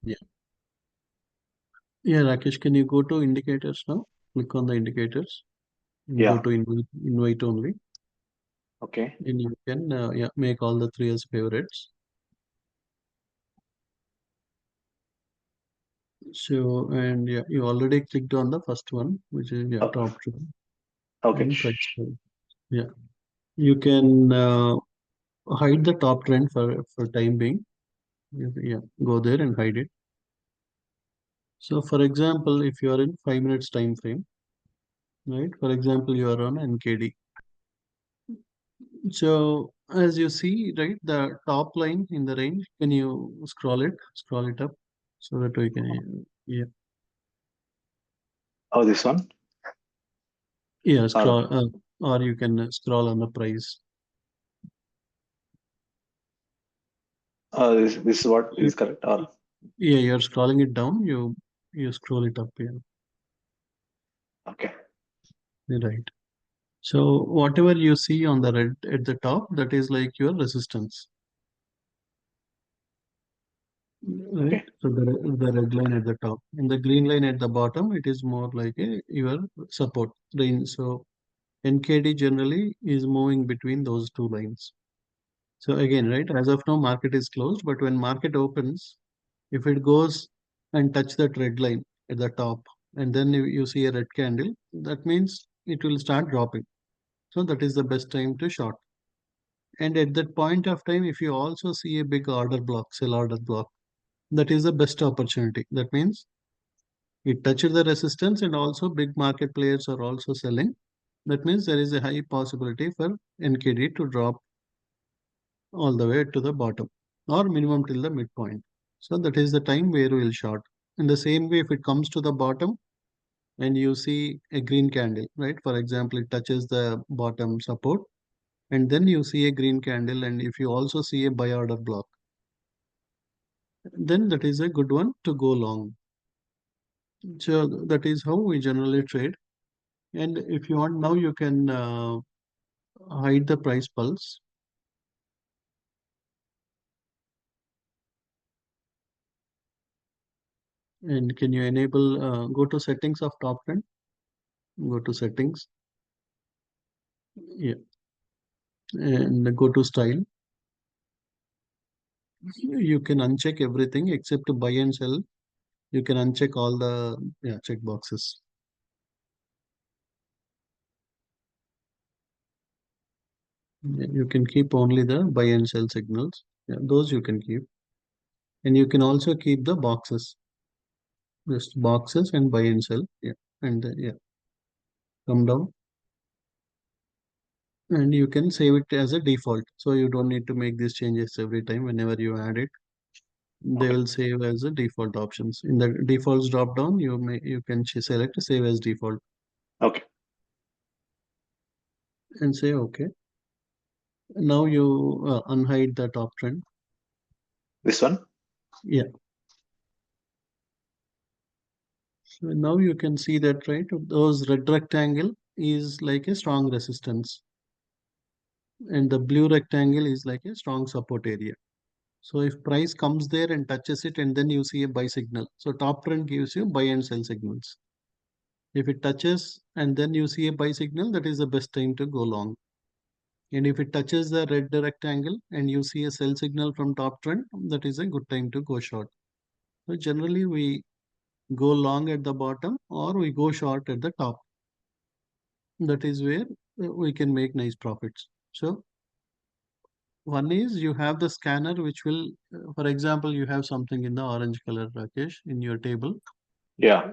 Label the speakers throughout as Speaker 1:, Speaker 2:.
Speaker 1: Yeah. Yeah, Rakesh, can you go to indicators now? Click on the indicators and go
Speaker 2: Yeah.
Speaker 1: to invite only.
Speaker 2: Okay.
Speaker 1: And you can yeah, make all the three as favorites. So, and yeah, you already clicked on the first one, which is yeah,
Speaker 2: Oh,
Speaker 1: top trend
Speaker 2: okay.
Speaker 1: and price trend. Yeah, you can hide the top trend for time being. Yeah, go there and hide it. So, for example, if you are in 5 minutes time frame, right? For example, you are on NKD. So, as you see, right, the top line in the range, can you scroll it up so that we can, yeah,
Speaker 2: Oh, this one.
Speaker 1: yeah,
Speaker 2: Or
Speaker 1: or you can scroll on the price.
Speaker 2: this is what
Speaker 1: Y-
Speaker 2: is correct. Or
Speaker 1: Yeah, you're scrolling it down, you scroll it up here,
Speaker 2: okay.
Speaker 1: right? So whatever you see on the red at the top, that is like your resistance, right?
Speaker 2: Okay.
Speaker 1: So the red line at the top and the green line at the bottom, it is more like your support range. So NKD generally is moving between those two lines. So again, right, as of now, market is closed, but when market opens, if it goes and touch that red line at the top, and then you see a red candle, that means it will start dropping. So that is the best time to short. And at that point of time, if you also see a big order block, sell order block, that is the best opportunity. That means it touches the resistance and also big market players are also selling. That means there is a high possibility for NKD to drop all the way to the bottom or minimum till the midpoint. So that is the time where we will short. In the same way, if it comes to the bottom and you see a green candle, right? For example, it touches the bottom support and then you see a green candle and if you also see a buy order block, then that is a good one to go long. So that is how we generally trade. And if you want now, you can hide the price pulse. And can you enable, go to settings of top trend, go to settings, yeah, and go to style. You can uncheck everything except to buy and sell. You can uncheck all the yeah, check boxes. Yeah, you can keep only the buy and sell signals. Yeah, those you can keep. And you can also keep the boxes, just boxes and buy and sell. Yeah, and yeah, come down. And you can save it as a default. So you don't need to make these changes every time whenever you add it. They
Speaker 2: Okay.
Speaker 1: will save as a default options. In the defaults drop down, you can select save as default
Speaker 2: Okay.
Speaker 1: and say okay. Now you unhide the top trend.
Speaker 2: This one.
Speaker 1: Yeah. So now you can see that, right? Those red rectangle is like a strong resistance, and the blue rectangle is like a strong support area. So if price comes there and touches it, and then you see a buy signal. So top trend gives you buy and sell signals. If it touches and then you see a buy signal, that is the best time to go long. And if it touches the red rectangle and you see a sell signal from top trend, that is a good time to go short. So generally we go long at the bottom or we go short at the top. That is where we can make nice profits. So one is you have the scanner which will, for example, you have something in the orange color, Rakesh, in your table.
Speaker 2: Yeah.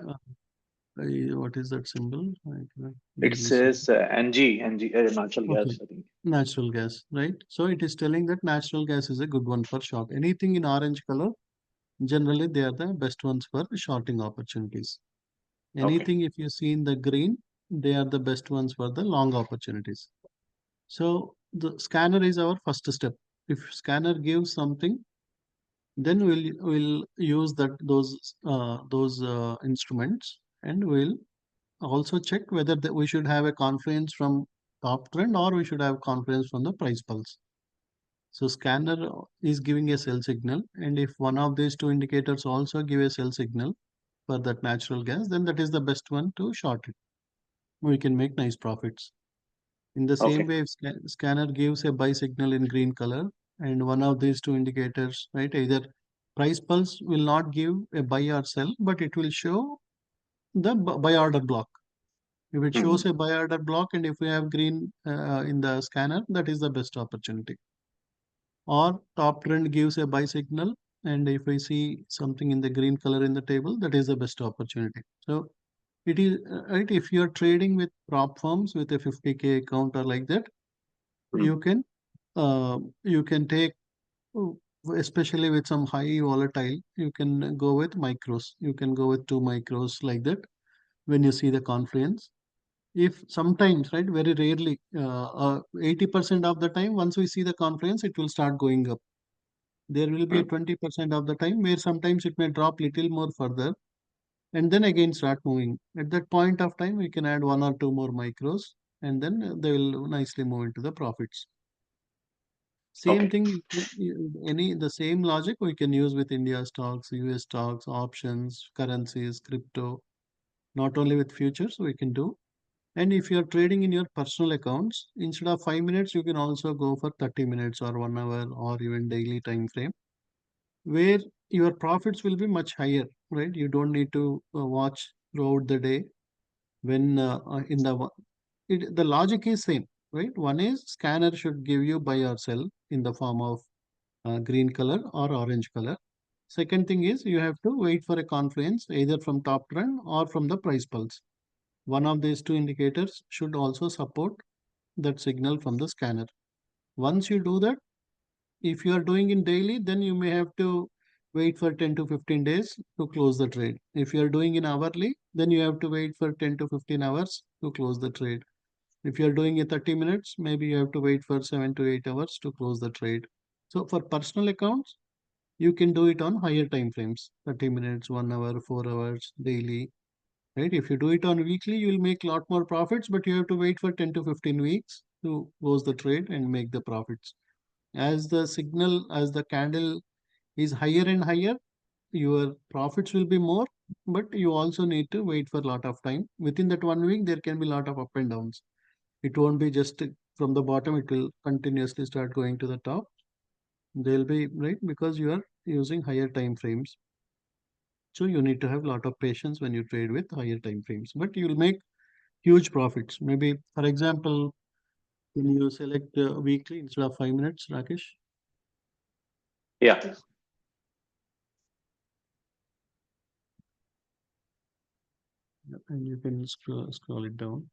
Speaker 1: What is that symbol? I cannot
Speaker 2: It
Speaker 1: easily see.
Speaker 2: says NG, natural
Speaker 1: Okay,
Speaker 2: gas, I think.
Speaker 1: natural gas, right? So it is telling that natural gas is a good one for short. Anything in orange color, generally they are the best ones for shorting opportunities.
Speaker 2: Okay.
Speaker 1: Anything if you see in the green, they are the best ones for the long opportunities. So the scanner is our first step. If scanner gives something, then we'll use those instruments, and we'll also check whether we should have a confidence from top trend or we should have confidence from the price pulse. So scanner is giving a sell signal, and if one of these two indicators also give a sell signal for that natural gas, then that is the best one to short it. We can make nice profits. In the same
Speaker 2: Okay.
Speaker 1: way, if scanner gives a buy signal in green color, and one of these two indicators, right, either price pulse will not give a buy or sell, but it will show the buy order block. If it
Speaker 2: Hmm.
Speaker 1: shows a buy order block, and if we have green in the scanner, that is the best opportunity. Or top trend gives a buy signal, and if I see something in the green color in the table, that is the best opportunity. So it is right. If you are trading with prop firms with a 50K account or like that,
Speaker 2: Hmm.
Speaker 1: you can take, uh, especially with some high volatile, you can go with micros. You can go with two micros like that when you see the confluence. If sometimes, right, very rarely, 80% of the time, once we see the confluence, it will start going up. There will be a
Speaker 2: Hmm.
Speaker 1: 20% of the time where sometimes it may drop little more further and then again start moving. At that point of time, we can add one or two more micros, and then they will nicely move into the profits. Same
Speaker 2: Okay.
Speaker 1: thing, any the same logic we can use with India stocks, US stocks, options, currencies, crypto, not only with futures we can do. And if you're trading in your personal accounts, instead of 5 minutes, you can also go for 30 minutes or 1 hour or even daily time frame, where your profits will be much higher, right? You don't need to watch throughout the day when in the the logic is same, right? One is scanner should give you buy or sell in the form of green color or orange color. Second thing is you have to wait for a confluence either from top trend or from the price pulse. One of these two indicators should also support that signal from the scanner. Once you do that, if you are doing in daily, then you may have to wait for 10 to 15 days to close the trade. If you are doing in hourly, then you have to wait for 10 to 15 hours to close the trade. If you are doing in 30 minutes, maybe you have to wait for 7 to 8 hours to close the trade. So for personal accounts, you can do it on higher time frames, 30 minutes, 1 hour, 4 hours, daily. Right? If you do it on weekly, you will make a lot more profits, but you have to wait for 10 to 15 weeks to close the trade and make the profits. As the signal, as the candle is higher and higher, your profits will be more, but you also need to wait for a lot of time. Within that 1 week, there can be a lot of up and downs. It won't be just from the bottom, it will continuously start going to the top. They'll be right because you are using higher time frames. So you need to have a lot of patience when you trade with higher time frames, but you'll make huge profits. Maybe, for example, when you select weekly instead of 5 minutes, Rakesh,
Speaker 2: Yeah.
Speaker 1: and you can scroll it down.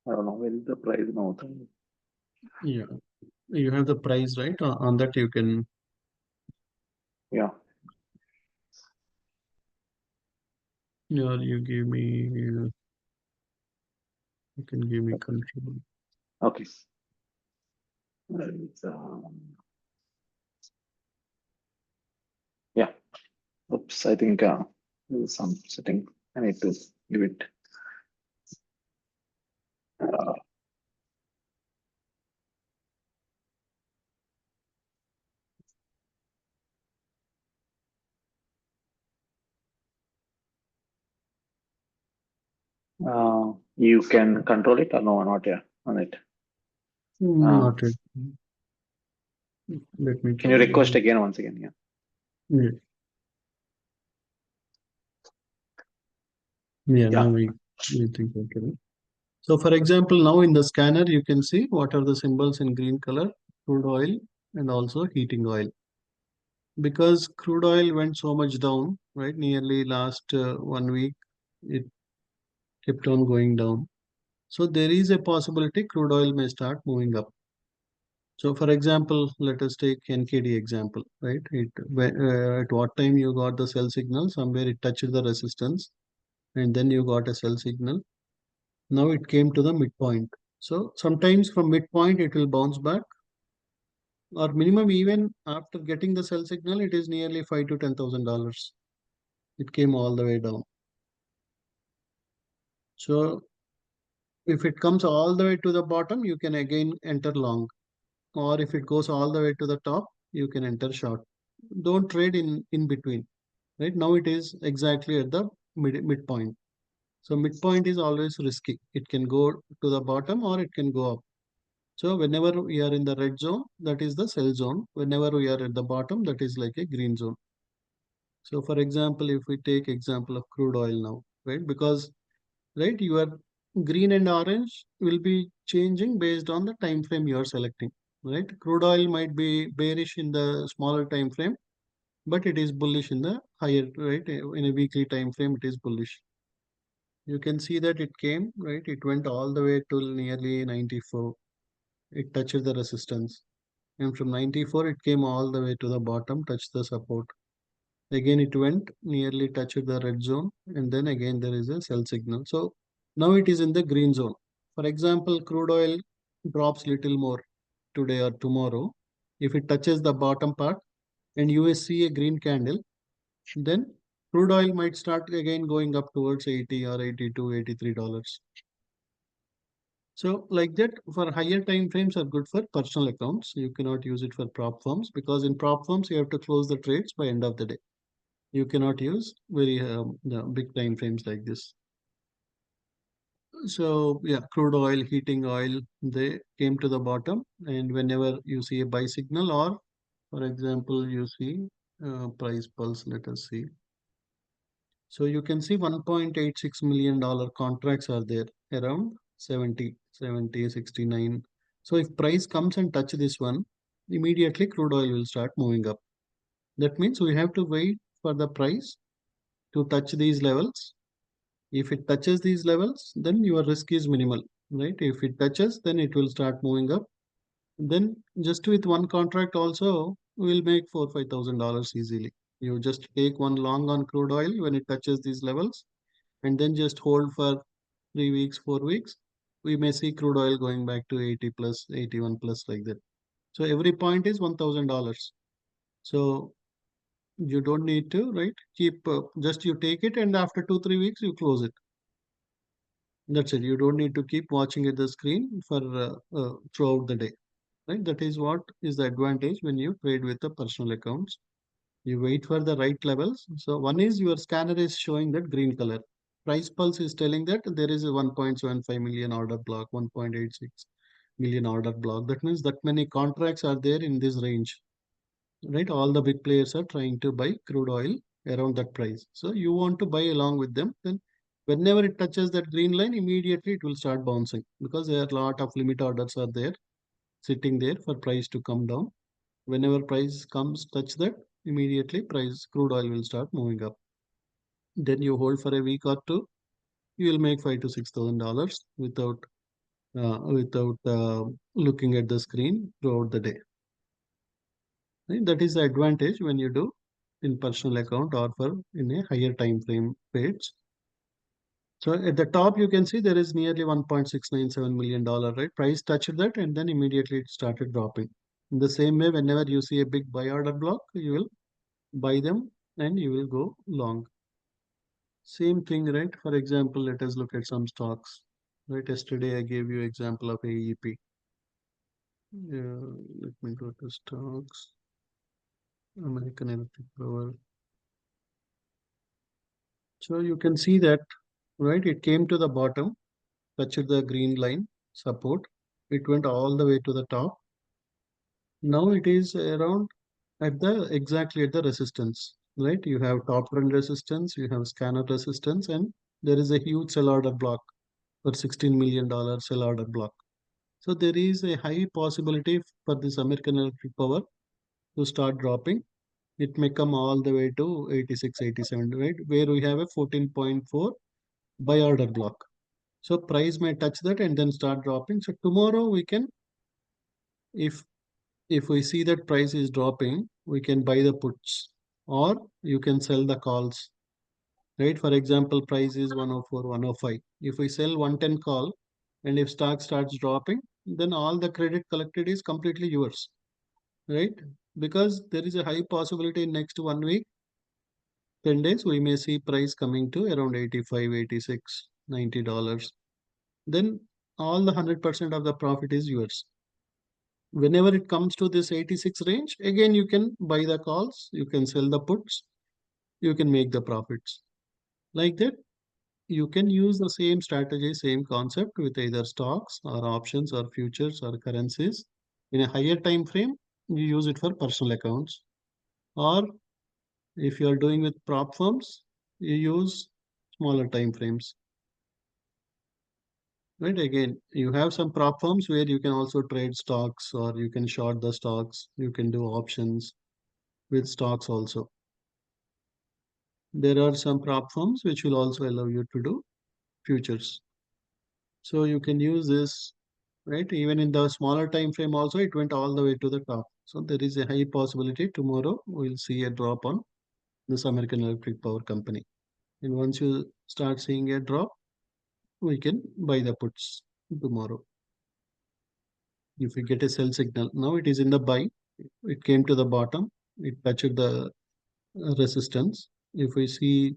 Speaker 2: I don't know where is the price now.
Speaker 1: Yeah, you have the price right on that. You can,
Speaker 2: Yeah.
Speaker 1: yeah, you give me, you can give me control.
Speaker 2: Okay. It's, yeah. Oops. I think there's some setting. I need to give it. Uh, you can control it or no, not yet on it. Uh,
Speaker 1: Not it. Let me
Speaker 2: can you
Speaker 1: try
Speaker 2: request
Speaker 1: again.
Speaker 2: again once again? Yeah.
Speaker 1: Yeah, yeah. Now
Speaker 2: Yeah.
Speaker 1: we think okay. So, for example, now in the scanner, you can see what are the symbols in green color: crude oil and also heating oil. Because crude oil went so much down, right? Nearly last 1 week, it kept on going down. So there is a possibility crude oil may start moving up. So for example, let us take NKD example, right? At what time you got the sell signal? Somewhere it touched the resistance, and then you got a sell signal. Now it came to the midpoint. So sometimes from midpoint it will bounce back, or minimum even after getting the sell signal, it is nearly $5 to $10,000. It came all the way down. So if it comes all the way to the bottom, you can again enter long. or if it goes all the way to the top, you can enter short. Don't trade in between. Right now, it is exactly at the midpoint. So midpoint is always risky. It can go to the bottom or it can go up. So whenever we are in the red zone, that is the sell zone. Whenever we are at the bottom, that is like a green zone. So for example, if we take example of crude oil now, right? Because right, your green and orange will be changing based on the time frame you are selecting. Right? Crude oil might be bearish in the smaller time frame, but it is bullish in the higher, right? In a weekly time frame, it is bullish. You can see that it came, right? It went all the way till nearly 94. It touched the resistance. And from 94, it came all the way to the bottom, touched the support. Again, it went nearly touched the red zone. And then again, there is a sell signal. So now it is in the green zone. For example, crude oil drops little more today or tomorrow. If it touches the bottom part and you will see a green candle, then crude oil might start again going up towards 80 or 82, $83. So like that, for higher time frames are good for personal accounts. You cannot use it for prop firms because in prop firms you have to close the trades by end of the day. You cannot use very big time frames like this. So yeah, crude oil, heating oil, they came to the bottom, and whenever you see a buy signal or, for example, you see price pulse, let us see. So you can see $1.86 million contracts are there around 70, 70, 69. So if price comes and touch this one, immediately crude oil will start moving up. That means we have to wait for the price to touch these levels. If it touches these levels, then your risk is minimal, right? If it touches, then it will start moving up. Then just with one contract also, we'll make $4,000-5,000 easily. You just take one long on crude oil when it touches these levels and then just hold for 3 weeks, 4 weeks, we may see crude oil going back to 80 plus, 81 plus like that. So every point is $1,000. So you don't need to, right? Keep just you take it and after 2, 3 weeks you close it. That's it. You don't need to keep watching at the screen for throughout the day, right? That is what is the advantage when you trade with the personal accounts. You wait for the right levels. So one is your scanner is showing that green color. Price pulse is telling that there is a 1.75 million order block, 1.86 million order block. That means that many contracts are there in this range, right? All the big players are trying to buy crude oil around that price. So you want to buy along with them. Then whenever it touches that green line, immediately it will start bouncing because there are a lot of limit orders are there sitting there for price to come down. Whenever price comes touch that, immediately price crude oil will start moving up. Then you hold for a week or two, you will make $5,000 to $6,000 without looking at the screen throughout the day. Right? That is the advantage when you do in personal account or for in a higher time frame trades. So at the top you can see there is nearly $1.697 million, right? Price touched that and then immediately it started dropping. In the same way, whenever you see a big buy order block, you will buy them and you will go long. Same thing, right? For example, let us look at some stocks. Right, yesterday I gave you example of AEP. Let me go to stocks. American Electric Power. So you can see that, right? It came to the bottom, touched the green line support. It went all the way to the top. Now it is around at the exactly at the resistance, right? You have top run resistance, you have scanner resistance, and there is a huge sell order block for $16 million sell order block. So there is a high possibility for this American Electric Power to start dropping. It may come all the way to 86, 87, right? Where we have a 14.4 buy order block. So price may touch that and then start dropping. So tomorrow we can, if if we see that price is dropping, we can buy the puts or you can sell the calls. Right? For example, price is 104, 105. If we sell 110 call and if stock starts dropping, then all the credit collected is completely yours. Right? Because there is a high possibility in next 1 week, 10 days, we may see price coming to around 85, 86, $90. Then all the 100% of the profit is yours. Whenever it comes to this 86 range, again you can buy the calls, you can sell the puts, you can make the profits. Like that, you can use the same strategy, same concept with either stocks or options or futures or currencies. In a higher time frame, you use it for personal accounts. Or if you are doing with prop firms, you use smaller time frames. Right, again, you have some prop firms where you can also trade stocks or you can short the stocks, you can do options with stocks also. There are some prop firms which will also allow you to do futures. So you can use this, right? Even in the smaller time frame also, it went all the way to the top. So there is a high possibility tomorrow we'll see a drop on this American Electric Power Company. And once you start seeing a drop, we can buy the puts tomorrow. If we get a sell signal, now it is in the buy, it came to the bottom, it touched the resistance. If we see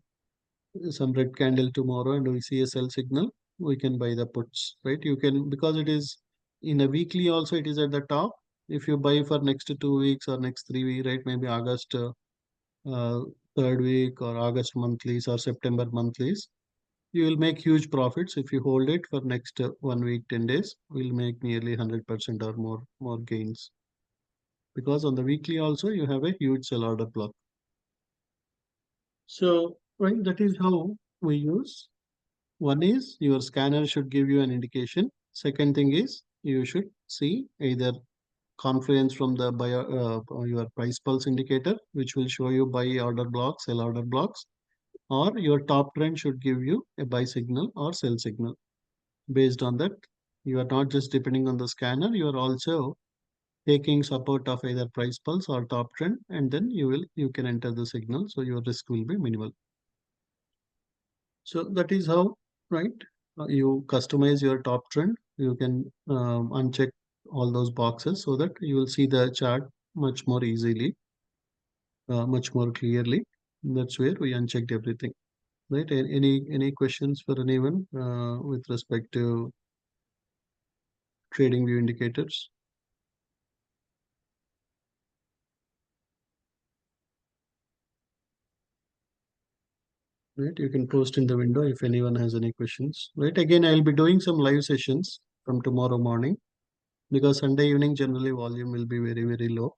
Speaker 1: some red candle tomorrow and we see a sell signal, we can buy the puts, right? You can, because it is in a weekly also, it is at the top. If you buy for next 2 weeks or next 3 weeks, right? Maybe August uh, third week or August monthlies or September monthlies, you will make huge profits. If you hold it for next 1 week, 10 days, we'll make nearly 100% or more gains. Because on the weekly also, you have a huge sell order block. So, right, that is how we use. One is your scanner should give you an indication. Second thing is you should see either confluence from the your price pulse indicator, which will show you buy order blocks, sell order blocks, or your top trend should give you a buy signal or sell signal. Based on that, you are not just depending on the scanner, you are also taking support of either price pulse or top trend, and then you can enter the signal, so your risk will be minimal. So that is how, right? You customize your top trend. You can uncheck all those boxes so that you will see the chart much more easily, much more clearly. That's where we unchecked everything, right? Any questions for anyone with respect to trading view indicators? Right, you can post in the window if anyone has any questions. Right, again, I'll be doing some live sessions from tomorrow morning because Sunday evening generally volume will be very low.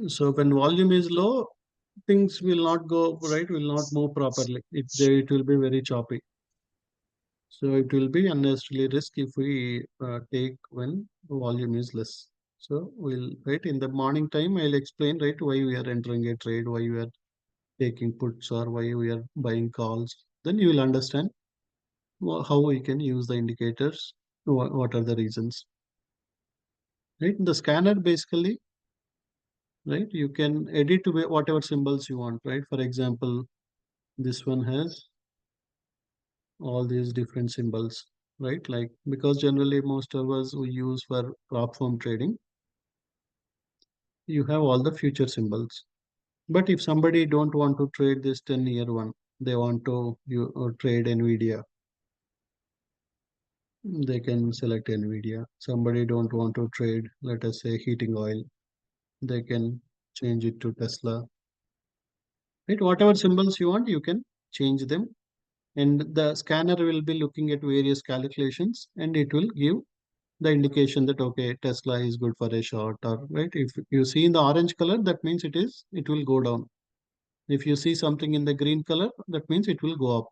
Speaker 1: So when volume is low, things will not go right, will not move properly. It will be very choppy. So it will be unnecessarily risk if we take when volume is less. So we'll right in the morning time. I'll explain right why we are entering a trade, why we are taking puts, or why we are buying calls. Then you will understand how we can use the indicators. What are the reasons? Right, the scanner basically, right? You can edit whatever symbols you want. Right, for example, this one has all these different symbols, right? Like, because generally most of us we use for prop firm trading, you have all the future symbols. But if somebody don't want to trade this 10-year one, they want to trade Nvidia, they can select Nvidia. Somebody don't want to trade, let us say, heating oil, they can change it to Tesla. Right, whatever symbols you want, you can change them, and the scanner will be looking at various calculations, and it will give the indication that okay, Tesla is good for a short, or right. If you see in the orange color, that means it will go down. If you see something in the green color, that means it will go up.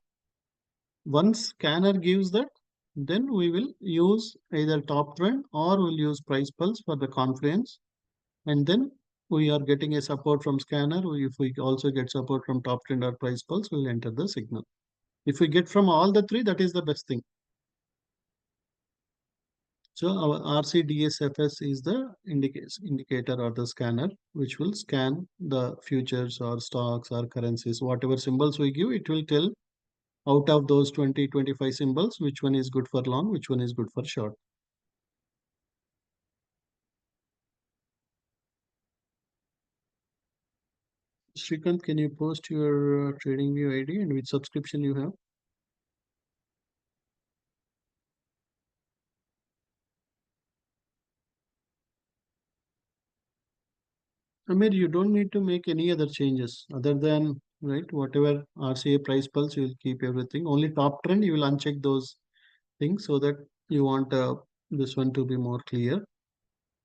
Speaker 1: Once scanner gives that, then we will use either top trend or we'll use price pulse for the confluence, and then we are getting a support from scanner. If we also get support from top trend or price pulse, we'll enter the signal. If we get from all the three, that is the best thing. So our RCDSFS is the indicator or the scanner, which will scan the futures or stocks or currencies. Whatever symbols we give, it will tell out of those 20-25 symbols, which one is good for long, which one is good for short. Shrikant, can you post your trading view ID and which subscription you have? Amir, you don't need to make any other changes other than, right, whatever RCA price pulse, you will keep everything. Only top trend, you will uncheck those things so that you want this one to be more clear,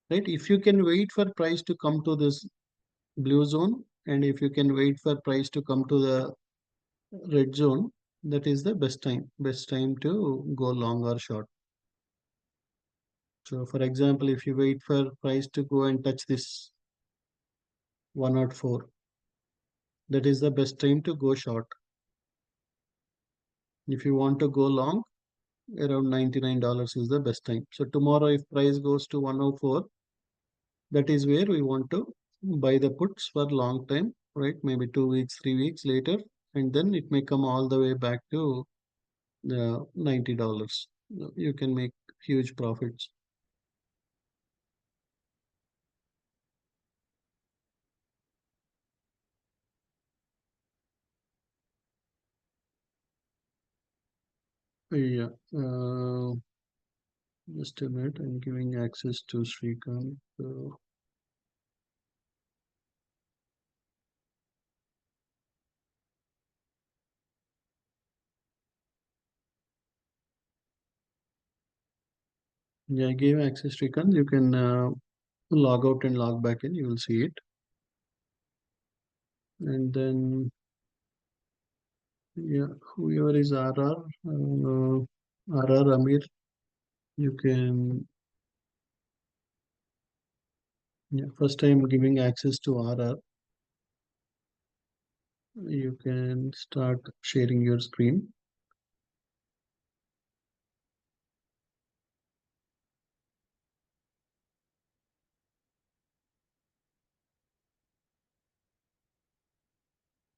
Speaker 1: right? If you can wait for price to come to this blue zone, and if you can wait for price to come to the red zone, that is the best time to go long or short. So for example, if you wait for price to go and touch this 104, that is the best time to go short. If you want to go long, around $99 is the best time. So tomorrow, if price goes to 104, that is where we want to buy the puts for long time, right? Maybe 2 weeks, 3 weeks later, and then it may come all the way back to the $90. You can make huge profits. Yeah. Just a minute. I'm giving access to Srikanth. Yeah, I gave access, Srikanth. You can log out and log back in. You will see it. And then, yeah, whoever is RR Amir, you can, yeah, first time giving access to RR, you can start sharing your screen.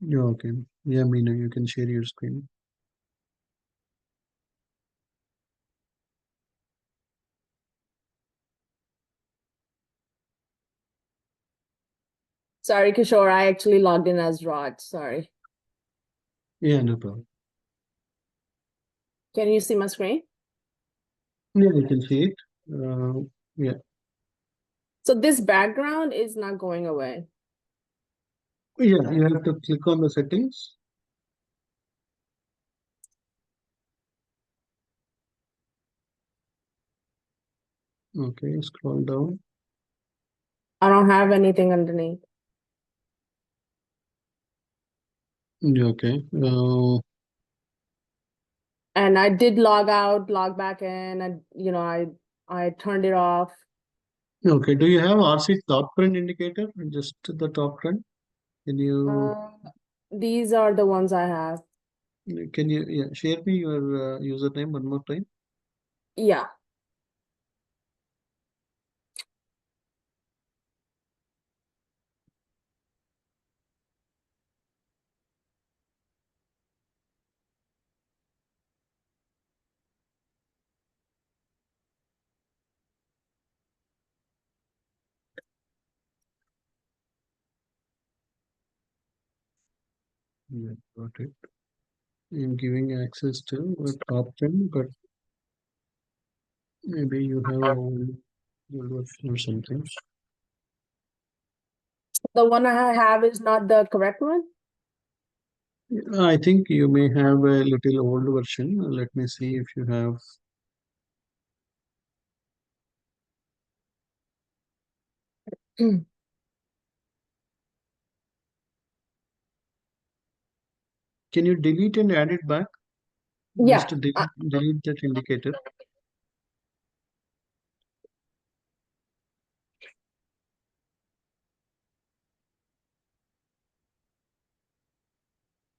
Speaker 1: Yeah, okay. Yeah, Meena, you can share your screen.
Speaker 3: Sorry, Kishore, I actually logged in as Raj. Sorry.
Speaker 1: Yeah, no problem.
Speaker 3: Can you see my screen?
Speaker 1: Yeah, you can see it. Yeah.
Speaker 3: So this background is not going away.
Speaker 1: Yeah, you have to click on the settings. Okay, scroll down.
Speaker 3: I don't have anything underneath.
Speaker 1: Yeah, okay.
Speaker 3: And I did log out, log back in, and I turned it off.
Speaker 1: Okay, do you have RC top trend indicator? Just the top trend? Can you
Speaker 3: These are the ones I have.
Speaker 1: yeah, share me your username one more time?
Speaker 3: Yeah.
Speaker 1: Yeah, got it. I'm giving access to a top trend, but maybe you have old version or something.
Speaker 3: The one I have is not the correct one.
Speaker 1: I think you may have a little old version. Let me see if you have. Can you delete and add it back? Just
Speaker 3: Yeah.
Speaker 1: delete that indicator.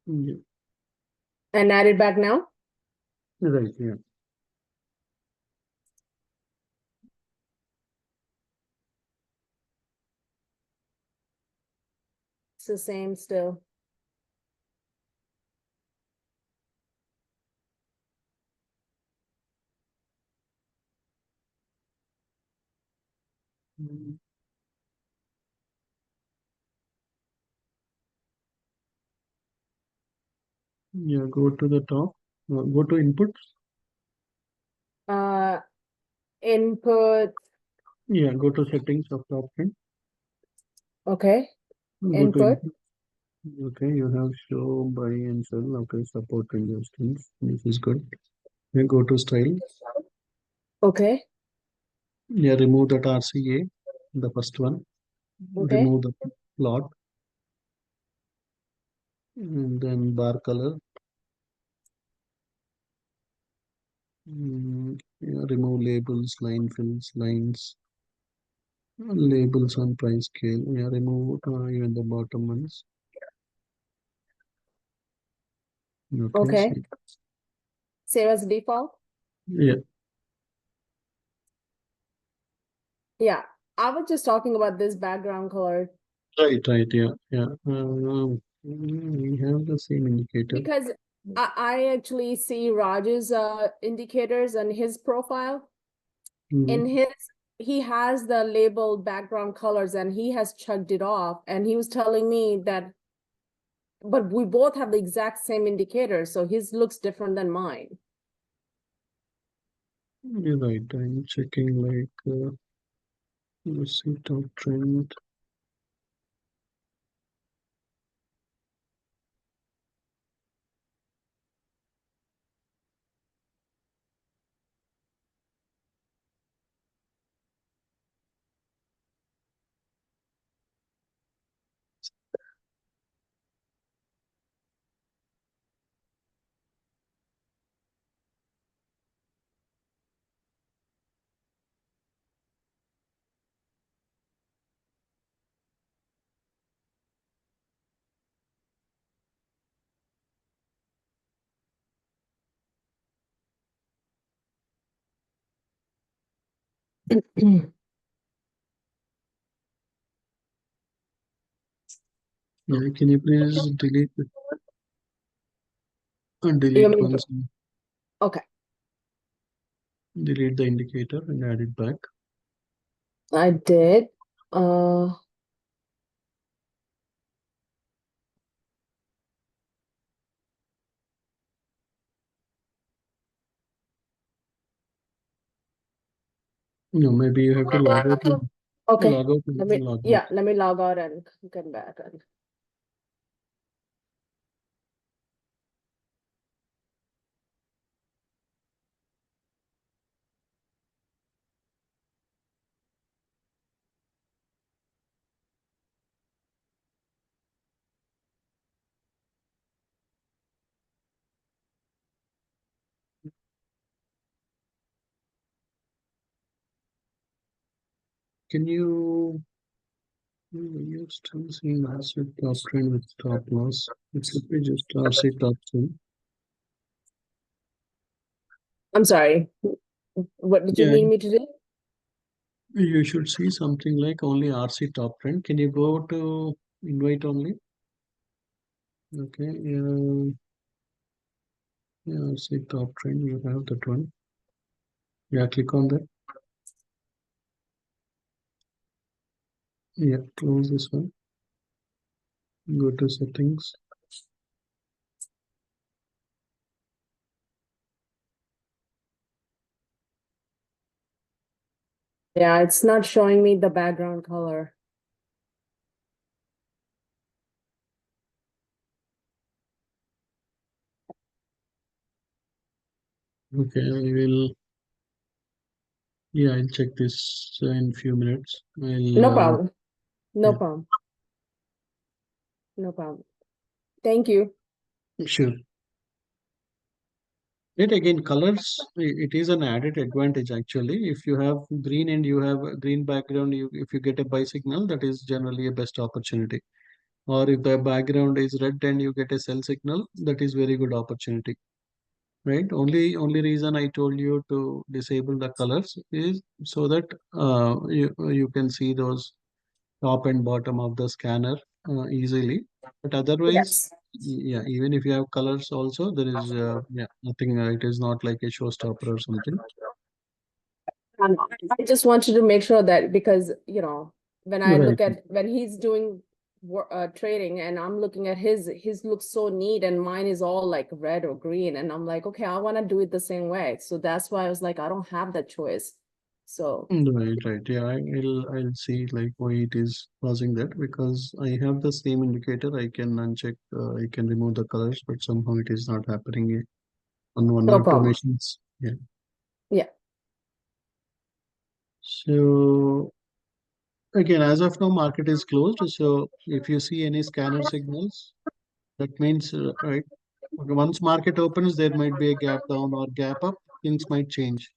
Speaker 1: Yeah,
Speaker 3: And add it back now.
Speaker 1: right, yeah.
Speaker 3: It's the same still.
Speaker 1: Mm, yeah, go to the top. Go to inputs.
Speaker 3: Input.
Speaker 1: Yeah, go to settings of top trend.
Speaker 3: Okay.
Speaker 1: Go to
Speaker 3: Input.
Speaker 1: okay, you have show, buy and sell. Okay, support and resistance. This is good. You go to style.
Speaker 3: Okay.
Speaker 1: Yeah, remove that RCA, the first one.
Speaker 3: Okay.
Speaker 1: Remove the plot. And then bar color. Yeah, remove labels, line fills, lines, labels on price scale. Yeah, remove even the bottom ones. Okay,
Speaker 3: Okay.
Speaker 1: see.
Speaker 3: Save as default.
Speaker 1: Yeah,
Speaker 3: Yeah. I was just talking about this background color
Speaker 1: right, yeah, yeah. We have the same indicator.
Speaker 3: because I actually see Raj's indicators on his profile. In his, he has the labeled background colors and he has chugged it off. And he was telling me that, but we both have the exact same indicator, so his looks different than mine.
Speaker 1: You're right. I'm checking like let's see top trend. Yeah, can you please delete
Speaker 3: You mean,
Speaker 1: once,
Speaker 3: okay,
Speaker 1: delete the indicator and add it back.
Speaker 3: I did. Uh,
Speaker 1: No, maybe you have to log out.
Speaker 3: okay.
Speaker 1: Log out and
Speaker 3: Let me,
Speaker 1: log
Speaker 3: yeah,
Speaker 1: back.
Speaker 3: let me log out and come back.
Speaker 1: Can you? You're still seeing asset top trend with stop loss. It's let me just RC top trend.
Speaker 3: I'm sorry. What did you
Speaker 1: Yeah,
Speaker 3: need me to do?
Speaker 1: you should see something like only RC top trend. Can you go to invite only? Okay, yeah, RC top trend. You have that one. Yeah, click on that. Yeah, close this one. Go to settings.
Speaker 3: Yeah, it's not showing me the background color.
Speaker 1: Okay, I will. Yeah, I'll check this in few minutes.
Speaker 3: No problem. No
Speaker 1: Yeah,
Speaker 3: problem. No problem. Thank you.
Speaker 1: sure. Yet again, colors, it is an added advantage actually. If you have green and you have a green background, if you get a buy signal, that is generally a best opportunity. Or if the background is red and you get a sell signal, that is very good opportunity. Right? Only reason I told you to disable the colors is so that you can see those top and bottom of the scanner easily. But otherwise,
Speaker 3: Yes.
Speaker 1: yeah, even if you have colors also, there is yeah nothing. It is not like a showstopper or something.
Speaker 3: I just wanted to make sure that because, when I
Speaker 1: Right.
Speaker 3: look at when he's doing trading and I'm looking at his looks so neat and mine is all like red or green and I'm like, okay, I want to do it the same way. So that's why I was like, I don't have that choice. So
Speaker 1: Right. Yeah, I'll see like why it is causing that, because I have the same indicator. I can uncheck, I can remove the colors, but somehow it is not happening on one
Speaker 3: no
Speaker 1: or two
Speaker 3: problem.
Speaker 1: machines. Yeah.
Speaker 3: Yeah.
Speaker 1: So again, as of now, market is closed. So if you see any scanner signals, that means right. Okay, once market opens, there might be a gap down or gap up. Things might change.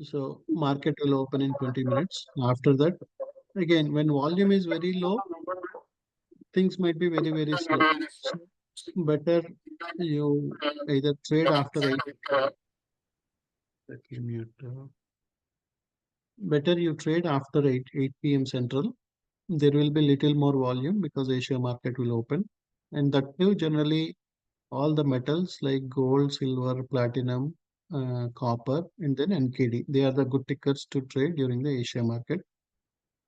Speaker 1: So market will open in 20 minutes. After that, again, when volume is very low, things might be very slow. So better you either trade after 8. Let me mute. Better you trade after 8 p.m. Central. There will be little more volume because Asia market will open, and that too generally all the metals like gold, silver, platinum, copper, and then NKD. They are the good tickers to trade during the Asia market.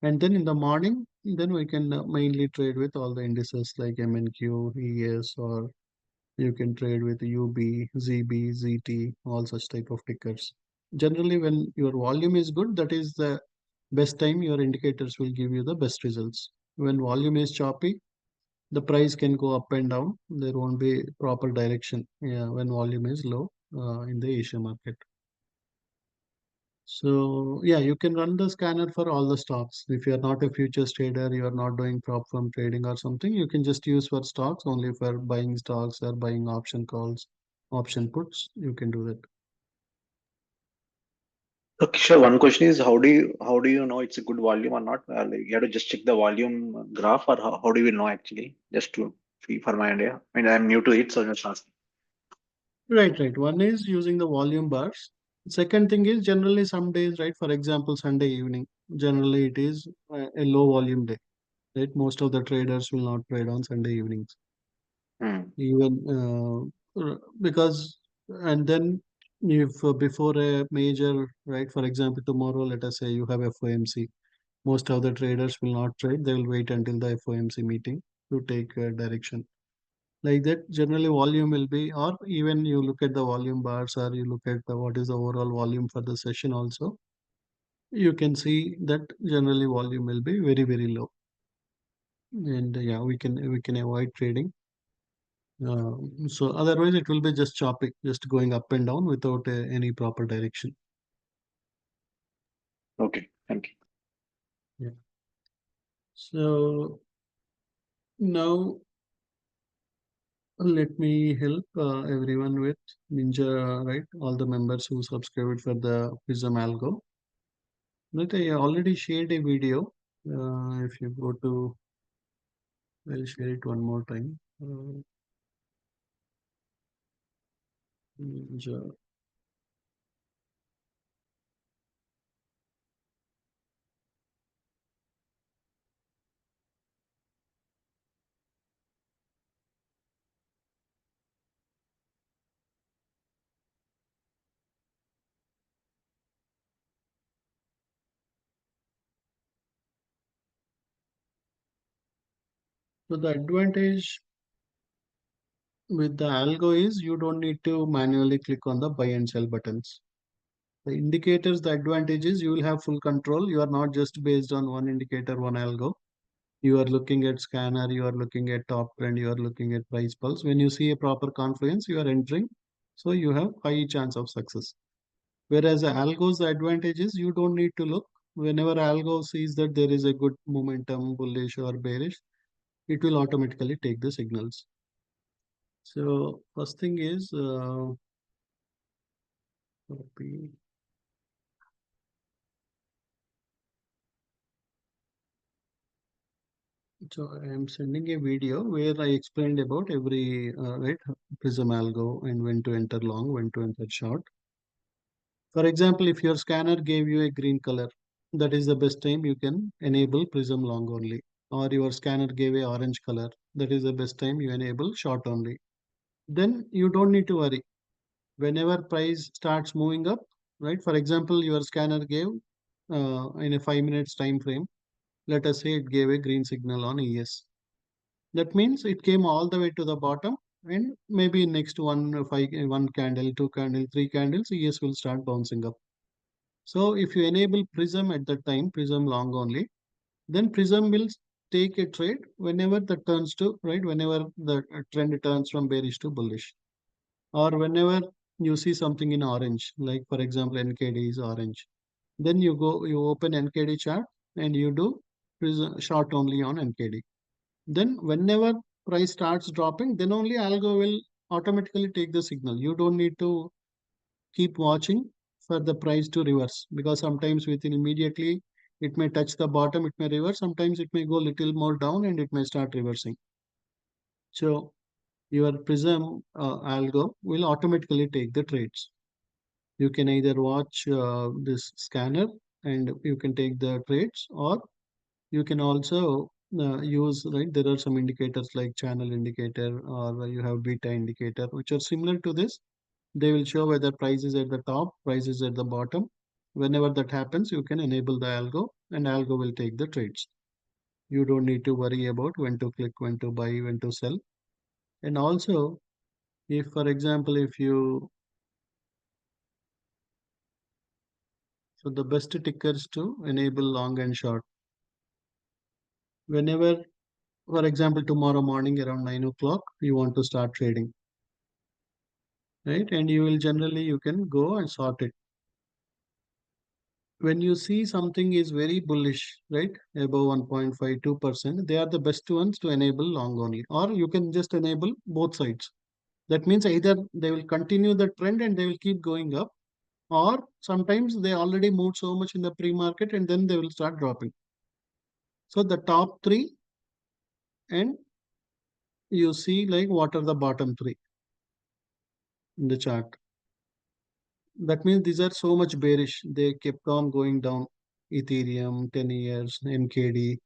Speaker 1: And then in the morning, then we can mainly trade with all the indices like MNQ, ES, or you can trade with UB, ZB, ZT, all such type of tickers. Generally, when your volume is good, that is the best time your indicators will give you the best results. When volume is choppy, the price can go up and down. There won't be proper direction, yeah, when volume is low in the Asia market. So yeah, you can run the scanner for all the stocks. If you are not a futures trader, you are not doing prop firm trading or something, you can just use for stocks, only for buying stocks or buying option calls, option puts. You can do that.
Speaker 2: Okay, sure. One question is how do you know it's a good volume or not? Like you have to just check the volume graph, or how do we know actually? Just to for my idea. I mean, I'm new to it, so just asking.
Speaker 1: Right. One is using the volume bars. Second thing is generally some days, right? For example, Sunday evening, generally it is a low volume day, right? Most of the traders will not trade on Sunday evenings.
Speaker 2: Hmm.
Speaker 1: Even because, and then if before a major, right, for example, tomorrow, let us say you have FOMC, most of the traders will not trade. They will wait until the FOMC meeting to take direction. Like that, generally volume will be, or even you look at the volume bars, or you look at what is the overall volume for the session also, you can see that generally volume will be very low. And yeah, we can avoid trading. So otherwise it will be just chopping, just going up and down without any proper direction.
Speaker 2: Okay, thank you.
Speaker 1: Yeah. So now let me help everyone with Ninja, right? All the members who subscribed for the Prism Algo. Right, I already shared a video. If you go to, I'll share it one more time. Ninja. So the advantage with the algo is you don't need to manually click on the buy and sell buttons. The indicators, the advantage is you will have full control. You are not just based on one indicator, one algo. You are looking at scanner, you are looking at top trend, you are looking at price pulse. When you see a proper confluence, you are entering. So you have high chance of success. Whereas the algos, the advantage is you don't need to look. Whenever algo sees that there is a good momentum, bullish or bearish, it will automatically take the signals. So first thing is copy. So I am sending a video where I explained about every right Prism algo and when to enter long, when to enter short. For example, if your scanner gave you a green color, that is the best time you can enable Prism long only. Or your scanner gave a orange color, that is the best time you enable short only. Then you don't need to worry. Whenever price starts moving up, right? For example, your scanner gave in a 5 minutes time frame, let us say it gave a green signal on ES. That means it came all the way to the bottom, and maybe next one candle, two candle, three candles, ES will start bouncing up. So if you enable Prism at that time, Prism long only, then Prism will take a trade whenever the turns to right, whenever the trend turns from bearish to bullish, or whenever you see something in orange, like for example NKD is orange, then you open NKD chart and you do Prism short only on NKD. Then whenever price starts dropping, then only algo will automatically take the signal. You don't need to keep watching for the price to reverse, because sometimes within immediately it may touch the bottom, it may reverse, sometimes it may go little more down and it may start reversing. So your Prism algo will automatically take the trades. You can either watch this scanner and you can take the trades, or you can also use, right, there are some indicators like channel indicator, or you have beta indicator, which are similar to this. They will show whether price is at the top, price is at the bottom. Whenever that happens, you can enable the algo and algo will take the trades. You don't need to worry about when to click, when to buy, when to sell. And also, if for example, if you, so the best tickers to enable long and short. Whenever, for example, tomorrow morning around 9 o'clock, you want to start trading, right? And you will generally, you can go and sort it. When you see something is very bullish, right, above 1.52%, they are the best ones to enable long only, or you can just enable both sides. That means either they will continue the trend and they will keep going up, or sometimes they already moved so much in the pre-market and then they will start dropping. So the top three, and you see like what are the bottom three in the chart. That means these are so much bearish. They kept on going down. Ethereum, 10 years, NKD.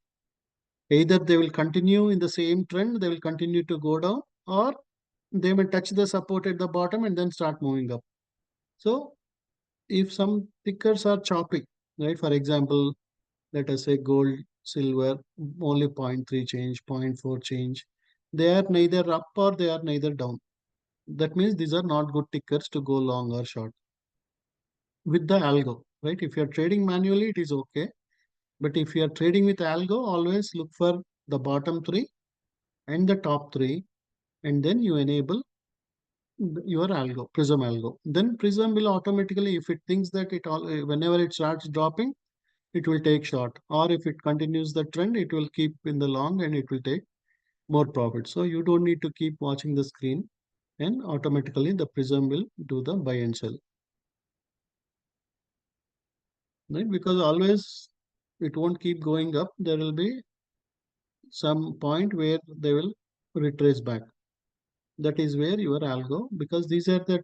Speaker 1: Either they will continue in the same trend, they will continue to go down, or they may touch the support at the bottom and then start moving up. So if some tickers are choppy, right? For example, let us say gold, silver, only 0.3 change, 0.4 change. They are neither up or they are neither down. That means these are not good tickers to go long or short. With the algo, right? If you're trading manually, it is okay. But if you are trading with algo, always look for the bottom three and the top three, and then you enable your algo, Prism algo. Then Prism will automatically, if it thinks that it all, whenever it starts dropping, it will take short, or if it continues the trend, it will keep in the long and it will take more profit. So you don't need to keep watching the screen, and automatically the Prism will do the buy and sell, right? Because always it won't keep going up. There will be some point where they will retrace back. That is where your algo, because these are the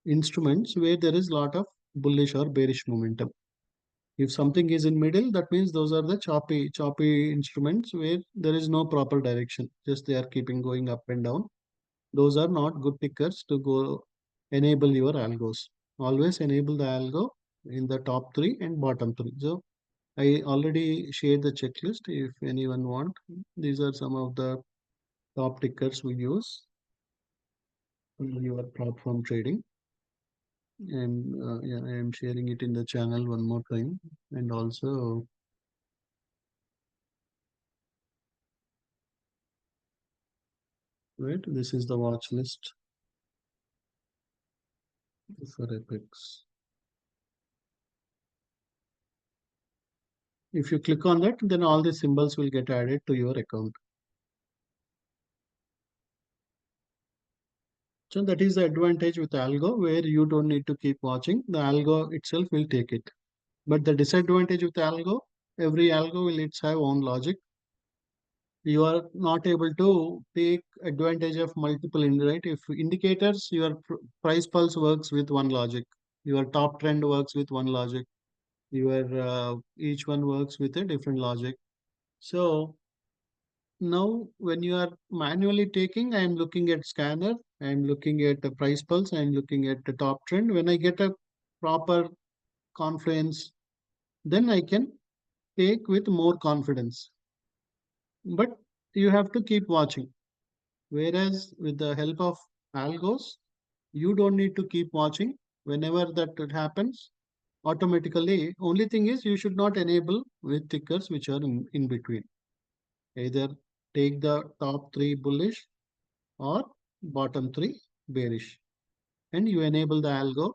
Speaker 1: instruments where there is a lot of bullish or bearish momentum. If something is in middle, that means those are the choppy instruments where there is no proper direction. Just they are keeping going up and down. Those are not good tickers to go enable your algos. Always enable the algo in the top three and bottom three. So I already shared the checklist. If anyone want, these are some of the top tickers we use in your platform trading. And yeah, I am sharing it in the channel one more time. And also, right, this is the watch list for Apex. If you click on that, then all the symbols will get added to your account. So that is the advantage with algo, where you don't need to keep watching. The algo itself will take it. But the disadvantage with algo, every algo will its have own logic. You are not able to take advantage of multiple right? If indicators, your price pulse works with one logic, your top trend works with one logic, your each one works with a different logic. So now when you are manually taking, I am looking at scanner, I am looking at the price pulse, I am looking at the top trend. When I get a proper confluence, then I can take with more confidence. But you have to keep watching. Whereas with the help of algos, you don't need to keep watching. Whenever that happens, automatically. Only thing is you should not enable with tickers which are in between. Either take the top three bullish or bottom three bearish, and you enable the algo,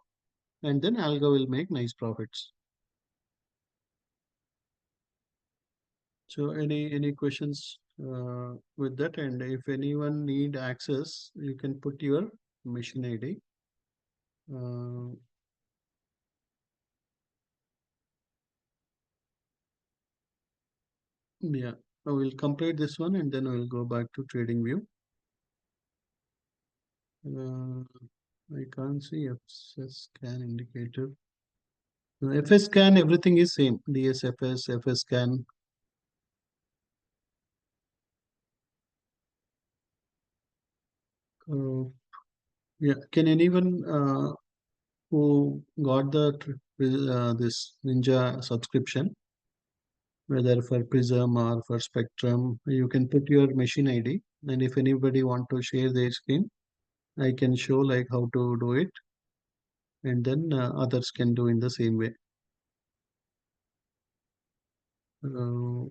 Speaker 1: and then algo will make nice profits. So any questions with that? And if anyone need access, you can put your machine ID. Yeah, I will complete this one and then I will go back to trading view. I can't see FS scan indicator. FS scan, everything is same. DSFS, FS scan. Yeah, can anyone who got the this Ninja subscription, whether for Prism or for Spectrum, you can put your machine ID, and if anybody want to share their screen, I can show like how to do it, and then others can do in the same way. Uh,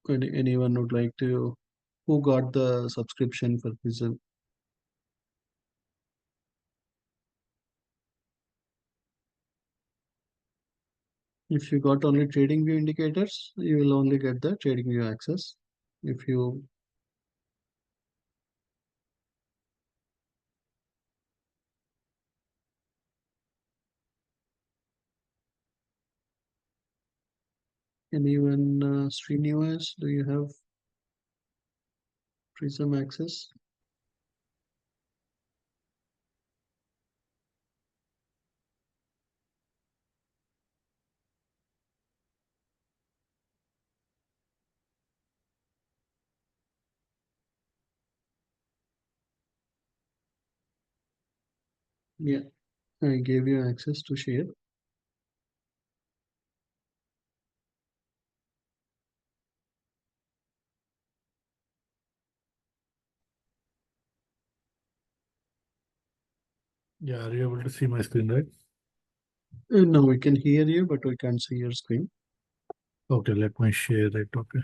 Speaker 1: anyone would like to, who got the subscription for Prism? If you got only trading view indicators, you will only get the trading view access. If you anyone Srinivas, do you have Prism access? Yeah, I gave you access to share.
Speaker 4: Yeah, are you able to see my screen, right?
Speaker 1: No, we can hear you, but we can't see your screen.
Speaker 4: Okay, let me share it. Okay.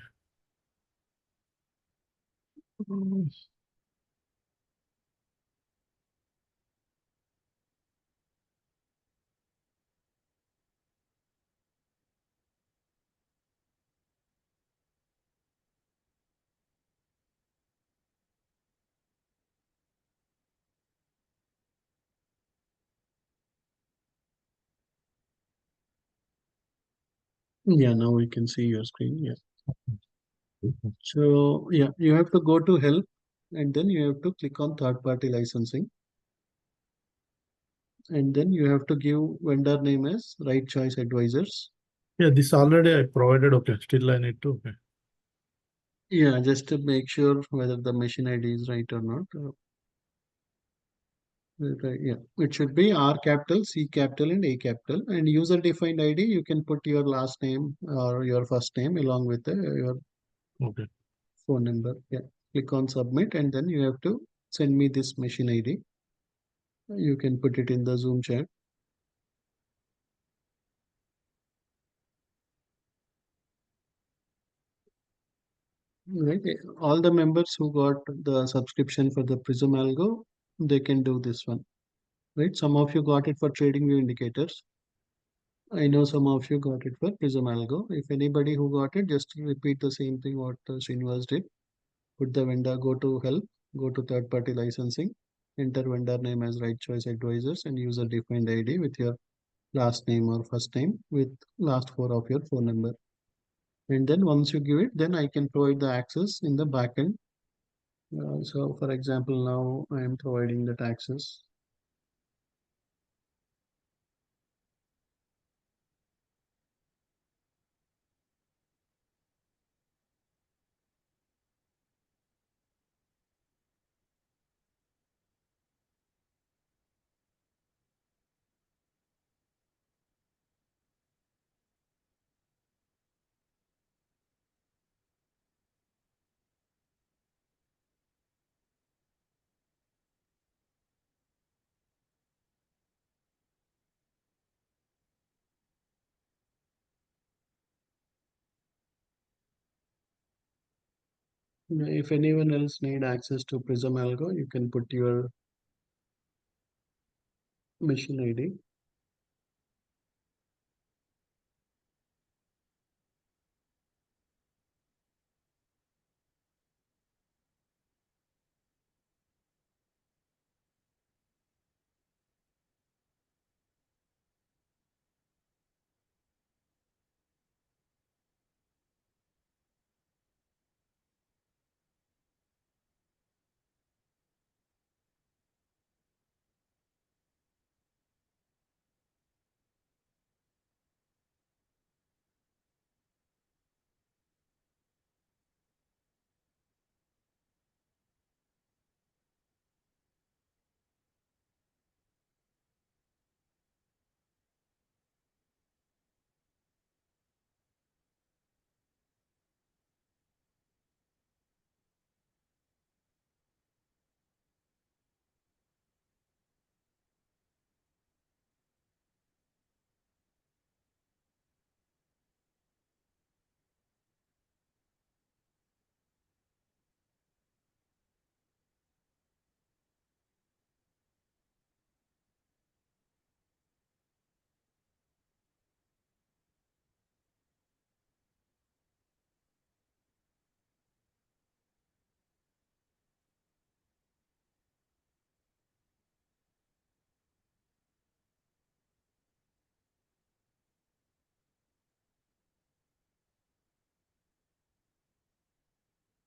Speaker 1: Yeah, now we can see your screen. Yeah. So yeah, you have to go to help, and then you have to click on third party licensing, and then you have to give vendor name as Right Choice Advisors.
Speaker 4: Yeah, this already I provided. Okay, still I need to. Okay.
Speaker 1: Yeah, just to make sure whether the machine ID is right or not. Right, yeah, it should be R capital, C capital, and A capital. And user defined ID, you can put your last name or your first name along with your
Speaker 4: Okay.
Speaker 1: phone number. Yeah, click on submit, and then you have to send me this machine ID. You can put it in the Zoom chat. Right, all the members who got the subscription for the Prism Algo, they can do this one. Right, some of you got it for trading view indicators. I know some of you got it for Prism Algo. If anybody who got it, just repeat the same thing what Srinivas did. Put the vendor, go to help, go to third party licensing, enter vendor name as Right Choice Advisors and user defined ID with your last name or first name with last four of your phone number. And then once you give it, then I can provide the access in the backend. So for example, now I am providing that access. If anyone else need access to Prism Algo, you can put your machine ID.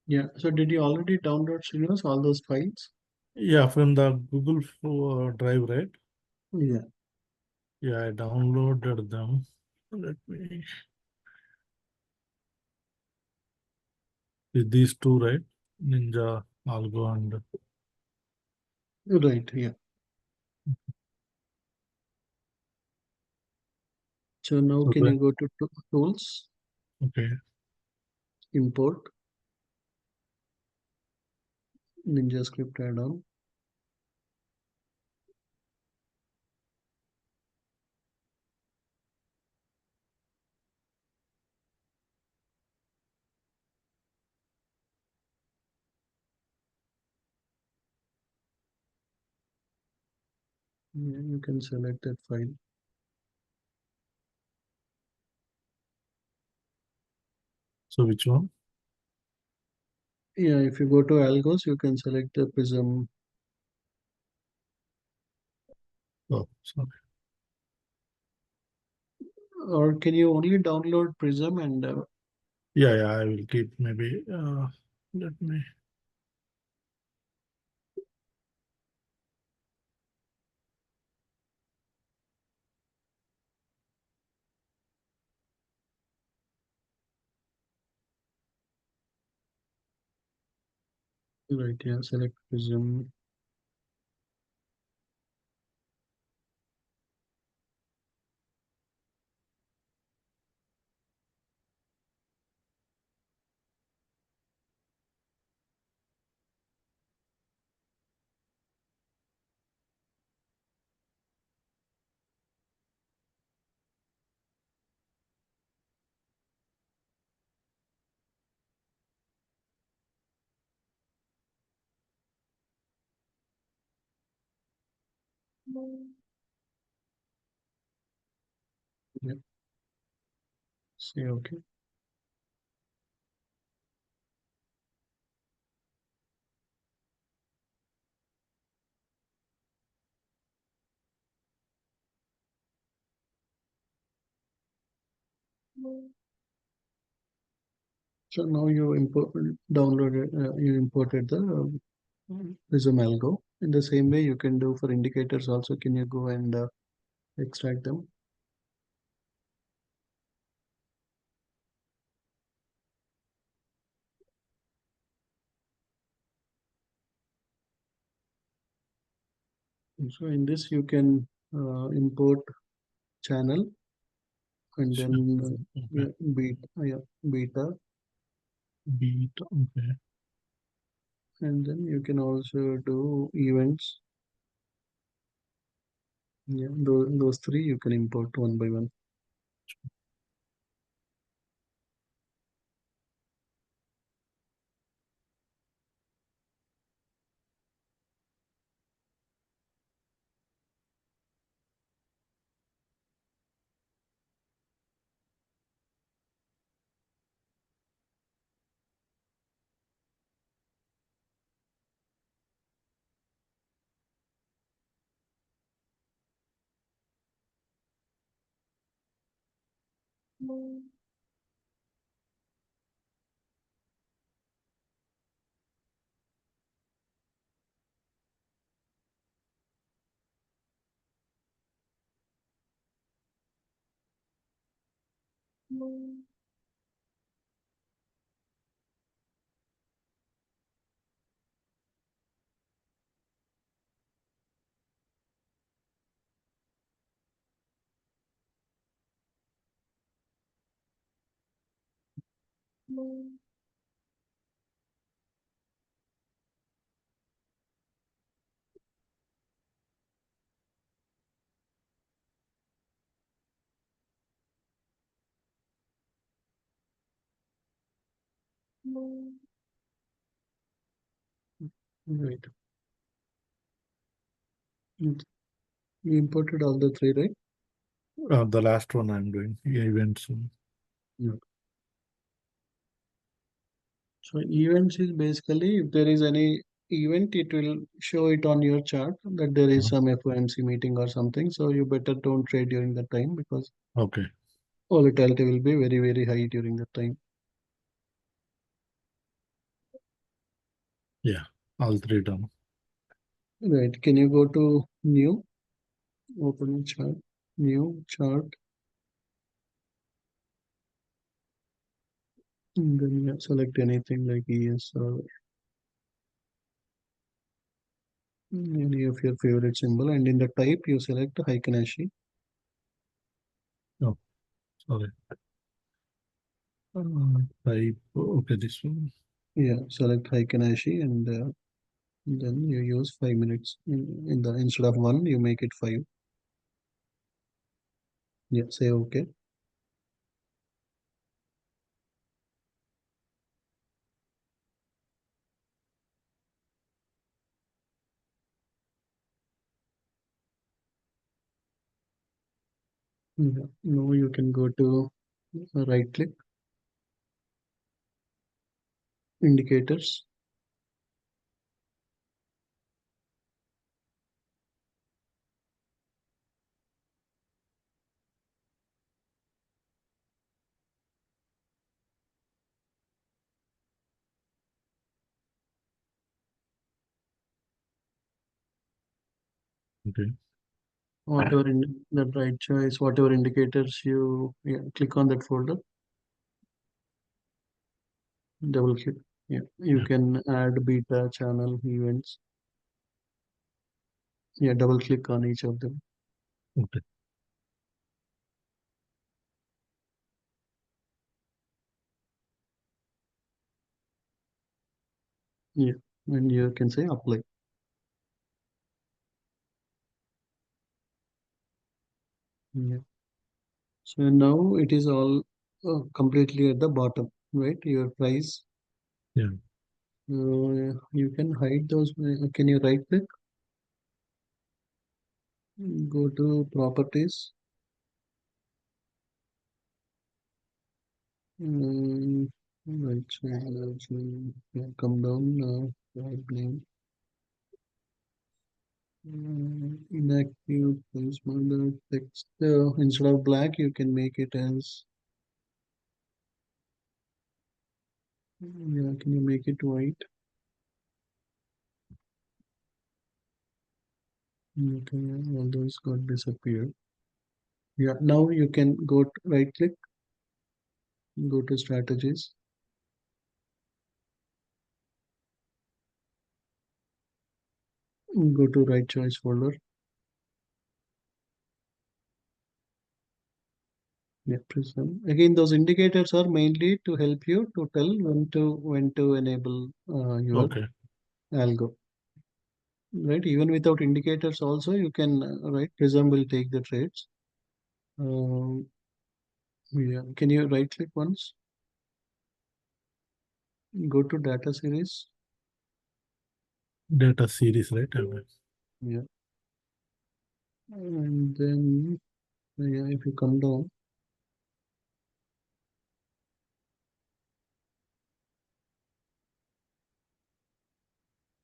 Speaker 1: Yeah. So did you already download, Srinivas, all those files?
Speaker 4: Yeah, from the Google Drive, right?
Speaker 1: Yeah.
Speaker 4: Yeah, I downloaded them. Let me. These two, right? Ninja, Algo, and
Speaker 1: Right. Yeah. So now can
Speaker 4: okay.
Speaker 1: you go to tools,
Speaker 4: Okay.
Speaker 1: import, Ninja script add-on. Yeah, you can select that file.
Speaker 4: So which one?
Speaker 1: Yeah, if you go to Algos, you can select the Prism.
Speaker 4: Oh, sorry.
Speaker 1: Or can you only download Prism and
Speaker 4: Yeah, I will keep maybe. Let me.
Speaker 1: right? Yeah, select Prism. Yeah, say okay. So now you you imported the Prism algo. In the same way, you can do for indicators also. Can you go and extract them? So in this, you can import channel and
Speaker 4: Sure.
Speaker 1: then
Speaker 4: Okay.
Speaker 1: beta,
Speaker 4: Beat. Okay.
Speaker 1: and then you can also do events. Yeah, those three you can import one by one. Right. You imported all the three, right?
Speaker 4: The last one I'm doing events.
Speaker 1: Yeah. So events is basically if there is any event, it will show it on your chart that there is some FOMC meeting or something. So you better don't trade during that time because
Speaker 4: Okay.
Speaker 1: volatility will be very, very high during that time.
Speaker 4: Yeah, all three done.
Speaker 1: Right. Can you go to new, open a chart, new chart, and then you select anything like ES or any of your favorite symbol, and in the type you select Heikenhashi.
Speaker 4: Oh, sorry. Type. Okay, this one.
Speaker 1: Yeah, select Heikenhashi and then you use 5 minutes. In the instead of one, you make it 5. Yeah, say okay. Yeah. Now you can go to right click, indicators.
Speaker 4: Okay.
Speaker 1: Whatever in that right choice, whatever indicators you click on that folder, double click. Yeah, you
Speaker 4: Yeah.
Speaker 1: can add beta channel events. Yeah, double click on each of them.
Speaker 4: Okay.
Speaker 1: Yeah, and you can say apply. Yeah. So now it is all completely at the bottom, right? Your price.
Speaker 4: Yeah.
Speaker 1: You can hide those. Can you right click? Go to properties. Right, so come down now. Right name. Inactive placeholder text. Instead of black, you can make it as. Yeah, can you make it white? Okay, all those got disappeared. Yeah, now you can go right click, go to strategies, go to right choice folder. Yeah, prism. Again, those indicators are mainly to help you to tell when to enable your
Speaker 4: Okay.
Speaker 1: algo. Right, even without indicators, also you can right. Prism will take the trades. Yeah, can you right click once? Go to data series.
Speaker 4: Data series, right? Okay.
Speaker 1: Yeah, and then yeah, if you come down,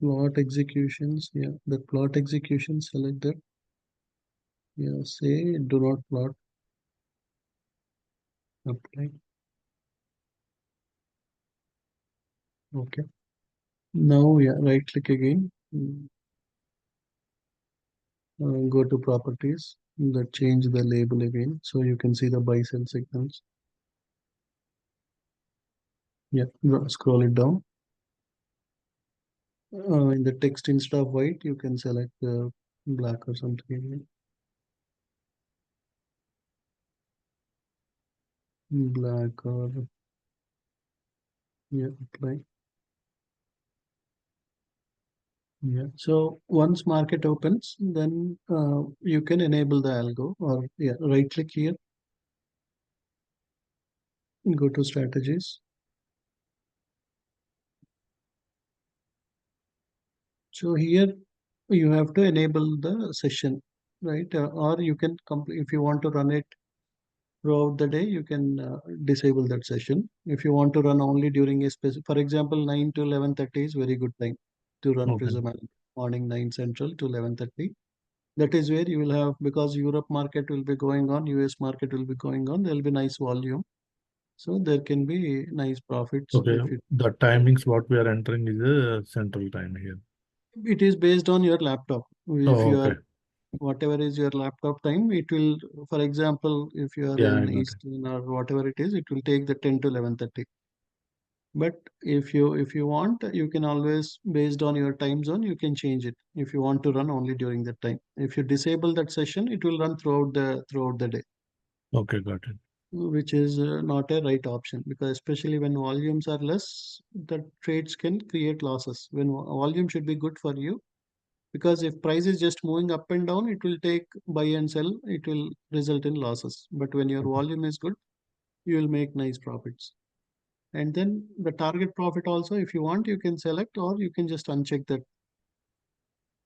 Speaker 1: plot executions. Yeah, the plot execution. Select that. Yeah, say do not plot. apply. Okay. Now, yeah, right click again. Go to properties. Change the label again, so you can see the buy sell signals. Yeah, scroll it down. In the text, instead of white, you can select black or something. Black or yeah, apply. Yeah. So once market opens, then you can enable the algo, or yeah, right click here, go to strategies. So here you have to enable the session, right? Or you can if you want to run it throughout the day, you can disable that session. If you want to run only during a specific, for example, 9 to 11:30 is very good time to run
Speaker 4: Okay.
Speaker 1: Prism Algo. Morning 9 Central to 11:30. That is where you will have, because Europe market will be going on, US market will be going on, there will be nice volume. So there can be nice profits
Speaker 4: Okay.
Speaker 1: if
Speaker 4: The timings what we are entering is a central time here.
Speaker 1: it is based on your laptop. If
Speaker 4: Oh,
Speaker 1: you
Speaker 4: okay.
Speaker 1: are whatever is your laptop time, it will, for example, if you are
Speaker 4: Yeah, I
Speaker 1: in
Speaker 4: got it.
Speaker 1: Eastern or whatever it is, it will take the 10 to 11:30. But if you want, you can always, based on your time zone, you can change it. If you want to run only during that time, if you disable that session, it will run throughout the day,
Speaker 4: Okay, got it.
Speaker 1: which is not a right option, because especially when volumes are less, the trades can create losses. When volume should be good for you, because if price is just moving up and down, it will take buy and sell, it will result in losses. But when your volume is good, you will make nice profits. And then the target profit also, if you want, you can select, or you can just uncheck
Speaker 4: Okay,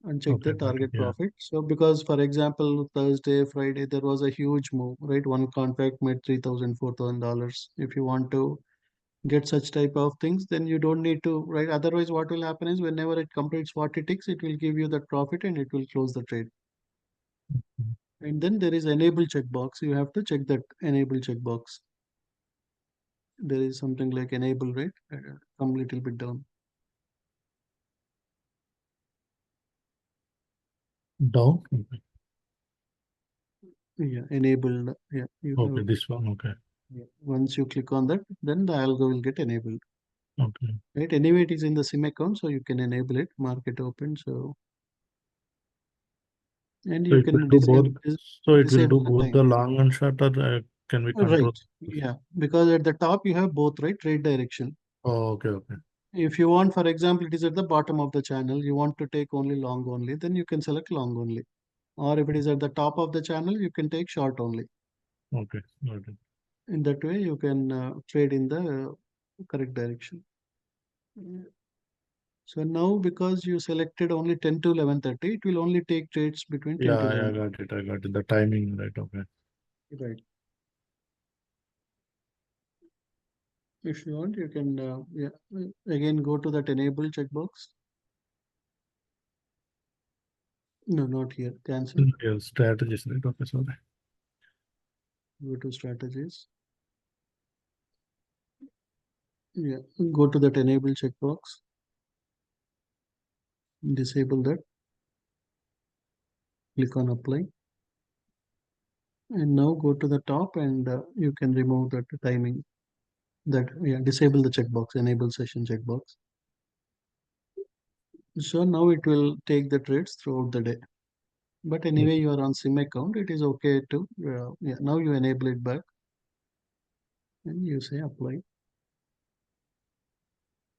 Speaker 1: the
Speaker 4: got it.
Speaker 1: target
Speaker 4: Yeah.
Speaker 1: profit. So because, for example, Thursday, Friday, there was a huge move, right? One contract made $3,000, $4,000. If you want to get such type of things, then you don't need to, right? Otherwise, what will happen is whenever it completes 40 ticks, it will give you that profit and it will close the trade.
Speaker 4: Mhm.
Speaker 1: And then there is enable checkbox. You have to check that enable checkbox. There is something like enable, right? Come a little bit down.
Speaker 4: Down? Okay.
Speaker 1: Yeah, enable. Yeah, you
Speaker 4: Okay,
Speaker 1: have.
Speaker 4: this one. Okay.
Speaker 1: Yeah. Once you click on that, then the algo will get enabled.
Speaker 4: Okay.
Speaker 1: Right. Anyway, it is in the sim account, so you can enable it. Market open. So and
Speaker 4: So
Speaker 1: you
Speaker 4: it will
Speaker 1: can
Speaker 4: do both. So it will
Speaker 1: disable
Speaker 4: do
Speaker 1: the
Speaker 4: both
Speaker 1: time.
Speaker 4: the long and short, or can we
Speaker 1: Right.
Speaker 4: control this?
Speaker 1: Yeah. Because at the top you have both, right? Trade direction.
Speaker 4: Oh, okay, okay.
Speaker 1: If you want, for example, it is at the bottom of the channel, you want to take only long only, then you can select long only. Or if it is at the top of the channel, you can take short only.
Speaker 4: Okay, got it.
Speaker 1: In that way, you can trade in the correct direction. Yeah. So now, because you selected only 10 to 11:30, it will only take trades between 10 to
Speaker 4: Yeah, I
Speaker 1: 11.
Speaker 4: got it. I got it. The timing, right? Okay.
Speaker 1: Right. If you want, you can yeah, again go to that enable checkbox. No, not here. Cancel.
Speaker 4: Yeah, strategies, right? Okay, sorry.
Speaker 1: Go to strategies. Yeah, go to that enable checkbox. Disable that. Click on apply. And now go to the top, and you can remove that timing. That, yeah, disable the checkbox, enable session checkbox. So now it will take the trades throughout the day. But anyway, you are on sim account. It is okay to yeah. Now you enable it back, and you say apply.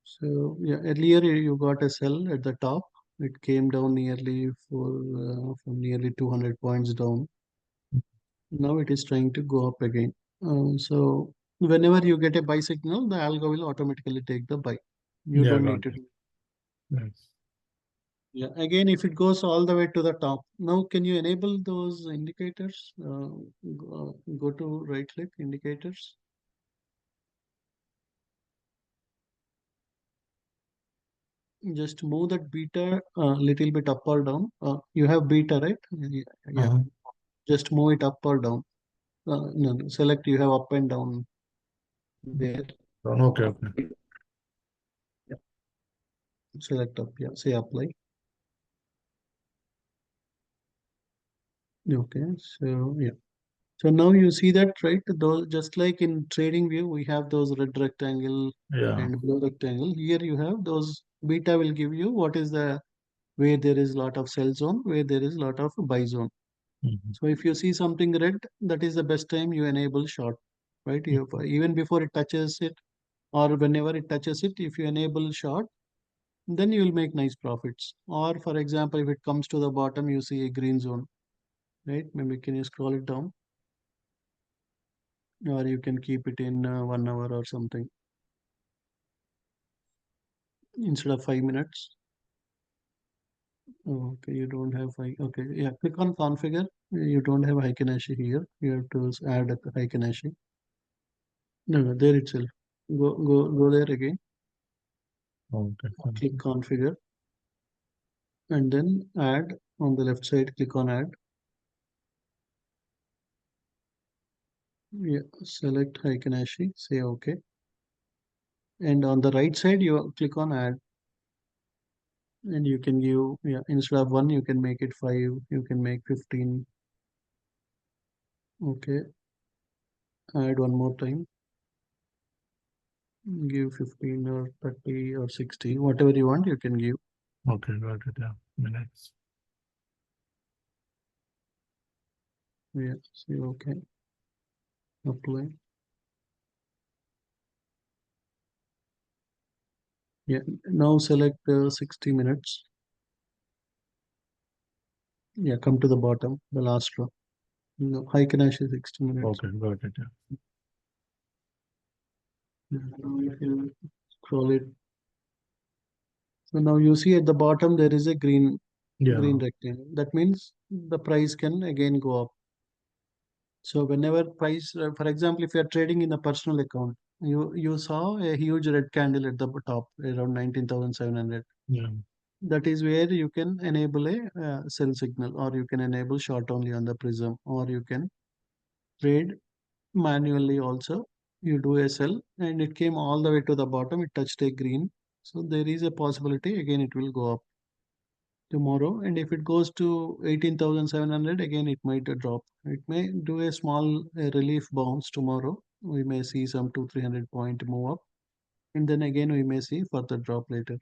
Speaker 1: So yeah, earlier you got a sell at the top. It came down nearly from nearly 200 points down. Now it is trying to go up again. So whenever you get a buy signal, the algo will automatically take the buy. You
Speaker 4: Yeah,
Speaker 1: don't need
Speaker 4: got
Speaker 1: to
Speaker 4: it.
Speaker 1: do.
Speaker 4: Yes.
Speaker 1: Yeah. Again, if it goes all the way to the top, now can you enable those indicators? Go to right click indicators. Just move that beta a little bit up or down. You have beta, right? Yeah.
Speaker 4: Uh-huh.
Speaker 1: Just move it up or down. No, select, you have up and down there.
Speaker 4: Okay.
Speaker 1: Yeah. Select up, yeah, say apply. Okay, so yeah. So now you see that, right? Those, just like in trading view, we have those red rectangle
Speaker 4: Yeah.
Speaker 1: and blue rectangle. Here you have those beta will give you what is the where there is lot of sell zone, where there is lot of buy zone. So if you see something red, that is the best time you enable short, right? Even before it touches it, or whenever it touches it, if you enable short, then you will make nice profits. Or for example, if it comes to the bottom, you see a green zone, right? Maybe can you scroll it down? Or you can keep it in 1 hour or something instead of 5 minutes. Okay, you don't have okay, yeah, click on configure. You don't have Heikenhashi here. You have to add a Heikenhashi. No, there itself. Go there again.
Speaker 4: Okay.
Speaker 1: Click configure, and then add on the left side. Click on add. Yeah, select Heikenhashi. Say okay. And on the right side, you click on add, and you can give, yeah, instead of 1, you can make it 5. You can make 15. Okay. Add one more time. Give 15 or 30 or 60, whatever you want, you can give.
Speaker 4: Okay, got it. Yeah, minutes.
Speaker 1: Yeah, see, okay. Apply. Yeah, now select 60 minutes. Yeah, come to the bottom, the last row. No, Heikenhashi is 60 minutes.
Speaker 4: Okay, got it. Yeah.
Speaker 1: Yeah, now if you scroll it. So now you see at the bottom there is a green
Speaker 4: Yeah.
Speaker 1: rectangle. That means the price can again go up. So whenever price, for example, if you are trading in a personal account, you saw a huge red candle at the top around 19,700.
Speaker 4: Yeah.
Speaker 1: That is where you can enable a sell signal, or you can enable short only on the prism, or you can trade manually also. You do a sell and it came all the way to the bottom, it touched a green. So there is a possibility again it will go up tomorrow, and if it goes to 18,700, again it might drop. It may do a small relief bounce tomorrow. We may see some 200-300 point move up, and then again we may see further drop later.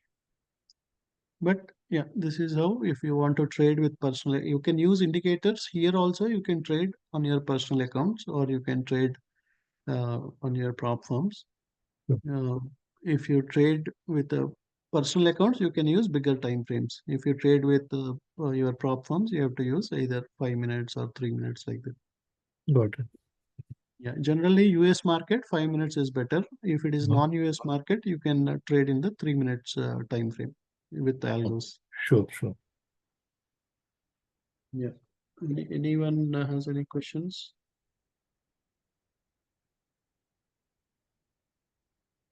Speaker 1: But yeah, this is how, if you want to trade with personal, you can use indicators here also. You can trade on your personal accounts, or you can trade on your prop firms. Uh, if you trade with personal accounts, you can use bigger time frames. If you trade with your prop firms, you have to use either 5 minutes or 3 minutes like that.
Speaker 4: Got it.
Speaker 1: Yeah, generally US market 5 minutes is better. If it is non-US market, you can trade in the 3 minutes time frame with the algos.
Speaker 4: Sure.
Speaker 1: Yeah. Anyone has any questions?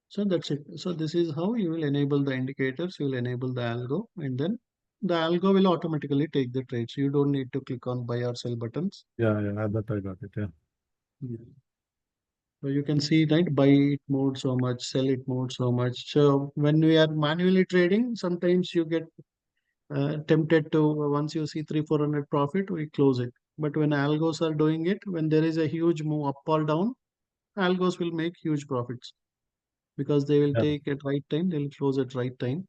Speaker 1: So that's it. So this is how you will enable the indicators, you will enable the algo, and then the algo will automatically take the trades. You don't need to click on buy or sell buttons.
Speaker 4: Yeah, that I got it. Yeah.
Speaker 1: Yeah. So you can see, right, buy it moved so much, sell it moved so much. So when we are manually trading, sometimes you get tempted to, once you see 300-400 profit, we close it. But when algos are doing it, when there is a huge move up or down, algos will make huge profits, because they will
Speaker 4: Yeah.
Speaker 1: take at right time, they'll close at right time.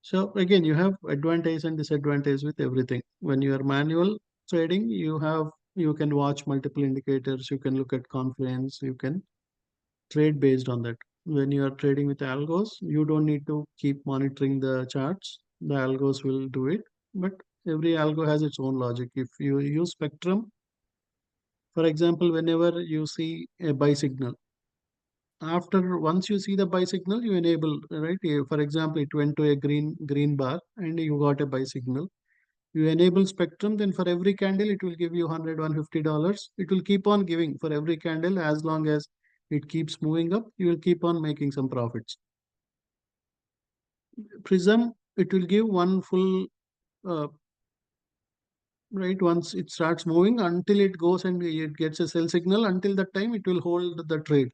Speaker 1: So again, you have advantage and disadvantage with everything. When you are manual trading, you can watch multiple indicators, you can look at confluence, you can trade based on that. When you are trading with algos, you don't need to keep monitoring the charts. The algos will do it, but every algo has its own logic. If you use spectrum, for example, whenever you see a buy signal, after once you see the buy signal, you enable, right? For example, it went to a green bar and you got a buy signal. You enable spectrum, then for every candle it will give you $100-$150. It will keep on giving for every candle as long as it keeps moving up. You will keep on making some profits. Prism, it will give one full right? Once it starts moving, until it goes and it gets a sell signal, until that time it will hold the trade.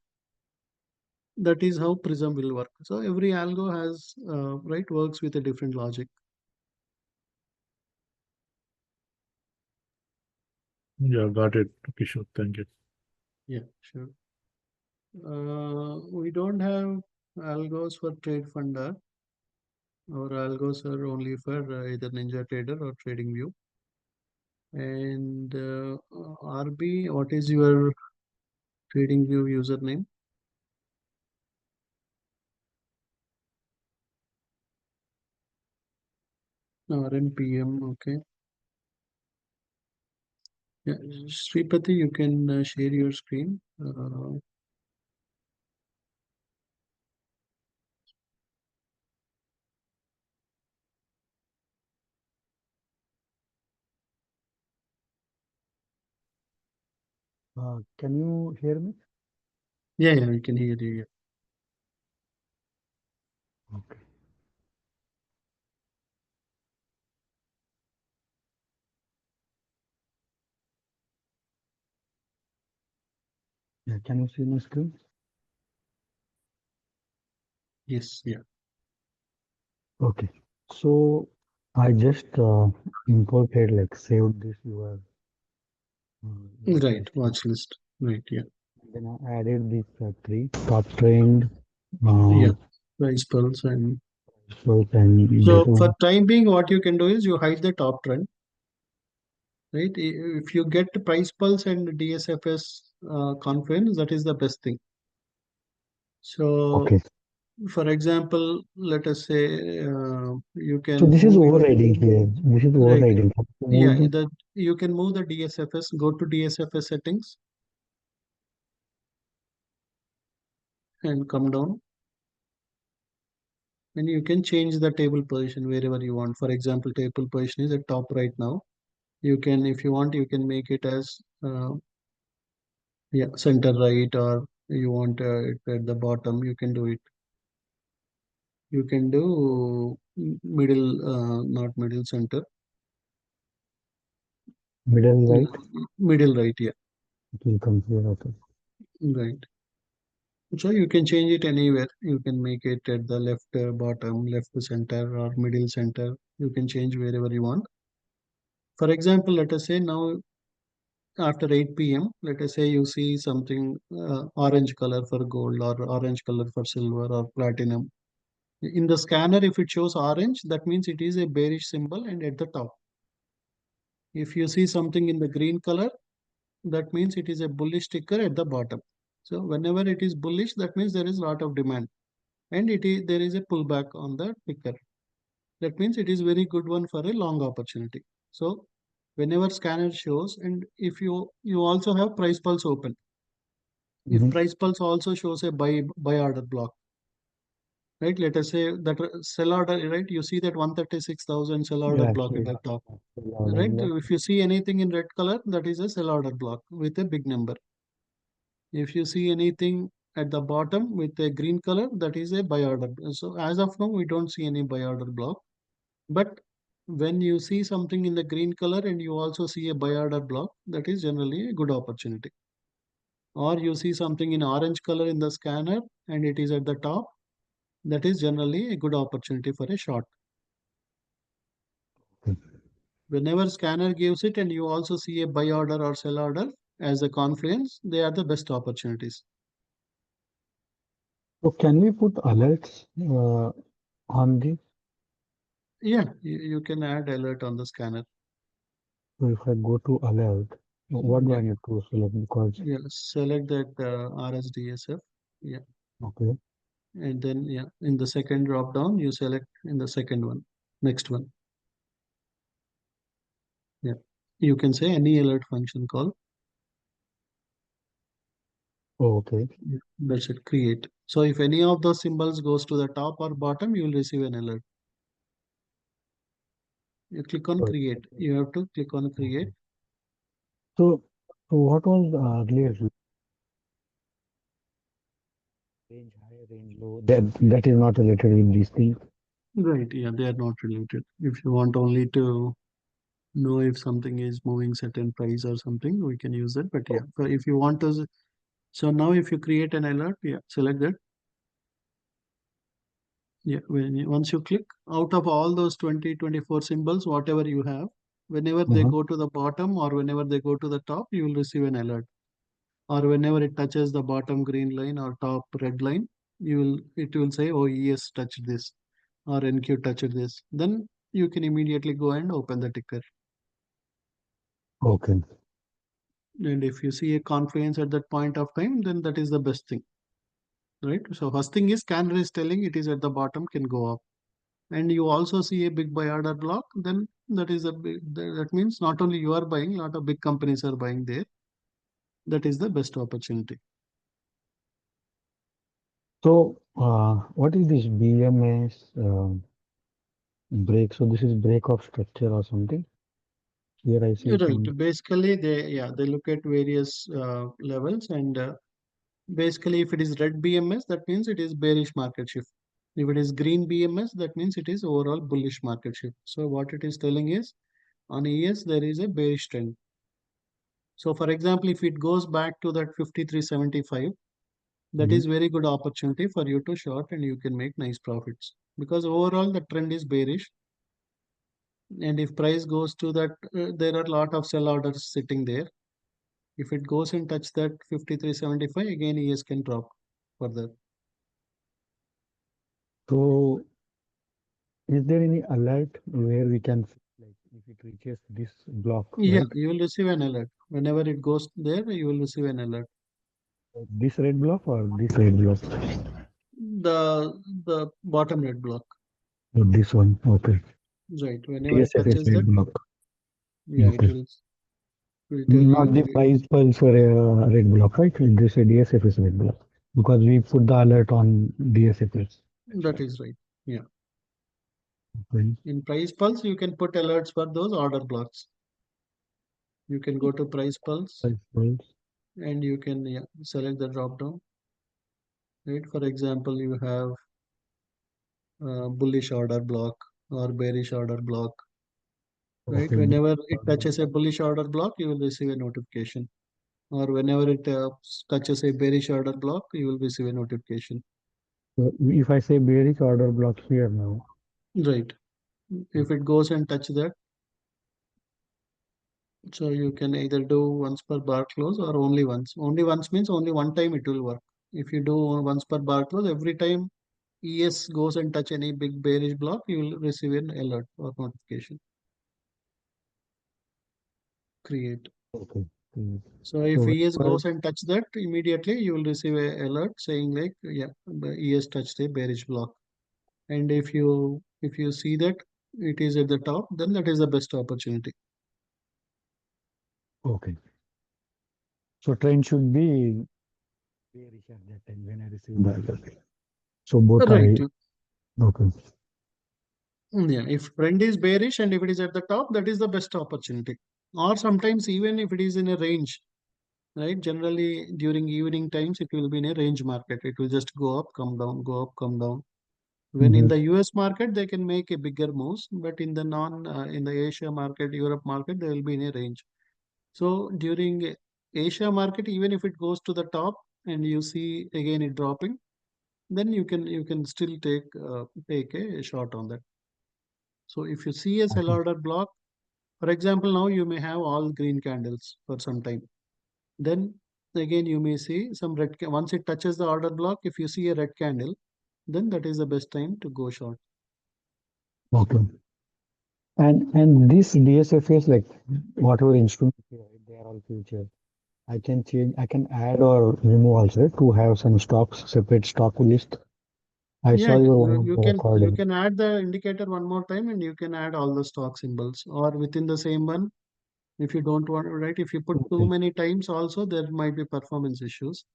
Speaker 1: That is how Prism will work. So every algo has, right, works with a different logic.
Speaker 4: Yeah, got it. Okay, sure. Thank you.
Speaker 1: Yeah, sure. We don't have algos for trade funder. Our algos are only for either Ninja Trader or TradingView. And RB, what is your TradingView username? RNPM, okay. Yeah, Sripati, you can share your screen.
Speaker 5: Can you hear me?
Speaker 1: Yeah, I can hear you. Yeah.
Speaker 5: Okay. Yeah, can you see my screen?
Speaker 1: Yes, yeah.
Speaker 5: Okay. So I just imported, like, saved this your
Speaker 1: Right,
Speaker 5: list.
Speaker 1: watch list. Right, yeah.
Speaker 5: Then I added these three top trend,
Speaker 1: Yeah,
Speaker 5: um,
Speaker 1: price pulse and
Speaker 5: and this
Speaker 1: so for
Speaker 5: one.
Speaker 1: time being, what you can do is you hide the top trend, right? If you get price pulse and DSFS confidence, that is the best thing. So,
Speaker 5: Okay.
Speaker 1: for example, let us say you
Speaker 5: So
Speaker 1: can
Speaker 5: this is
Speaker 1: move it
Speaker 5: overriding here. This is
Speaker 1: like
Speaker 5: overriding. How to
Speaker 1: yeah,
Speaker 5: move this?
Speaker 1: that you can move the DSFS. Go to DSFS settings and come down, and you can change the table position wherever you want. For example, table position is at top right now. You can, if you want, you can make it as yeah, center right, or you want it at the bottom, you can do it. You can do middle, not middle, center.
Speaker 5: Middle right.
Speaker 1: Middle right, yeah,
Speaker 5: It will come here. Okay.
Speaker 1: right. So you can change it anywhere. You can make it at the left bottom, left center, or middle center. You can change wherever you want. For example, let us say now after 8 p.m., let us say you see something orange color for gold or orange color for silver or platinum. In the scanner, if it shows orange, that means it is a bearish symbol and at the top. If you see something in the green color, that means it is a bullish sticker at the bottom. So whenever it is bullish, that means there is a lot of demand and there is a pullback on the ticker. That means it is very good one for a long opportunity. So whenever scanner shows, and if you also have price pulse open. If
Speaker 5: Mhm.
Speaker 1: price pulse also shows a buy order block, right? Let us say that sell order, right? You see that 136,000 sell order
Speaker 5: Yeah,
Speaker 1: block at
Speaker 5: actually,
Speaker 1: the top,
Speaker 5: full order
Speaker 1: right?
Speaker 5: block.
Speaker 1: If you see anything in red color, that is a sell order block with a big number. If you see anything at the bottom with a green color, that is a buy order. So as of now, we don't see any buy order block. But when you see something in the green color and you also see a buy order block, that is generally a good opportunity. Or you see something in orange color in the scanner and it is at the top, that is generally a good opportunity for a short. Whenever scanner gives it and you also see a buy order or sell order as a confluence, they are the best opportunities.
Speaker 5: So can we put alerts on this?
Speaker 1: Yeah, you can add alert on the scanner.
Speaker 5: So if I go to alert, what do
Speaker 1: Yeah,
Speaker 5: I need to select? Because
Speaker 1: yeah. Select that RSDSF. Yeah,
Speaker 5: okay,
Speaker 1: and then yeah, in the second drop down, you select in the second one, next one. Yeah, you can say any alert function call.
Speaker 5: okay,
Speaker 1: Yeah, that's it. Create. So if any of those symbols goes to the top or bottom, you will receive an alert. You click on
Speaker 5: so,
Speaker 1: create. You have to click on create.
Speaker 5: okay. So, so what was earlier range high, range low? That is not related with these things.
Speaker 1: Right. Yeah, they are not related. If you want only to know if something is moving certain price or something, we can use that. But yeah, so if you want to, so now if you create an alert, yeah, select that. Yeah, once you click out of all those 20, 24 symbols, whatever you have, whenever they
Speaker 5: Uh-huh.
Speaker 1: go to the bottom or whenever they go to the top, you will receive an alert. Or whenever it touches the bottom green line or top red line, it will say, oh, ES touched this or NQ touched this. Then you can immediately go and open the ticker.
Speaker 5: Okay.
Speaker 1: And if you see a confluence at that point of time, then that is the best thing, right? So first thing is scanner is telling it is at the bottom, can go up. And you also see a big buy order block, then that is that means not only you are buying, a lot of big companies are buying there. That is the best opportunity.
Speaker 5: So, what is this BMS break? So this is break of structure or something. Here I see
Speaker 1: Right.
Speaker 5: some.
Speaker 1: Basically, they look at various levels, and basically, if it is red BMS, that means it is bearish market shift. If it is green BMS, that means it is overall bullish market shift. So what it is telling is on ES there is a bearish trend. So for example, if it goes back to that 53.75, that
Speaker 5: Mhm.
Speaker 1: is very good opportunity for you to short and you can make nice profits because overall the trend is bearish. And if price goes to that, there are a lot of sell orders sitting there. If it goes and touch that 53.75, again ES can drop further.
Speaker 5: So, is there any alert where we can like if it reaches this block,
Speaker 1: Yeah,
Speaker 5: right?
Speaker 1: you will receive an alert. Whenever it goes there, you will receive an alert.
Speaker 5: This red block or this red block?
Speaker 1: The bottom red block.
Speaker 5: Or this one. Okay.
Speaker 1: Right. Whenever it
Speaker 5: DSF is
Speaker 1: touches that,
Speaker 5: red block.
Speaker 1: yeah, it
Speaker 5: Okay.
Speaker 1: will tell
Speaker 5: Not the
Speaker 1: you
Speaker 5: price pulse for a red block, right? This DSF is red block because we put the alert on DSF. That's
Speaker 1: that
Speaker 5: why.
Speaker 1: is right. Yeah.
Speaker 5: Okay.
Speaker 1: In price pulse, you can put alerts for those order blocks. You can go to price pulse
Speaker 5: Price pulse.
Speaker 1: and you can, yeah, select the drop down. Right. For example, you have bullish order block or bearish order block. Right.
Speaker 5: Okay.
Speaker 1: Whenever it touches a bullish order block, you will receive a notification. Or whenever it touches a bearish order block, you will receive a notification.
Speaker 5: So if I say bearish order block here now,
Speaker 1: Right. If it goes and touch that, so you can either do once per bar close or only once. Only once means only one time it will work. If you do once per bar close, every time ES goes and touch any big bearish block, you will receive an alert or notification. Create.
Speaker 5: okay. Mm.
Speaker 1: So if
Speaker 5: So
Speaker 1: ES
Speaker 5: whenever
Speaker 1: goes and touch that, immediately you will receive a alert saying like, yeah, the ES touched a bearish block. And if you see that it is at the top, then that is the best opportunity.
Speaker 5: okay, so trend should be bearish at that time when I receive the alert. So both
Speaker 1: Right.
Speaker 5: I okay.
Speaker 1: Yeah, if trend is bearish and if it is at the top, that is the best opportunity. Or sometimes even if it is in a range, right? Generally during evening times, it will be in a range market. It will just go up, come down, go up, come down. When in
Speaker 5: Mhm.
Speaker 1: the US market, they can make a bigger moves, but in the in the Asia market, Europe market, they will be in a range. So during Asia market, even if it goes to the top and you see again it dropping, then you can still take a shot on that. So if you see a sell
Speaker 5: Okay.
Speaker 1: order block, for example, now you may have all green candles for some time. Then again you may see some once it touches the order block, if you see a red candle, then that is the best time to go short.
Speaker 5: Okay. And this DSF is like whatever instrument here, right, they are all future. I can change, I can add or remove also right, to have some stocks, separate stock list. I
Speaker 1: Yeah,
Speaker 5: saw your
Speaker 1: you,
Speaker 5: one of
Speaker 1: you
Speaker 5: the
Speaker 1: can you
Speaker 5: recording.
Speaker 1: can add the indicator one more time and you can add all the stock symbols or within the same one. If you don't want, right, if you put too
Speaker 5: Okay.
Speaker 1: many times also, there might be performance issues.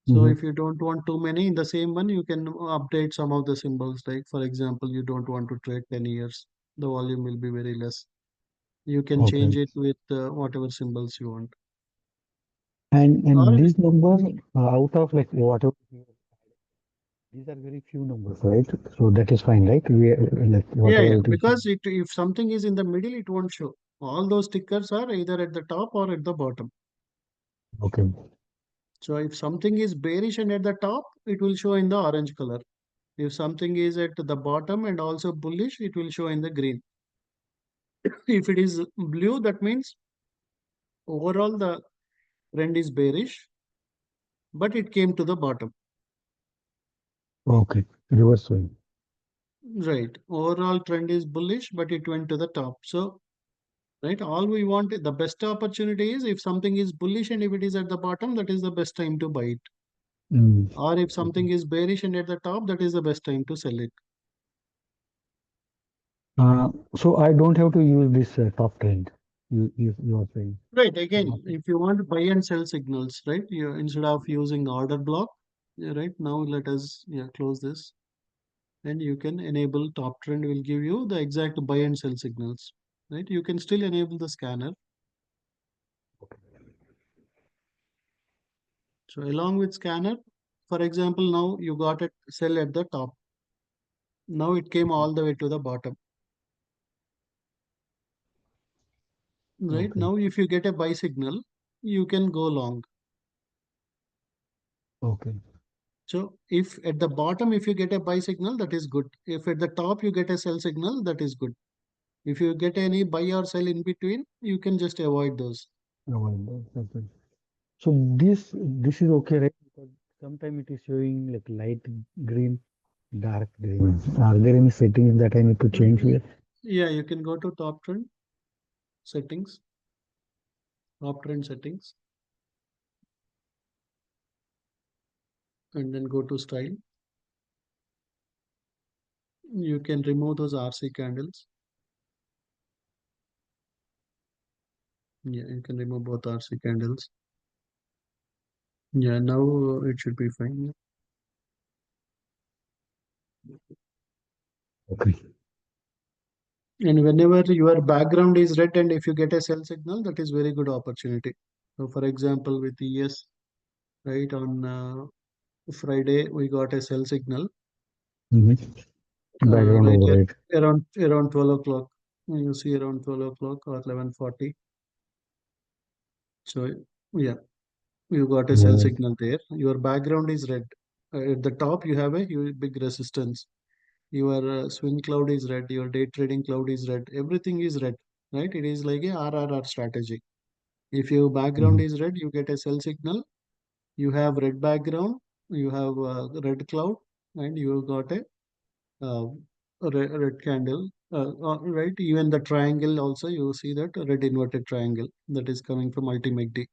Speaker 1: So
Speaker 5: Mm-hmm.
Speaker 1: if you don't want too many in the same one, you can update some of the symbols. Like for example, you don't want to trade 10 years, the volume will be very less. You can
Speaker 5: Okay.
Speaker 1: change it with whatever symbols you want.
Speaker 5: And
Speaker 1: Or
Speaker 5: these numbers out of like whatever these are very few numbers, right? So that is fine, right? We like
Speaker 1: yeah,
Speaker 5: whatever
Speaker 1: yeah,
Speaker 5: it is.
Speaker 1: because if something is in the middle, it won't show. All those tickers are either at the top or at the bottom.
Speaker 5: Okay.
Speaker 1: So if something is bearish and at the top, it will show in the orange color. If something is at the bottom and also bullish, it will show in the green. If it is blue, that means overall the trend is bearish, but it came to the bottom.
Speaker 5: Okay. Reverse swing.
Speaker 1: Right. Overall trend is bullish, but it went to the top. So, right, all we want, the best opportunity is if something is bullish and if it is at the bottom, that is the best time to buy it. Or if something is bearish and at the top, that is the best time to sell it.
Speaker 5: So I don't have to use this top trend. You are saying.
Speaker 1: Right. Again, if you want buy and sell signals, right, you instead of using order block, right now let us close this, and you can enable top trend will give you the exact buy and sell signals. Right. You can still enable the scanner. So along with scanner, for example, now you got a sell at the top. Now it came all the way to the bottom. Right.
Speaker 5: Okay.
Speaker 1: Now, if you get a buy signal, you can go long.
Speaker 5: Okay.
Speaker 1: So if at the bottom, if you get a buy signal, that is good. If at the top you get a sell signal, that is good. If you get any buy or sell in between, you can just avoid those.
Speaker 5: Okay. So this is okay, right? Because sometimes it is showing like light green, dark green. Are there any settings that I need to change here?
Speaker 1: Yeah, you can go to top trend settings, and then go to style. You can remove those RC candles. Yeah, you can remove both RC candles. Yeah, now it should be fine.
Speaker 5: Okay.
Speaker 1: And whenever your background is red and if you get a sell signal, that is very good opportunity. So for example, with ES, right, on Friday, we got a sell signal,
Speaker 5: Background
Speaker 1: right,
Speaker 5: override.
Speaker 1: around 12 o'clock. You see around 12 o'clock or 11:40. So yeah, you got a sell
Speaker 5: Yeah.
Speaker 1: signal there. Your background is red. At the top, you have a huge big resistance. Your swing cloud is red. Your day trading cloud is red. Everything is red, right? It is like a RRR strategy. If your background is red, you get a sell signal. You have red background, you have red cloud, and you got uh, a red candle. Right, even the triangle also you see that red inverted triangle that is coming from Ultimate D.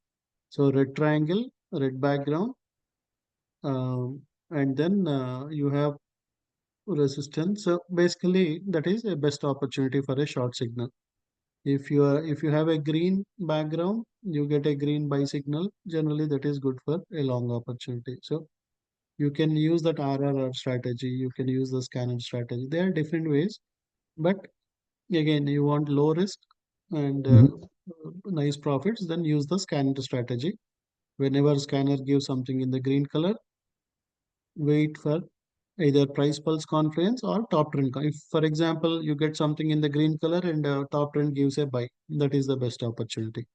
Speaker 1: So red triangle, red background, and then you have resistance. So basically, that is a best opportunity for a short signal. If you have a green background, you get a green buy signal. Generally, that is good for a long opportunity. So you can use that RRR strategy. You can use the scanner strategy. There are different ways, but again, you want low risk and nice profits. Then use the scanner strategy. Whenever scanner gives something in the green color, wait for either price pulse confluence or top trend. If, for example, you get something in the green color and top trend gives a buy, that is the best opportunity.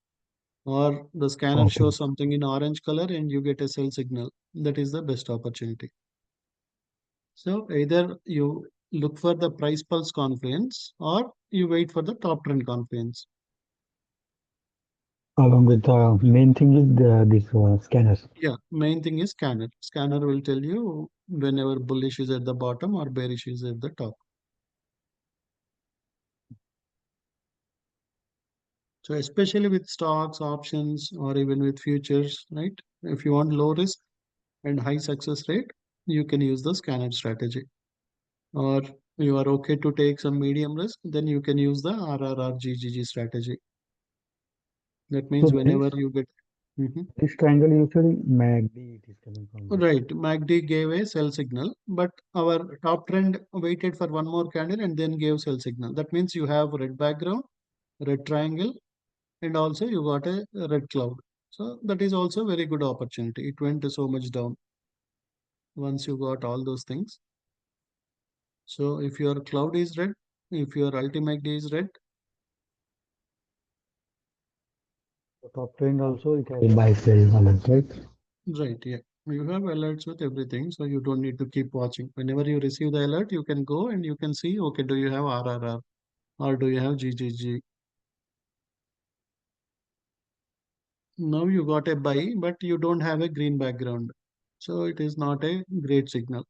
Speaker 1: Or the scanner
Speaker 5: Okay.
Speaker 1: shows something in orange color and you get a sell signal, that is the best opportunity. So either you look for the price pulse confluence or you wait for the top trend confluence.
Speaker 5: Along with the main thing is this scanners.
Speaker 1: Yeah, main thing is scanner. Scanner will tell you whenever bullish is at the bottom or bearish is at the top. So especially with stocks, options, or even with futures, right? If you want low risk and high success rate, you can use the scanner strategy. Or you are okay to take some medium risk, then you can use the RRR GGG strategy. That
Speaker 5: So
Speaker 1: means whenever you get
Speaker 5: this triangle usually MACD it is coming from this.
Speaker 1: right, MACD gave a sell signal, but our top trend waited for one more candle and then gave sell signal. That means you have red background, red triangle, and also you got a red cloud. So that is also very good opportunity. It went so much down once you got all those things. So if your cloud is red, if your ultimate is red,
Speaker 5: top trend also it has buy sell alert, right?
Speaker 1: Right, yeah. You have alerts with everything, so you don't need to keep watching. Whenever you receive the alert, you can go and you can see, okay, do you have RRR or do you have GGG? Now you got a buy, but you don't have a green background. So it is not a great signal.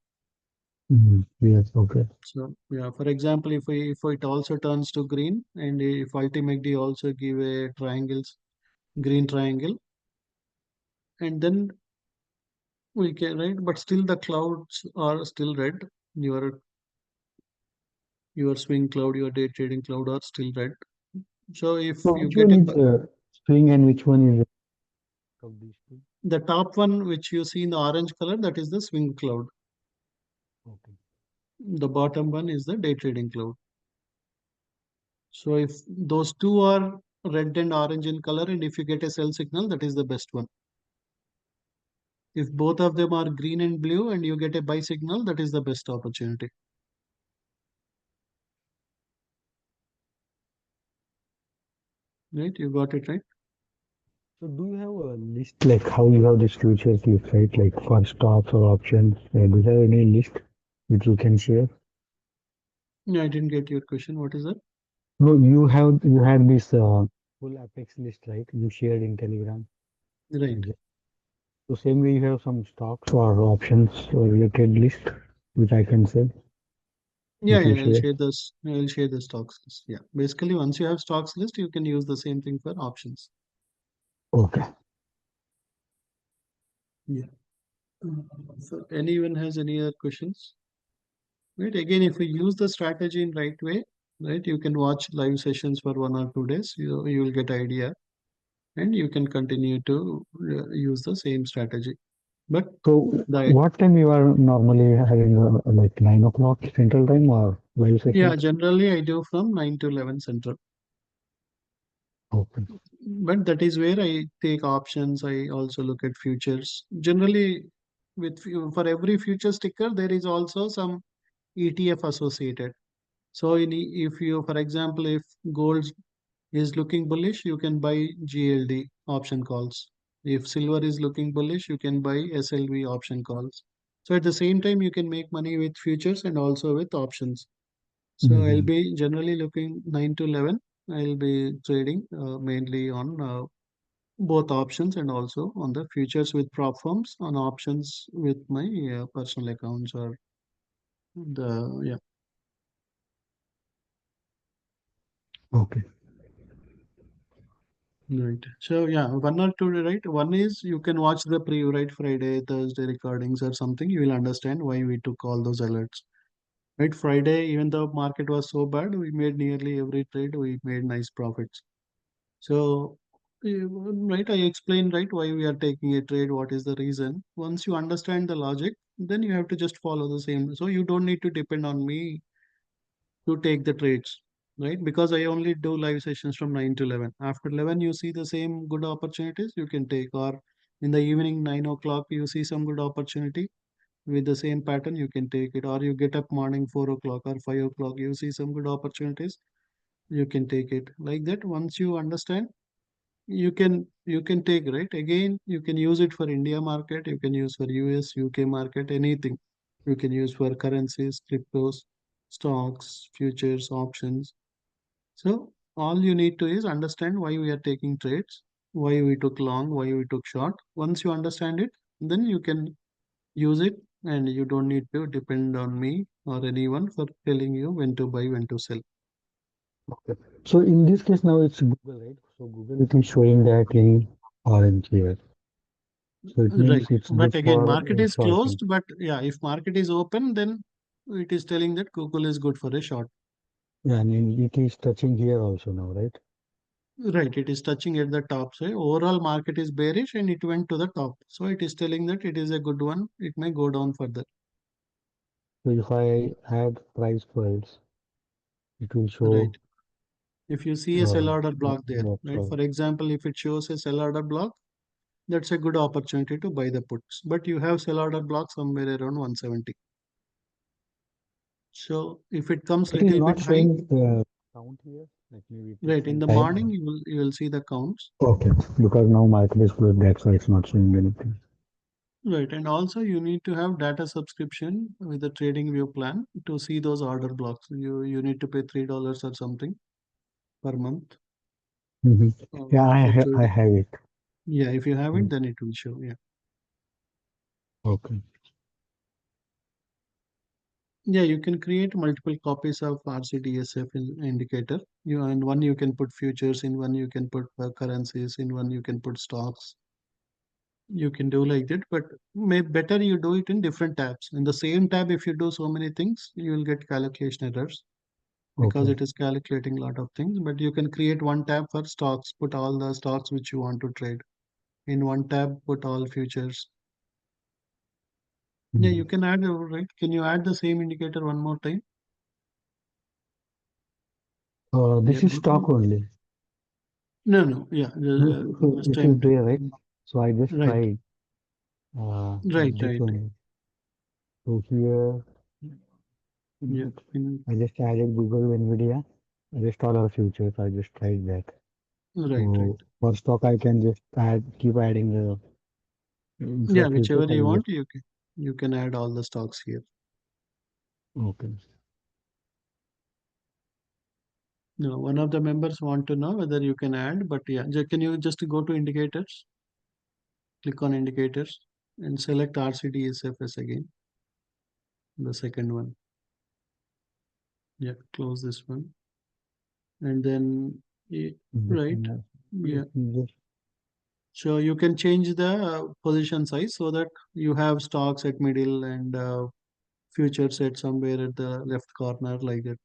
Speaker 5: Yes, okay.
Speaker 1: So yeah, for example, if it also turns to green and if ultimately also give a green triangle, and then we can right, but still the clouds are still red. Your your swing cloud, your day trading cloud are still red. So if
Speaker 5: So
Speaker 1: you
Speaker 5: which
Speaker 1: get
Speaker 5: one
Speaker 1: a
Speaker 5: is swing and which one is of these two?
Speaker 1: the top one which you see in the orange color, that is the swing cloud.
Speaker 5: Okay.
Speaker 1: The bottom one is the day trading cloud. So if those two are red and orange in color, and if you get a sell signal, that is the best one. If both of them are green and blue and you get a buy signal, that is the best opportunity. Right? You got it right?
Speaker 5: So do you have a list like how you have this futures list, right? Like for stocks or options? Do you have any list which you can share?
Speaker 1: Yeah, I didn't get your question. What is that?
Speaker 5: No, you had this full Apex list, right? You shared in Telegram.
Speaker 1: Right.
Speaker 5: Exactly. So same way you have some stocks or options related list which I can say you
Speaker 1: Yeah,
Speaker 5: can
Speaker 1: yeah, I'll
Speaker 5: share.
Speaker 1: share this. I'll share the stocks list. Yeah. Basically, once you have stocks list, you can use the same thing for options.
Speaker 5: Okay.
Speaker 1: Yeah. So anyone has any other questions? Right. Again, if we use the strategy in right way, right, you can watch live sessions for 1 or 2 days. You will get idea, and you can continue to use the same strategy. But
Speaker 5: So
Speaker 1: the
Speaker 5: what time you are normally having like 9 o'clock Central Time or live
Speaker 1: yeah,
Speaker 5: sessions?
Speaker 1: generally I do from 9 to 11 Central.
Speaker 5: Okay.
Speaker 1: But that is where I take options. I also look at futures. Generally, for every future sticker, there is also some ETF associated. So if you, for example, if gold is looking bullish, you can buy GLD option calls. If silver is looking bullish, you can buy SLV option calls. So at the same time, you can make money with futures and also with options. So I'll
Speaker 5: Mhm.
Speaker 1: be generally looking 9 to 11. I'll be trading mainly on both options and also on the futures with prop firms, on options with my personal accounts or the yeah.
Speaker 5: Okay.
Speaker 1: Right. So yeah, 1 or 2, right? One is you can watch the preview, right? Friday, Thursday recordings or something. You will understand why we took all those alerts. Right. Friday, even though market was so bad, we made nearly every trade. We made nice profits. So, right, I explained right why we are taking a trade. What is the reason? Once you understand the logic, then you have to just follow the same. So you don't need to depend on me to take the trades, right? Because I only do live sessions from 9 to 11. After 11, you see the same good opportunities you can take, or in the evening 9 o'clock, you see some good opportunity with the same pattern, you can take it, or you get up morning 4 o'clock or 5 o'clock, you see some good opportunities, you can take it like that. Once you understand, you can take right again. You can use it for India market. You can use for US, UK market, anything. You can use for currencies, cryptos, stocks, futures, options. So all you need to is understand why we are taking trades, why we took long, why we took short. Once you understand it, then you can use it, and you don't need to depend on me or anyone for telling you when to buy, when to sell.
Speaker 5: Okay. So in this case now it's Google, right? So Google it is showing that in orange here. So it means
Speaker 1: Right.
Speaker 5: it's
Speaker 1: But
Speaker 5: good
Speaker 1: again,
Speaker 5: for
Speaker 1: market is
Speaker 5: shorting.
Speaker 1: closed. But yeah, if market is open, then it is telling that Google is good for a short.
Speaker 5: Yeah, and it is touching here also now, right?
Speaker 1: Right. It is touching at the top. So overall market is bearish and it went to the top. So it is telling that it is a good one. It may go down further.
Speaker 5: So if I add price points, it will
Speaker 1: Right.
Speaker 5: show
Speaker 1: If you see a sell order
Speaker 5: yeah,
Speaker 1: block there,
Speaker 5: yeah,
Speaker 1: right?
Speaker 5: so
Speaker 1: For example, if it shows a sell order block, that's a good opportunity to buy the puts. But you have sell order block somewhere around 170. So if it comes
Speaker 5: it is
Speaker 1: little bit
Speaker 5: not
Speaker 1: high,
Speaker 5: showing count here? Like maybe
Speaker 1: Right, in the
Speaker 5: time?
Speaker 1: morning you will see the counts.
Speaker 5: Okay, because now market is closed, that's why it's not showing anything.
Speaker 1: Right, and also you need to have data subscription with the trading view plan to see those order blocks. You need to pay $3 or something per month.
Speaker 5: Yeah, I
Speaker 1: For
Speaker 5: have
Speaker 1: trading.
Speaker 5: it.
Speaker 1: Yeah, if you have it, then it will show. Yeah.
Speaker 5: Okay.
Speaker 1: Yeah, you can create multiple copies of RCDSF indicator. In one you can put futures, in one you can put currencies, in one you can put stocks. You can do like that, but better you do it in different tabs. In the same tab, if you do so many things, you will get calculation errors because
Speaker 5: Okay.
Speaker 1: it is calculating a lot of things. But you can create one tab for stocks, put all the stocks which you want to trade. In one tab, put all futures. Yeah, you can add, right? Can you add the same indicator one more time?
Speaker 5: This
Speaker 1: Yeah,
Speaker 5: is stock only.
Speaker 1: no, yeah,
Speaker 5: So
Speaker 1: just
Speaker 5: it is
Speaker 1: empty.
Speaker 5: there, right? So I just
Speaker 1: Right,
Speaker 5: tried
Speaker 1: right,
Speaker 5: this
Speaker 1: right.
Speaker 5: one. So here
Speaker 1: Yeah,
Speaker 5: I just added Google, Nvidia, just all our futures. I just tried that.
Speaker 1: right, right.
Speaker 5: So for stock, I can just keep adding the instead
Speaker 1: Yeah,
Speaker 5: of futures.
Speaker 1: whichever
Speaker 5: I
Speaker 1: you
Speaker 5: will
Speaker 1: want,
Speaker 5: just
Speaker 1: you can add all the stocks here.
Speaker 5: okay.
Speaker 1: No, one of the members want to know whether you can add, but yeah, can you just go to indicators, click on indicators, and select RCDSFS again, the second one. Yeah, close this one, and then right, yeah.
Speaker 5: Just
Speaker 1: So you can change the position size so that you have stocks at middle and futures at somewhere at the left corner like that.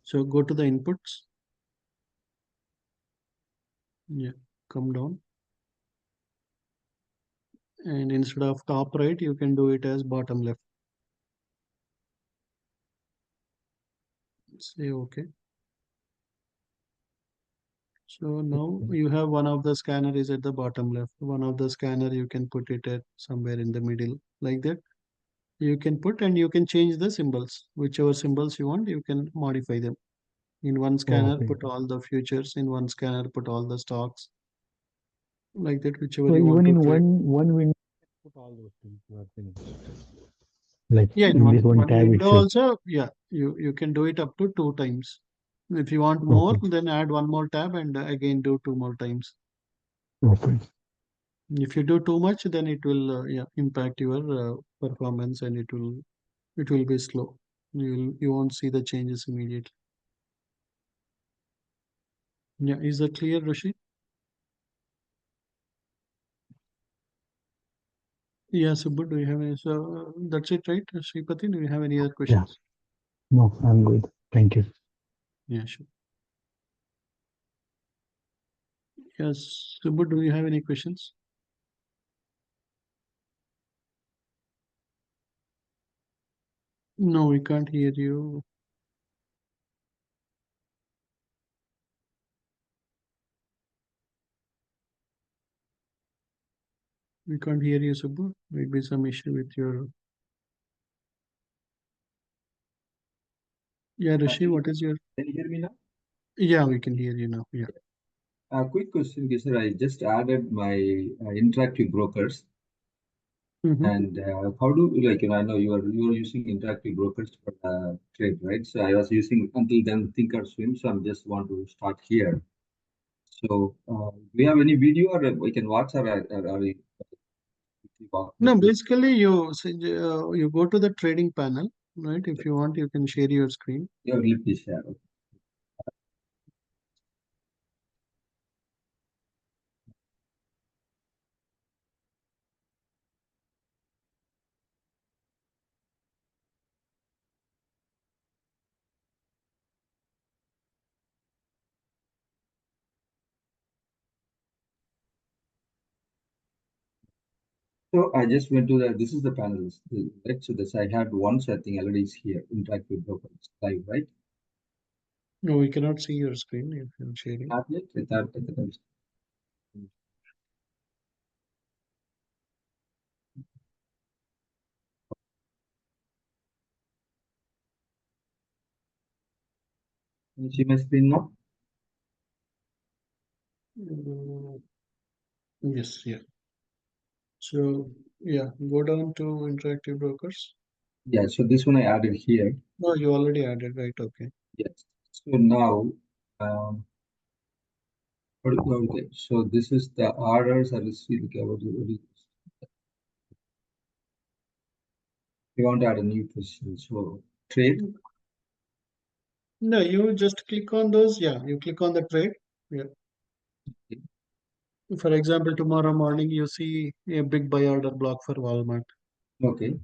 Speaker 1: So go to the inputs. Yeah, come down. And instead of top right, you can do it as bottom left. Say okay. So now you have one of the scanner is at the bottom left. One of the scanner you can put it at somewhere in the middle like that. You can put and you can change the symbols. Whichever symbols you want, you can modify them. In one scanner,
Speaker 5: okay.
Speaker 1: put all the futures. In one scanner, put all the stocks. Like that, whichever
Speaker 5: So
Speaker 1: you want
Speaker 5: even
Speaker 1: to
Speaker 5: in
Speaker 1: trade.
Speaker 5: one window, put all those things you are saying. Like
Speaker 1: Yeah, in
Speaker 5: in this one
Speaker 1: one
Speaker 5: tab
Speaker 1: window
Speaker 5: itself.
Speaker 1: also, yeah, you can do it up to 2 times. If you want more,
Speaker 5: Okay.
Speaker 1: then add one more tab and again do 2 more times.
Speaker 5: Okay.
Speaker 1: If you do too much, then it will yeah, impact your performance and it will be slow. You won't see the changes immediately. Yeah, is that clear, Rishi? Yeah, Subbu, do you have any? So that's it, right? Sripati, do you have any other
Speaker 5: Yeah.
Speaker 1: questions?
Speaker 5: No, I'm good. Thank you.
Speaker 1: Yeah, sure. Yes, Subbu, do you have any questions? No, we can't hear you. We can't hear you, Subbu. Maybe some issue with your. Yeah, Rishi, what is your?
Speaker 6: Can you hear me now?
Speaker 1: Yeah, we can hear you now. Yeah.
Speaker 6: A quick question, sir. I just added my interactive brokers,
Speaker 1: Mm-hmm.
Speaker 6: and how do I know you are using interactive brokers for trade, right? So I was using until then Thinkorswim, so I'm just want to start here. So do we have any video, or we can watch, or we walk me
Speaker 1: No,
Speaker 6: through?
Speaker 1: basically you go to the trading panel, right? If you want, you can share your screen.
Speaker 6: Yeah, will you please share? Okay. So I just went to this is the panel, right? So this I had one setting already is here, interactive brokers live, right?
Speaker 1: No, we cannot see your screen if you're sharing.
Speaker 6: Not yet. I thought. Can you see my screen now?
Speaker 1: Yes, yeah. So yeah, go down to interactive brokers.
Speaker 6: Yeah, so this one I added here.
Speaker 1: No, you already added, right? Okay.
Speaker 6: Yes. So now, okay. So this is the orders I received. Okay, we want to add a new position. So trade.
Speaker 1: No, you just click on those. Yeah, you click on the trade. Yeah.
Speaker 6: Okay.
Speaker 1: For example, tomorrow morning you see a big buy order block for Walmart.
Speaker 6: Okay.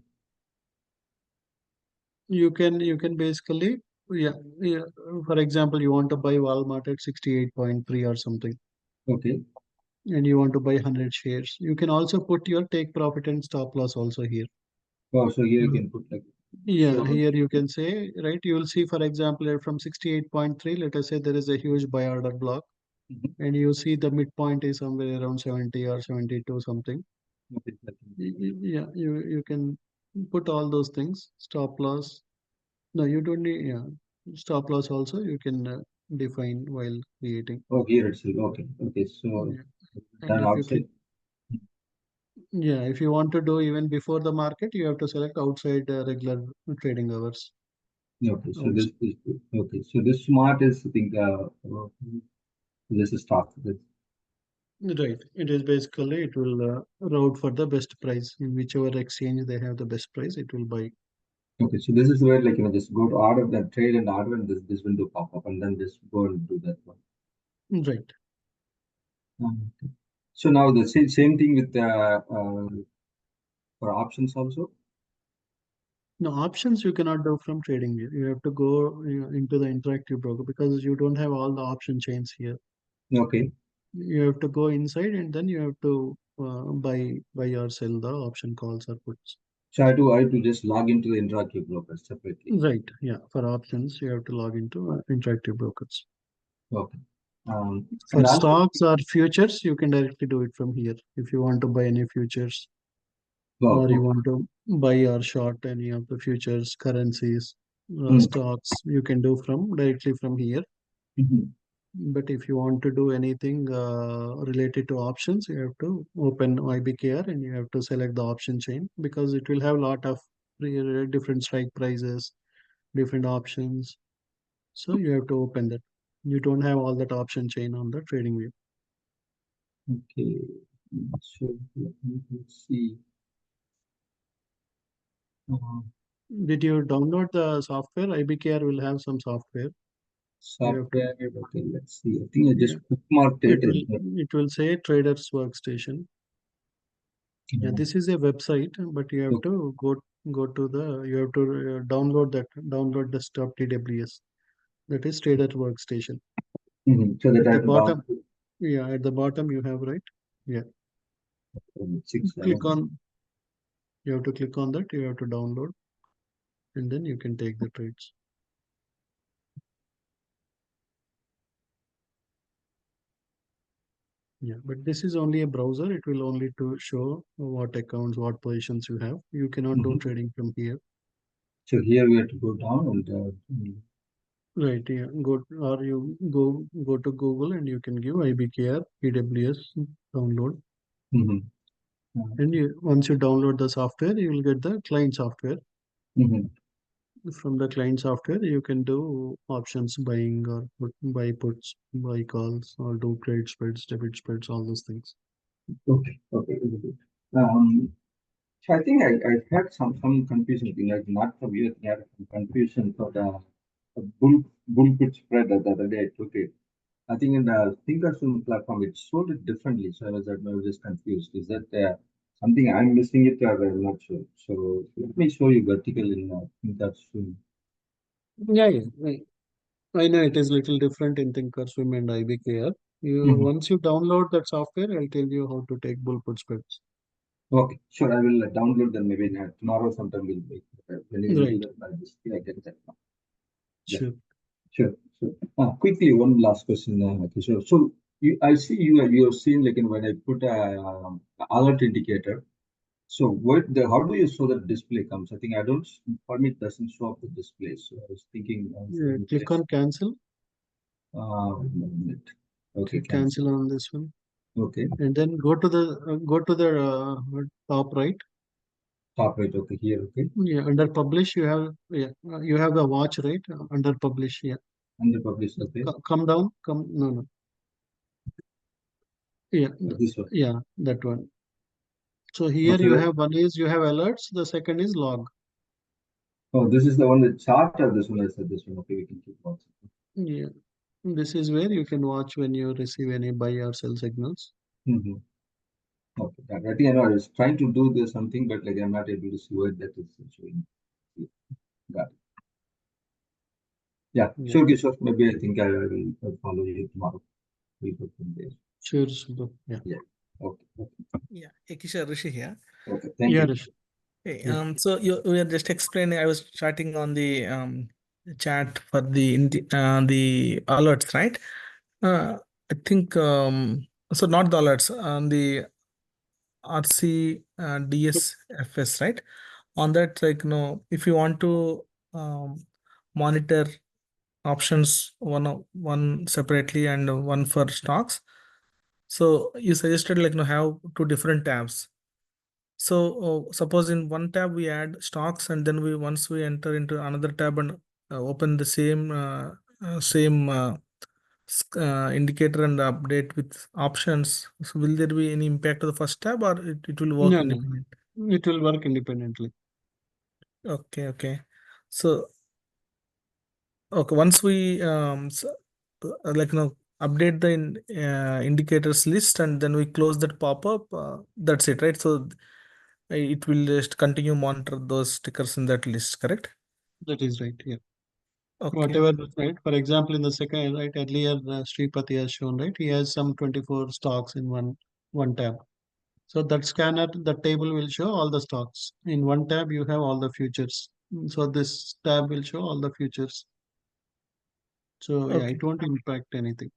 Speaker 1: You can basically, yeah. For example, you want to buy Walmart at 68.3 or something,
Speaker 6: Okay.
Speaker 1: and you want to buy 100 shares. You can also put your take profit and stop loss also here.
Speaker 6: Oh, so here you
Speaker 1: Mm.
Speaker 6: can put like.
Speaker 1: Yeah,
Speaker 6: So,
Speaker 1: here you can say, right, you will see, for example, from 68.3, let us say there is a huge buy order block,
Speaker 6: mhm.
Speaker 1: and you see the midpoint is somewhere around 70 or 72 something.
Speaker 6: Okay,
Speaker 1: Yeah, you can put all those things. Stop loss. No, you don't need, yeah. Stop loss also you can define while creating.
Speaker 6: oh, here itself. Okay. Okay. So
Speaker 1: Yeah. And
Speaker 6: done
Speaker 1: if you click,
Speaker 6: outside.
Speaker 1: yeah, if you want to do even before the market, you have to select outside regular trading hours.
Speaker 6: Okay. So this is okay. So this smart is I think this is start.
Speaker 1: Right. It is basically, it will route for the best price in whichever exchange they have the best price, it will buy.
Speaker 6: Okay, so this is where like just go to order the trade and order and this window pop up and then just go and do that one.
Speaker 1: Right.
Speaker 6: Okay. So now the same thing with for options also.
Speaker 1: Now, options you cannot do from trading view. You have to go into the interactive broker because you don't have all the option chains here.
Speaker 6: Okay.
Speaker 1: You have to go inside and then you have to buy or sell the option calls or puts.
Speaker 6: So I do just log into the interactive broker separately.
Speaker 1: Right. Yeah. For options, you have to log into interactive brokers.
Speaker 6: Okay.
Speaker 1: For
Speaker 6: And also
Speaker 1: stocks or futures, you can directly do it from here. If you want to buy any futures
Speaker 6: wow,
Speaker 1: or you
Speaker 6: okay.
Speaker 1: want to buy or short any of the futures, currencies,
Speaker 6: Mm.
Speaker 1: stocks, you can do from directly from here.
Speaker 6: Mhm.
Speaker 1: But if you want to do anything related to options, you have to open IBKR and you have to select the option chain because it will have a lot of different strike prices, different options. So you have to open that. You don't have all that option chain on the trading view.
Speaker 6: Okay. So let me see. Uh,
Speaker 1: Did you download the software? IBKR will have some software. You have to,
Speaker 6: software. Okay, let's see. I think I
Speaker 1: yeah,
Speaker 6: just bookmarked it.
Speaker 1: it will say Traders Workstation. Yeah, this is a website, but you have
Speaker 6: Okay.
Speaker 1: to go to the you have to download desktop TWS. That is Trader Workstation.
Speaker 6: So that
Speaker 1: At
Speaker 6: I
Speaker 1: the
Speaker 6: have to download
Speaker 1: bottom, yeah, at the bottom you have, right. Yeah,
Speaker 6: 6 7.
Speaker 1: click on. You have to click on that. You have to download, and then you can take the trades. Yeah, but this is only a browser. It will only to show what accounts, what positions you have. You cannot do trading from here.
Speaker 6: So here we have to go down and
Speaker 1: Right, yeah. Go or you go to Google and you can give IBKR PWS download.
Speaker 6: mhm,
Speaker 1: And once you download the software, you will get the client software.
Speaker 6: mhm.
Speaker 1: From the client software, you can do options buying or buy puts, buy calls, or do trade spreads, debit spreads, all those things.
Speaker 6: Okay, okay, very good. So I think I had some confusion thing, like not from you, I had some confusion for the bull put spread the other day I took it. I think in the Thinkorswim platform it showed it differently, so I was just confused. Is that something I'm missing it or I'm not sure? So let me show you vertical in Thinkorswim.
Speaker 1: Yeah, yeah. I know it is little different in Thinkorswim and IBKR.
Speaker 6: Mhm.
Speaker 1: Once you download that software, I'll tell you how to take bull put spreads.
Speaker 6: Okay, sure. I will download them maybe tomorrow sometime. We'll make when we do
Speaker 1: Right.
Speaker 6: that by this. I get that now. Yeah,
Speaker 1: Sure.
Speaker 6: sure. So quickly, one last question, Kishore. So I see you have seen like when I put a alert indicator. So how do you show that display comes? I think I don't for me it doesn't show up the display. So I was thinking
Speaker 1: Yeah, click on cancel.
Speaker 6: One minute. Okay,
Speaker 1: Cancel on this one.
Speaker 6: Okay,
Speaker 1: And then go to the top right.
Speaker 6: top right. Okay, here. Okay,
Speaker 1: Yeah, under publish you have you have the watch, right? Under publish, yeah.
Speaker 6: under publish. Okay,
Speaker 1: Come down, no. Yeah,
Speaker 6: this one.
Speaker 1: yeah, that one. So here
Speaker 6: Okay.
Speaker 1: you have one is you have alerts, the second is log.
Speaker 6: Oh, this is the one that chart or this one? I said this one. Okay, we can keep watching.
Speaker 1: Yeah, this is where you can watch when you receive any buy or sell signals.
Speaker 6: Mm-hmm. Okay, I think I know. I was trying to do this something, but like I'm not able to see what that is showing. Got it. Yeah,
Speaker 1: Yeah.
Speaker 6: sure, Kishore. Maybe I think I will follow you tomorrow. We go from there.
Speaker 1: Sure, Subbu. Yeah.
Speaker 6: Okay.
Speaker 7: Yeah, Ekisha Rishi here.
Speaker 6: Okay. Thank
Speaker 1: Yeah,
Speaker 6: you.
Speaker 1: Rishi.
Speaker 7: Hey,
Speaker 1: Yeah.
Speaker 7: so we are just explaining. I was chatting on the chat for the alerts, right? I think so. Not the alerts on the RC DSFS, right? On that, like, if you want to monitor options one separately and one for stocks, so you suggested like have two different tabs. So suppose in one tab we add stocks, and then once we enter into another tab and open the same indicator and update with options. So will there be any impact to the first tab, or it will work
Speaker 1: No,
Speaker 7: independent?
Speaker 1: it will work independently.
Speaker 7: Okay. So once we like update the indicators list, and then we close that pop-up, that's it, right? So it will just continue monitor those stickers in that list, correct?
Speaker 1: That is right. Yeah.
Speaker 7: Okay.
Speaker 1: Whatever, right? For example, in the second, right, earlier Sripati has shown, right? He has some 24 stocks in one tab. So that scanner, the table will show all the stocks. In one tab, you have all the futures. So this tab will show all the futures. So yeah,
Speaker 7: Okay.
Speaker 1: it won't impact anything.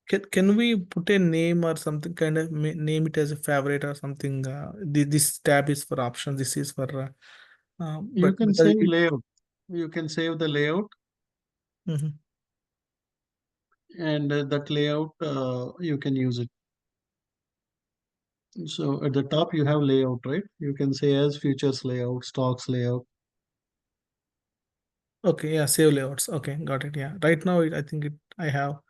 Speaker 7: Can we put a name or something, kind of name it as a favorite or something? This tab is for options. This is for
Speaker 1: You
Speaker 7: but
Speaker 1: can
Speaker 7: because
Speaker 1: save layout. You can save the layout,
Speaker 7: Mhm.
Speaker 1: and that layout you can use it. So at the top you have layout, right? You can say as futures layout, stocks layout.
Speaker 7: Okay, yeah, save layouts. Okay, got it. Yeah, right now I think I have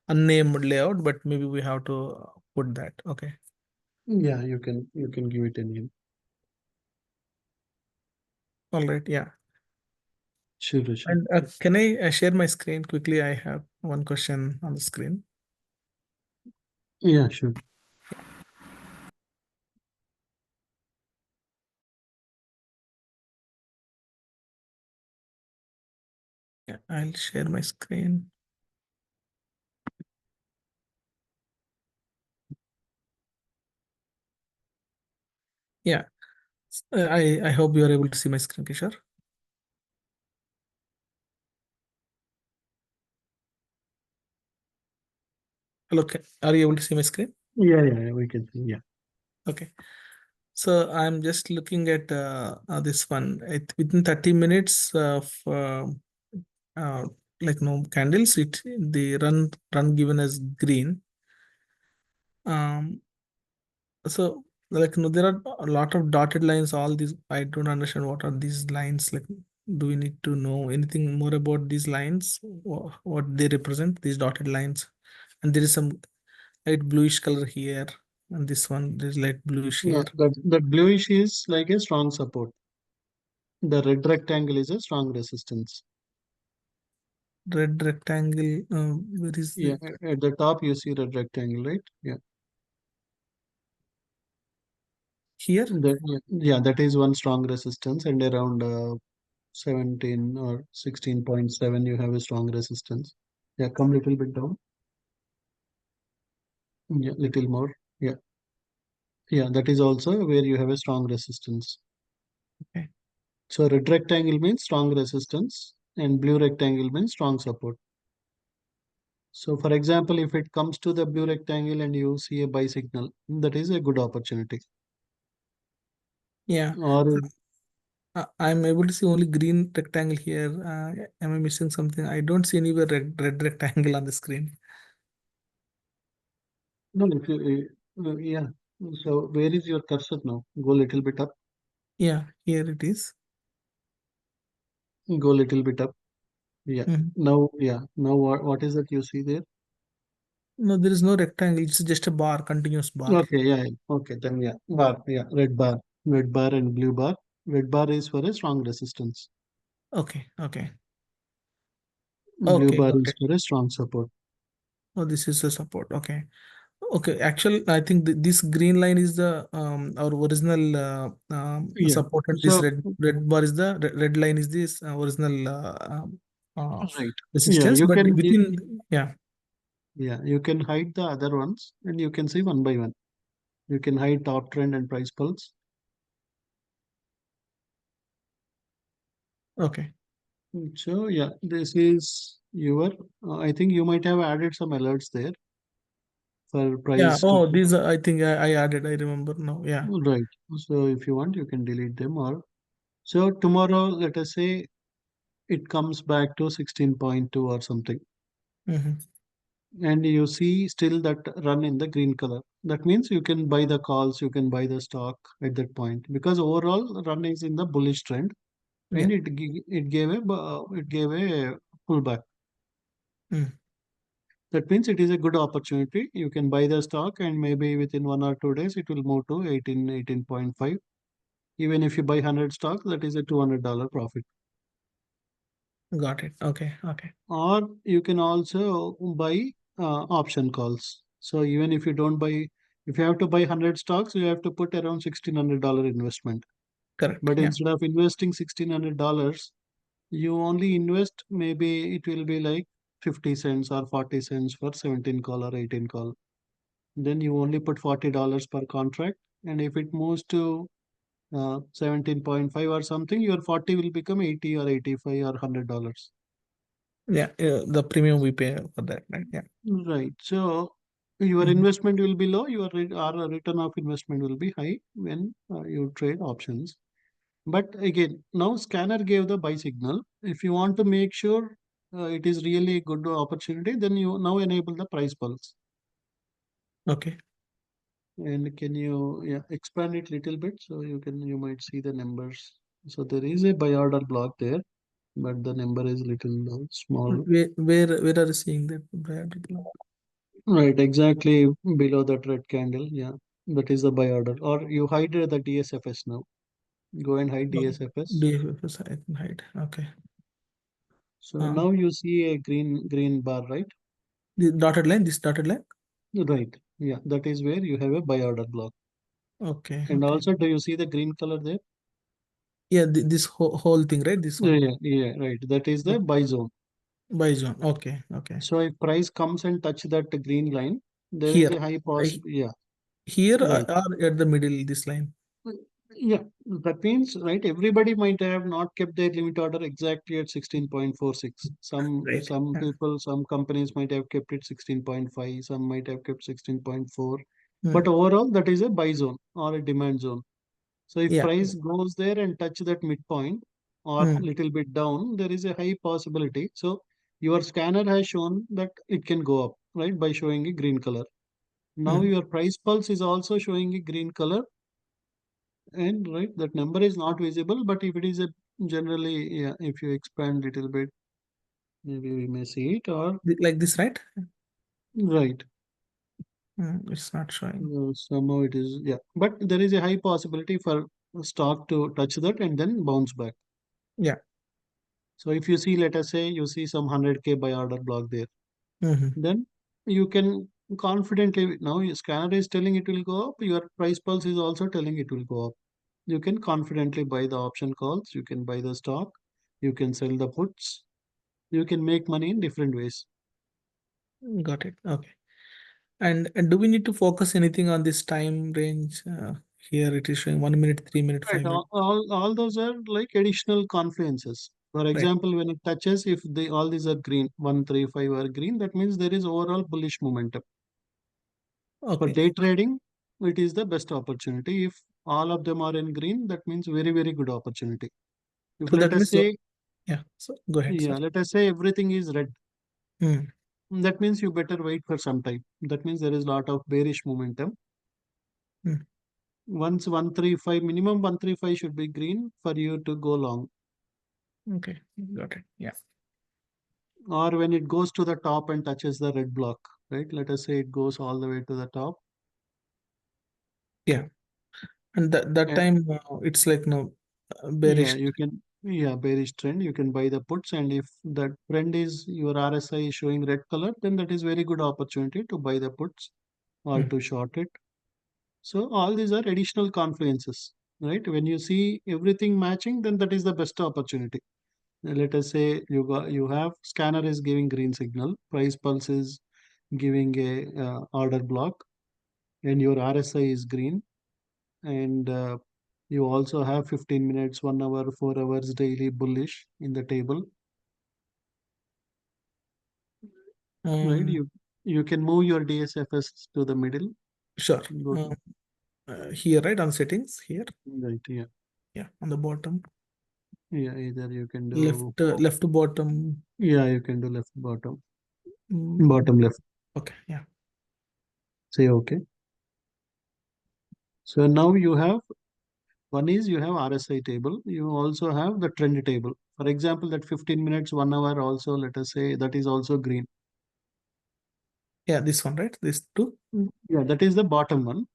Speaker 7: unnamed layout, but maybe we have to put that. Okay.
Speaker 1: Yeah, you can give it a name.
Speaker 7: All right. Yeah.
Speaker 1: Sure, sure.
Speaker 7: And can I share my screen quickly? I have one question on the screen.
Speaker 1: Yeah, sure.
Speaker 7: Yeah, I'll share my screen. Yeah, I hope you are able to see my screen, Kishore. Hello, are you able to see my screen?
Speaker 1: Yeah, we can see. Yeah.
Speaker 7: Okay. So I'm just looking at this one. Within 30 minutes of like candles, the run given as green. So like there are a lot of dotted lines. All these, I don't understand what are these lines. Like, do we need to know anything more about these lines? What they represent? These dotted lines, and there is some light bluish color here, and this one there's light bluish
Speaker 1: No,
Speaker 7: here.
Speaker 1: that bluish is like a strong support. The red rectangle is a strong resistance.
Speaker 7: Red rectangle. Where is
Speaker 1: Yeah, at the top you see red rectangle, right? Yeah.
Speaker 7: here?
Speaker 1: That is one strong resistance, and around 17 or 16.7 you have a strong resistance. Yeah, come little bit down. Yeah, little more. Yeah. Yeah, that is also where you have a strong resistance.
Speaker 7: Okay.
Speaker 1: So red rectangle means strong resistance and blue rectangle means strong support. So for example, if it comes to the blue rectangle and you see a buy signal, that is a good opportunity.
Speaker 7: Yeah.
Speaker 1: Or
Speaker 7: I'm able to see only green rectangle here. Am I missing something? I don't see anywhere red rectangle on the screen.
Speaker 1: No, if you, yeah. So where is your cursor now? Go a little bit up.
Speaker 7: Yeah, here it is.
Speaker 1: Go a little bit up. Yeah.
Speaker 7: Mhm.
Speaker 1: Now, yeah. Now what is that you see there?
Speaker 7: No, there is no rectangle. It's just a bar, continuous bar.
Speaker 1: Okay, yeah, yeah. Okay, then yeah. Bar, yeah. Red bar. Red bar and blue bar. Red bar is for a strong resistance.
Speaker 7: Okay, okay,
Speaker 1: Blue
Speaker 7: okay,
Speaker 1: bar
Speaker 7: got
Speaker 1: is
Speaker 7: it.
Speaker 1: for a strong support.
Speaker 7: Oh, this is the support. Okay. Okay, actually, I think this green line is the our original
Speaker 1: Yeah.
Speaker 7: support, and this
Speaker 1: So,
Speaker 7: red bar is the red line is this original
Speaker 1: right. Yeah,
Speaker 7: resistance.
Speaker 1: you
Speaker 7: But
Speaker 1: can give,
Speaker 7: within, yeah,
Speaker 1: yeah, you can hide the other ones and you can see one by one. You can hide top trend and price pulse.
Speaker 7: okay,
Speaker 1: So yeah, this is your, I think you might have added some alerts there for
Speaker 7: yeah.
Speaker 1: price to,
Speaker 7: Oh, these I think I added. I remember now. Yeah.
Speaker 1: right. So if you want, you can delete them or, so tomorrow, let us say it comes back to 16.2 or something.
Speaker 7: Mm-hmm.
Speaker 1: And you see still that run in the green color. That means you can buy the calls, you can buy the stock at that point because overall the run is in the bullish trend
Speaker 7: Yeah.
Speaker 1: and it gave a pullback.
Speaker 7: Mm.
Speaker 1: That means it is a good opportunity. You can buy the stock and maybe within 1 or 2 days it will move to 18.5. Even if you buy 100 stocks, that is a $200 profit.
Speaker 7: Got it. Okay. Okay.
Speaker 1: Or you can also buy option calls. So even if you don't buy, if you have to buy 100 stocks, you have to put around $1,600 investment.
Speaker 7: Correct.
Speaker 1: But
Speaker 7: Yeah.
Speaker 1: instead of investing $1,600, you only invest, maybe it will be like 50 cents or 40 cents for 17 call or 18 call. Then you only put $40 per contract. And if it moves to 17.5 or something, your 40 will become 80 or 85 or $100.
Speaker 7: Yeah. The premium we pay for that, right? Yeah.
Speaker 1: Right. So your
Speaker 7: Mhm.
Speaker 1: investment will be low, our return of investment will be high when you trade options. But again, now scanner gave the buy signal. If you want to make sure it is really a good opportunity, then you now enable the price pulse.
Speaker 7: Okay.
Speaker 1: And can you, yeah, expand it little bit so you might see the numbers. So there is a buy order block there, but the number is little small.
Speaker 7: Where are you seeing that?
Speaker 1: Right, exactly below that red candle. Yeah, that is the buy order. Or you hide the DSFS now. Go and hide
Speaker 7: No,
Speaker 1: DSFS.
Speaker 7: DFS I can hide. Okay.
Speaker 1: So now you see a green bar, right?
Speaker 7: The dotted line, this dotted line.
Speaker 1: Right. Yeah, that is where you have a buy order block.
Speaker 7: Okay.
Speaker 1: And
Speaker 7: Okay.
Speaker 1: also, do you see the green color there?
Speaker 7: Yeah, this whole thing, right? This
Speaker 1: Yeah,
Speaker 7: one.
Speaker 1: yeah, yeah, right. That is the buy zone.
Speaker 7: Buy zone. Okay. Okay.
Speaker 1: So if price comes and touch that green line, there is
Speaker 7: Here.
Speaker 1: a high possibility. Yeah,
Speaker 7: Here
Speaker 1: right.
Speaker 7: or at the middle, this line.
Speaker 1: Yeah, that means, right, everybody might have not kept their limit order exactly at 16.46.
Speaker 7: Right.
Speaker 1: Some
Speaker 7: Yeah.
Speaker 1: people, some companies might have kept it 16.5, some might have kept 16.4. But
Speaker 7: Mm.
Speaker 1: overall, that is a buy zone or a demand zone. So if
Speaker 7: Yeah.
Speaker 1: price goes there and touch that midpoint or
Speaker 7: Mm.
Speaker 1: little bit down, there is a high possibility. So your scanner has shown that it can go up, right, by showing a green color. Now
Speaker 7: Mm.
Speaker 1: your price pulse is also showing a green color, and right, that number is not visible, but if it is a generally, yeah, if you expand little bit, maybe we may see it, or
Speaker 7: Like this, right?
Speaker 1: right.
Speaker 7: It's not showing.
Speaker 1: Somehow it is, yeah, but there is a high possibility for stock to touch that and then bounce back.
Speaker 7: Yeah.
Speaker 1: So if you see, let us say you see some 100K buy order block there,
Speaker 7: Mm-hmm.
Speaker 1: then you can confidently, now your scanner is telling it will go up, your price pulse is also telling it will go up. You can confidently buy the option calls, you can buy the stock, you can sell the puts, you can make money in different ways.
Speaker 7: Got it. Okay. And do we need to focus anything on this time range? Here it is showing 1 minute, 3 minute,
Speaker 1: Right.
Speaker 7: 5 minute.
Speaker 1: All those are like additional confluences. For
Speaker 7: Right.
Speaker 1: example, when it touches, if they all these are green, 1, 3, 5 are green, that means there is overall bullish momentum. For
Speaker 7: Okay.
Speaker 1: day trading, it is the best opportunity if all of them are in green, that means very, very good opportunity. If
Speaker 7: So
Speaker 1: let
Speaker 7: that
Speaker 1: us
Speaker 7: means,
Speaker 1: say,
Speaker 7: yeah, so go ahead,
Speaker 1: yeah,
Speaker 7: sir.
Speaker 1: let us say everything is red,
Speaker 7: Hmm.
Speaker 1: that means you better wait for some time. That means there is a lot of bearish momentum.
Speaker 7: Hmm.
Speaker 1: Once 135, minimum 135 should be green for you to go long.
Speaker 7: Okay, got it. Yeah.
Speaker 1: Or when it goes to the top and touches the red block, right? Let us say it goes all the way to the top.
Speaker 7: Yeah. And that
Speaker 1: And
Speaker 7: time it's like no
Speaker 1: yeah,
Speaker 7: bearish.
Speaker 1: you can, yeah, bearish trend, you can buy the puts. And if that trend is your RSI is showing red color, then that is very good opportunity to buy the puts or
Speaker 7: Hmm.
Speaker 1: to short it. So all these are additional confluences, right? When you see everything matching, then that is the best opportunity. Let us say you have scanner is giving green signal, price pulse is giving a order block, and your RSI is green, and you also have 15 minutes, 1 hour, 4 hours daily bullish in the table, right?
Speaker 7: Um,
Speaker 1: You can move your DSFS to the middle.
Speaker 7: sure.
Speaker 1: Go to,
Speaker 7: Here, right, on settings here.
Speaker 1: right, yeah,
Speaker 7: Yeah, on the bottom.
Speaker 1: yeah. Either you can do,
Speaker 7: Left to bottom.
Speaker 1: yeah, you can do left bottom,
Speaker 7: Mm,
Speaker 1: bottom left.
Speaker 7: okay, yeah.
Speaker 1: Say okay. So now you have, one is you have RSI table. You also have the trend table. For example, that 15 minutes, 1 hour also, let us say that is also green.
Speaker 7: Yeah, this one, right? This two.
Speaker 1: Yeah, that is the bottom one.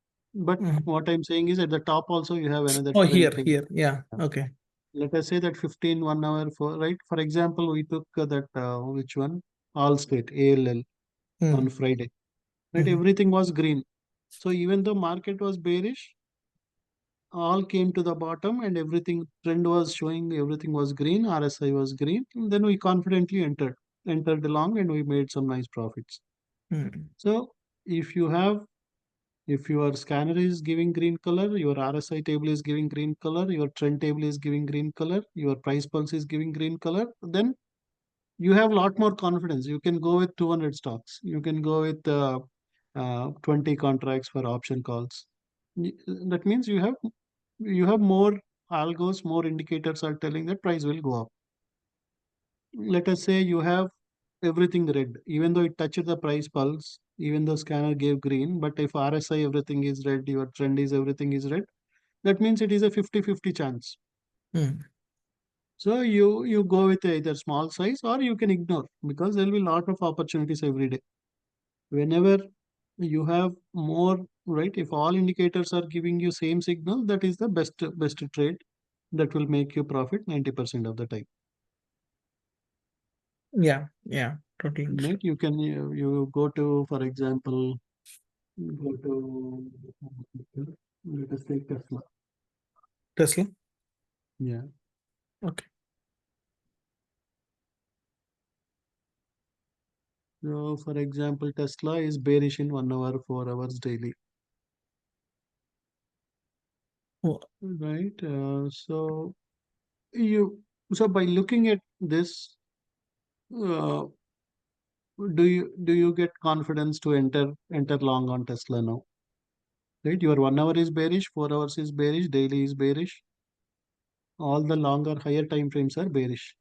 Speaker 1: But
Speaker 7: Mhm.
Speaker 1: what I'm saying is at the top also you have another
Speaker 7: Oh,
Speaker 1: trend
Speaker 7: here,
Speaker 1: table.
Speaker 7: here. Yeah. Okay.
Speaker 1: Let us say that 15, 1 hour for, right? For example, we took that, which one? All state, ALL on
Speaker 7: Mm.
Speaker 1: Friday, right?
Speaker 7: Mhm.
Speaker 1: Everything was green. So even though market was bearish, all came to the bottom and everything trend was showing everything was green, RSI was green. And then we confidently entered along and we made some nice profits.
Speaker 7: Mm.
Speaker 1: So if you have, if your scanner is giving green color, your RSI table is giving green color, your trend table is giving green color, your price pulse is giving green color, then you have a lot more confidence. You can go with 200 stocks. You can go with 20 contracts for option calls. That means you have more algos, more indicators are telling that price will go up. Let us say you have everything red, even though it touched the price pulse, even though scanner gave green, but if RSI everything is red, your trend is everything is red, that means it is a 50-50 chance.
Speaker 7: Mm.
Speaker 1: So you go with either small size or you can ignore, because there will be a lot of opportunities every day. Whenever you have more, right? If all indicators are giving you same signal, that is the best trade that will make you profit 90% of the time.
Speaker 7: Yeah. Yeah. Totally
Speaker 1: Right?
Speaker 7: understood.
Speaker 1: You can you go to, for example, go to, let us take Tesla.
Speaker 7: Tesla.
Speaker 1: Yeah.
Speaker 7: Okay.
Speaker 1: So for example, Tesla is bearish in 1 hour, 4 hours daily.
Speaker 7: Oh,
Speaker 1: Right. You so by looking at this, uh, do you get confidence to enter long on Tesla now? Right. Your 1 hour is bearish, 4 hours is bearish, daily is bearish. All the longer higher time frames are bearish.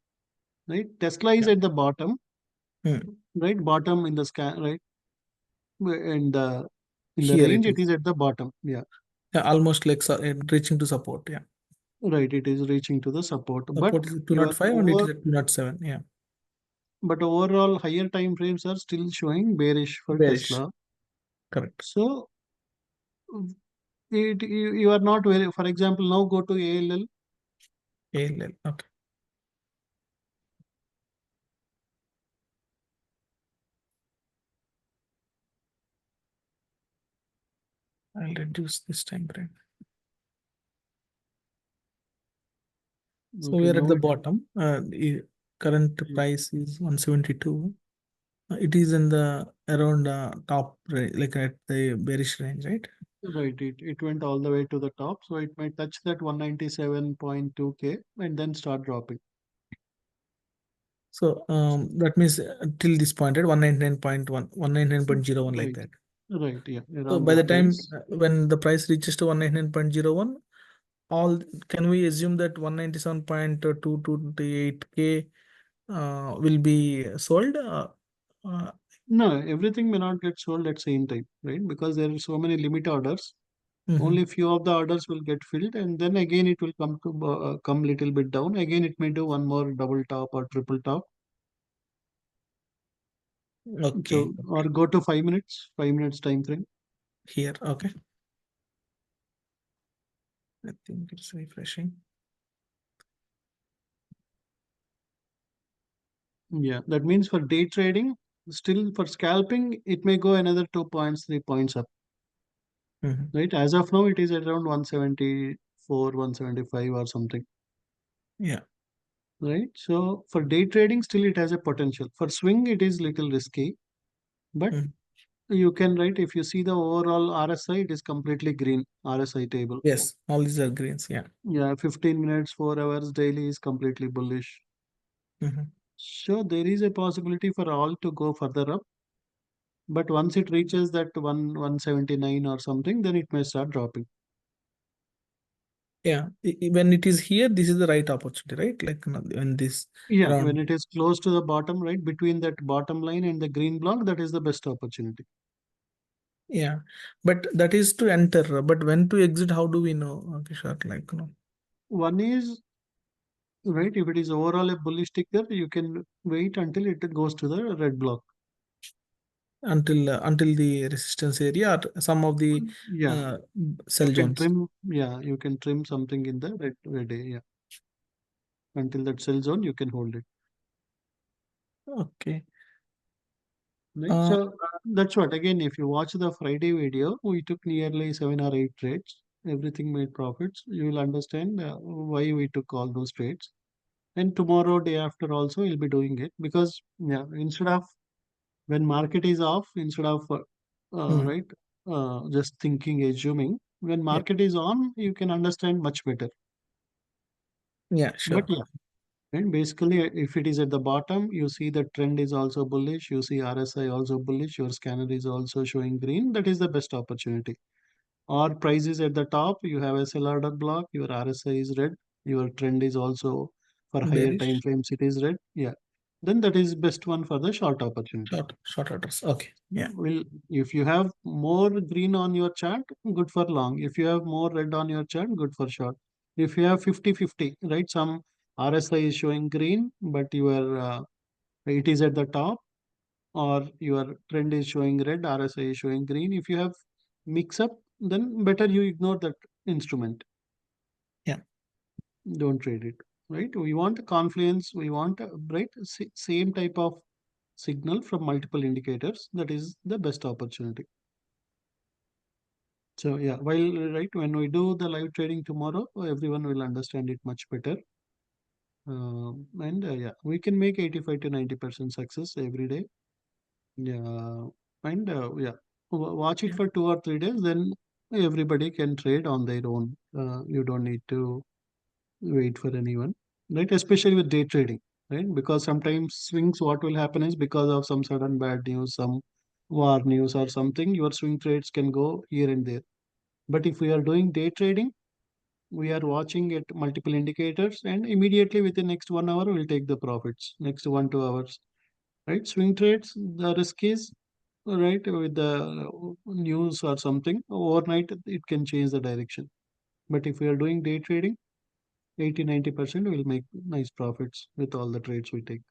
Speaker 1: Right. Tesla is
Speaker 7: yeah.
Speaker 1: at the bottom.
Speaker 7: Mm.
Speaker 1: Right. Bottom in the scan. Right. In the
Speaker 7: Here
Speaker 1: range,
Speaker 7: it
Speaker 1: it
Speaker 7: is.
Speaker 1: is at the bottom. Yeah.
Speaker 7: Yeah, almost like reaching to support. Yeah.
Speaker 1: Right. It is reaching to the support. But
Speaker 7: Support is at
Speaker 1: your
Speaker 7: 205 and it is at 207. Yeah.
Speaker 1: but overall higher time frames are still showing bearish for
Speaker 7: Bearish.
Speaker 1: Tesla.
Speaker 7: Correct.
Speaker 1: So you are not very, for example, now go to ALL.
Speaker 7: ALL. Okay. I'll reduce this time frame. So
Speaker 1: Okay,
Speaker 7: we are at
Speaker 1: now
Speaker 7: the bottom. Current price is 172. It is in the around top, like at the bearish range, right?
Speaker 1: right, it went all the way to the top, so it might touch that 197.2K and then start dropping.
Speaker 7: So that means till this point at 199.1, 199.01 like
Speaker 1: Right,
Speaker 7: that.
Speaker 1: Right, yeah,
Speaker 7: So
Speaker 1: around
Speaker 7: by the
Speaker 1: that
Speaker 7: time
Speaker 1: price.
Speaker 7: when the price reaches to 199.01, all can we assume that 197.228K will be sold? Uh,
Speaker 1: No, everything may not get sold at same time, right? Because there are so many limit orders.
Speaker 7: mhm.
Speaker 1: Only few of the orders will get filled, and then again it will come little bit down. Again, it may do one more double top or triple top.
Speaker 7: Okay,
Speaker 1: So, or go to 5 minutes, 5 minutes time frame.
Speaker 7: here, okay. I think it's refreshing.
Speaker 1: Yeah, that means for day trading, still for scalping, it may go another 2 points, 3 points up,
Speaker 7: Mhm.
Speaker 1: right? As of now, it is at around 174, 175 or something,
Speaker 7: Yeah,
Speaker 1: right? So for day trading, still it has a potential. For swing, it is little risky, but
Speaker 7: Mhm.
Speaker 1: you can, right? If you see the overall RSI, it is completely green RSI table.
Speaker 7: yes, all these are greens. Yeah.
Speaker 1: Yeah, 15 minutes, 4 hours daily is completely bullish.
Speaker 7: Mhm.
Speaker 1: So there is a possibility for all to go further up. But once it reaches that 179 or something, then it may start dropping.
Speaker 7: Yeah, when it is here, this is the right opportunity, right? Like when this
Speaker 1: Yeah,
Speaker 7: around.
Speaker 1: when it is close to the bottom, right, between that bottom line and the green block, that is the best opportunity.
Speaker 7: Yeah, but that is to enter. But when to exit, how do we know? Okay, sure. Like
Speaker 1: One is, right, if it is overall a bullish ticker, you can wait until it goes to the red block.
Speaker 7: until the resistance area or some of the
Speaker 1: Yeah,
Speaker 7: uh,
Speaker 1: you
Speaker 7: sell
Speaker 1: can
Speaker 7: zones.
Speaker 1: trim. Yeah, you can trim something in the red area. Until that sell zone, you can hold it.
Speaker 7: Okay.
Speaker 1: Right. So that's what, again, if you watch the Friday video, we took nearly 7 or 8 trades. Everything made profits. You will understand why we took all those trades. And tomorrow, day after also, we'll be doing it because, yeah, instead of when market is off, instead of
Speaker 7: Hmm.
Speaker 1: right, just thinking, assuming, when
Speaker 7: Yeah.
Speaker 1: market is on, you can understand much better.
Speaker 7: Yeah,
Speaker 1: But
Speaker 7: sure.
Speaker 1: yeah, and basically, if it is at the bottom, you see the trend is also bullish. You see RSI also bullish. Your scanner is also showing green. That is the best opportunity. Or price is at the top. You have a sell order block. Your RSI is red. Your trend is also for higher time
Speaker 7: Bearish.
Speaker 1: frames. It is red. Yeah. Then that is best one for the short opportunity.
Speaker 7: Short orders. Okay. Yeah.
Speaker 1: Well, if you have more green on your chart, good for long. If you have more red on your chart, good for short. If you have 50-50, right? Some RSI is showing green, but your it is at the top, or your trend is showing red, RSI is showing green. If you have mix up, then better you ignore that instrument.
Speaker 7: Yeah.
Speaker 1: Don't trade it, right? We want confluence. We want right same type of signal from multiple indicators. That is the best opportunity. So yeah, while right when we do the live trading tomorrow, everyone will understand it much better. And yeah, we can make 85 to 90% success every day. Yeah, and yeah, watch it
Speaker 7: Yeah.
Speaker 1: for 2 or 3 days, then everybody can trade on their own. You don't need to wait for anyone, right? Especially with day trading, right? Because sometimes swings, what will happen is because of some sudden bad news, some war news or something, your swing trades can go here and there. But if we are doing day trading, we are watching at multiple indicators and immediately within next 1 hour, we'll take the profits. Next 1-2 hours, right? Swing trades, the risk is right with the news or something. Overnight, it can change the direction. But if we are doing day trading, 80-90% will make nice profits with all the trades we take.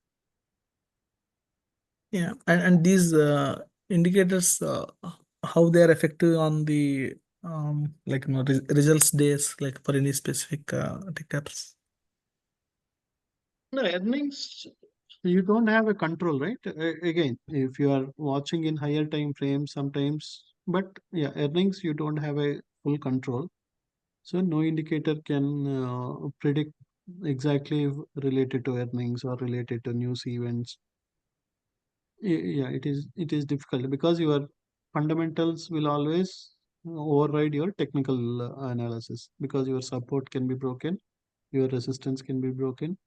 Speaker 7: Yeah. And these indicators, how they are effective on the like results days, like for any specific tickers.
Speaker 1: No, earnings, you don't have a control, right? Again, if you are watching in higher time frames sometimes, but yeah, earnings, you don't have a full control. So no indicator can predict exactly related to earnings or related to news events. Yeah, it is difficult because your fundamentals will always override your technical analysis because your support can be broken, your resistance can be broken.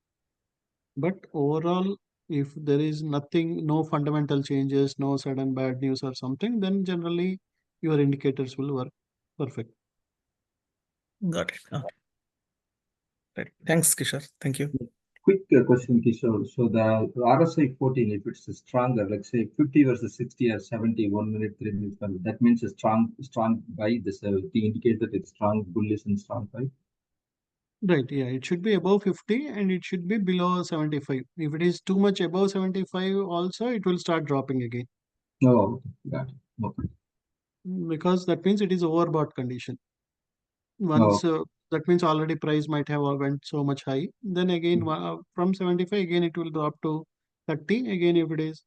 Speaker 1: But overall, If there is nothing, no fundamental changes, no sudden bad news or something, then generally your indicators will work perfect.
Speaker 7: Got it. Okay. Right. Thanks, Kishore. Thank you.
Speaker 6: Quick question, Kishore. So the RSI 14, if it's stronger, like say 50 versus 60 or 70, 1 minute, 3 minutes, that means a strong buy. This indicate that it's strong bullish and strong buy.
Speaker 1: Right, yeah, it should be above 50 and it should be below 75. If it is too much above 75 also, it will start dropping again
Speaker 6: Oh, got it. Okay.
Speaker 1: because that means it is overbought condition.
Speaker 6: Oh,
Speaker 1: Once that means already price might have went so much high, then again from 75 again it will drop to 30 again if it is.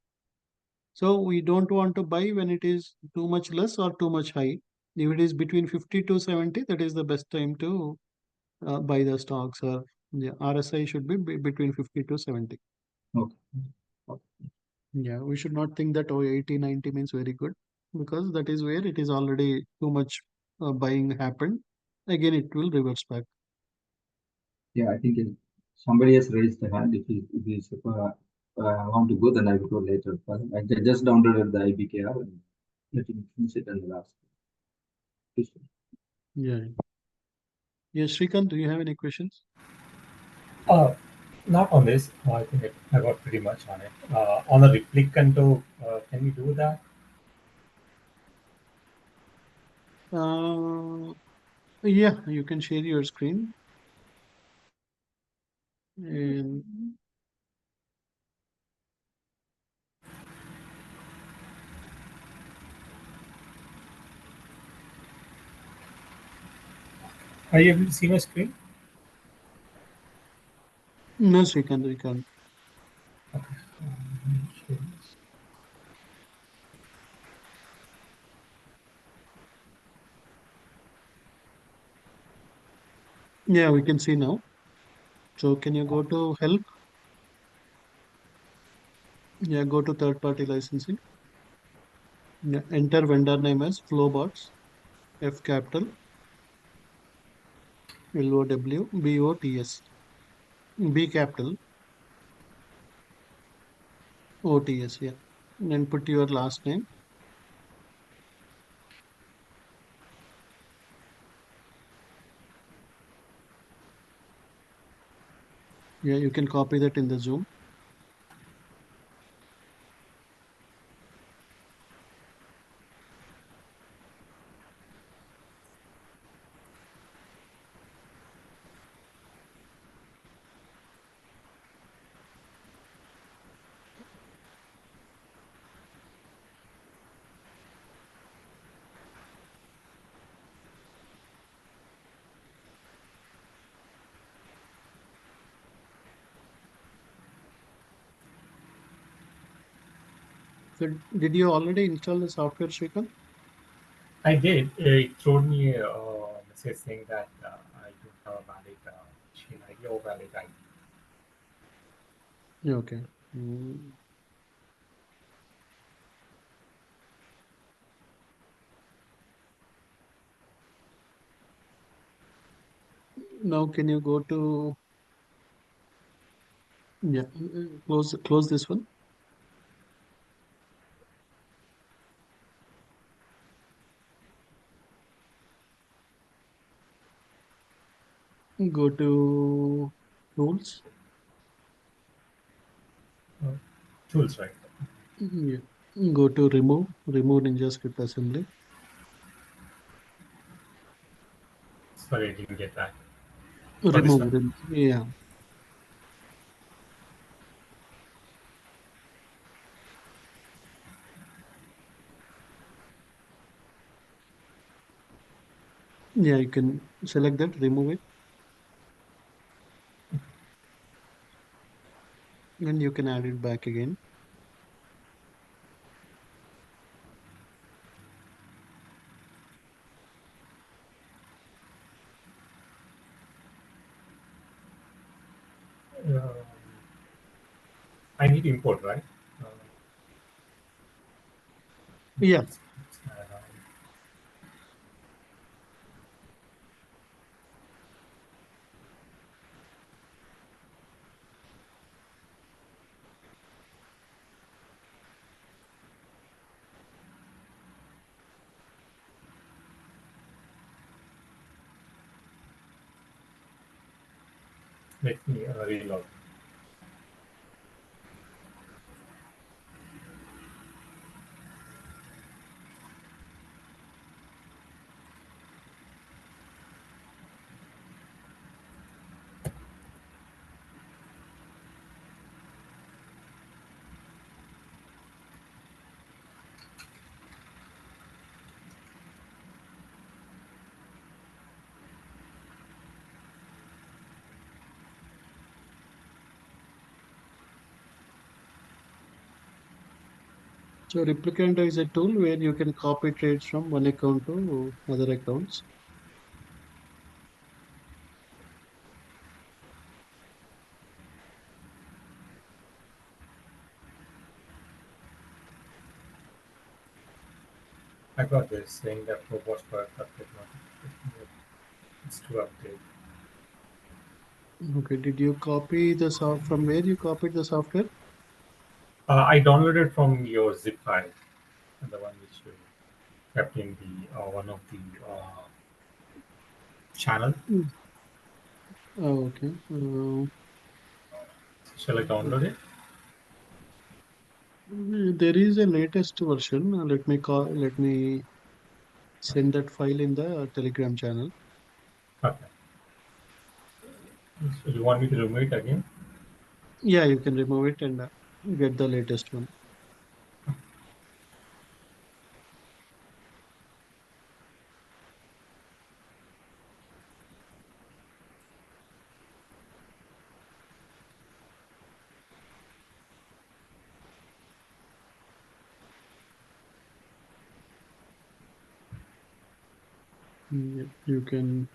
Speaker 1: So we don't want to buy when it is too much less or too much high. If it is between 50 to 70, that is the best time to buy the stocks, or yeah, RSI should be between 50 to 70.
Speaker 6: okay. Okay.
Speaker 1: Yeah, we should not think that 80, 90 means very good, because that is where it is already too much buying happened. Again, it will reverse back.
Speaker 6: Yeah, I think somebody has raised the hand. If he's want to go, then I will go later. But I just downloaded the IBKR and let him finish it and last.
Speaker 1: Yeah. Yes, Shrikant, do you have any questions?
Speaker 8: Not on this. I think I got pretty much on it. On the replicant, can we do that?
Speaker 1: Yeah, you can share your screen. And
Speaker 8: Are you able to see my screen?
Speaker 1: no, Shrikant, we can't.
Speaker 8: Okay.
Speaker 1: Yeah, we can see now. So can you go to help? Yeah, go to third party licensing. Yeah, enter vendor name as Flowbots, F capital, LOWBOTS, B capital, OTS. Yeah. And then put your last name. Yeah, you can copy that in the Zoom. So did you already install the software, Shrikant?
Speaker 8: I did. It showed me a message saying that I don't have a valid machine ID or valid ID.
Speaker 1: Yeah, okay. Mm. Now can you go to, yeah, close this one. Go to tools.
Speaker 8: Tools, right?
Speaker 1: Yeah. Go to remove Ninja script assembly.
Speaker 8: Sorry, I didn't get that. For this one?
Speaker 1: Yeah. Yeah, you can select that, remove it, and you can add it back again.
Speaker 8: Uh, I need to import, right?
Speaker 1: Yeah.
Speaker 8: Uh, Let me reload.
Speaker 1: So Replicanto is a tool where you can copy trades from one account to other accounts.
Speaker 8: I got this saying that robots were update notification. It's to update.
Speaker 1: Okay, did you copy the soft from where you copied the software?
Speaker 8: I downloaded from your zip file, the one which you kept in the one of the channel.
Speaker 1: Oh, okay.
Speaker 8: Shall I download it?
Speaker 1: There is a latest version. Let me send that file in the Telegram channel.
Speaker 8: Okay. So you want me to remove it again?
Speaker 1: Yeah, you can remove it and get the latest one. Yeah, you can.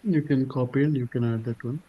Speaker 1: You can copy and you can add that one.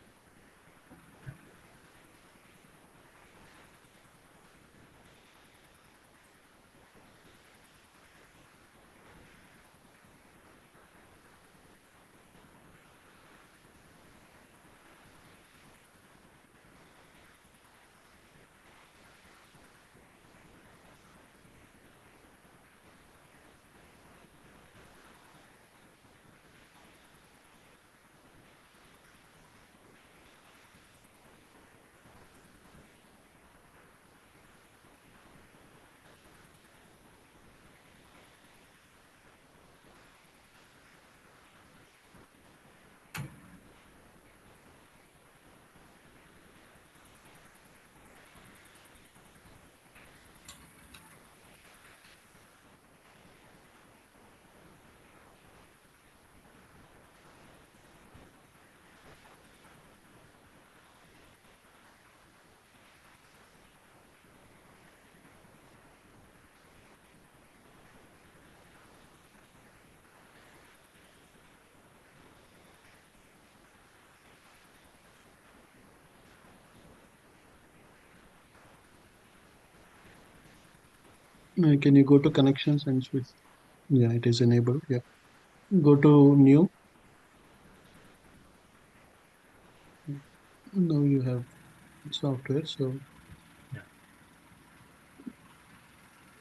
Speaker 1: Can you go to connections and switch? Yeah, it is enabled. Yeah. Go to new. Now you have software. So
Speaker 8: Yeah.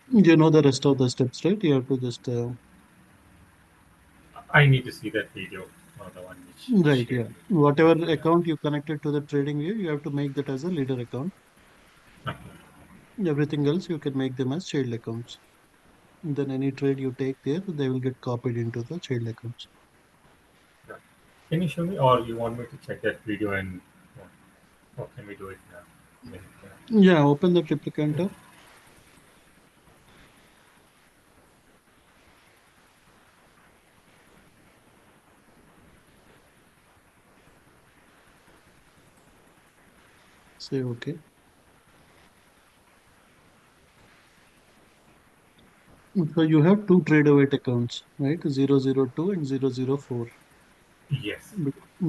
Speaker 1: you know the rest of the steps, right? You have to just
Speaker 8: I need to see that video, the one which you
Speaker 1: right.
Speaker 8: shared
Speaker 1: Yeah.
Speaker 8: me.
Speaker 1: Whatever
Speaker 8: Yeah.
Speaker 1: account you connected to the trading view, you have to make that as a leader account.
Speaker 8: Okay.
Speaker 1: Everything else you can make them as child accounts. And then any trade you take there, they will get copied into the child accounts.
Speaker 8: Right. Can you show me, or you want me to check that video and or can we do it now? Then,
Speaker 1: Yeah, open the Replicanto. Say okay. So you have two trader weight accounts, right? 002 and 004.
Speaker 8: yes.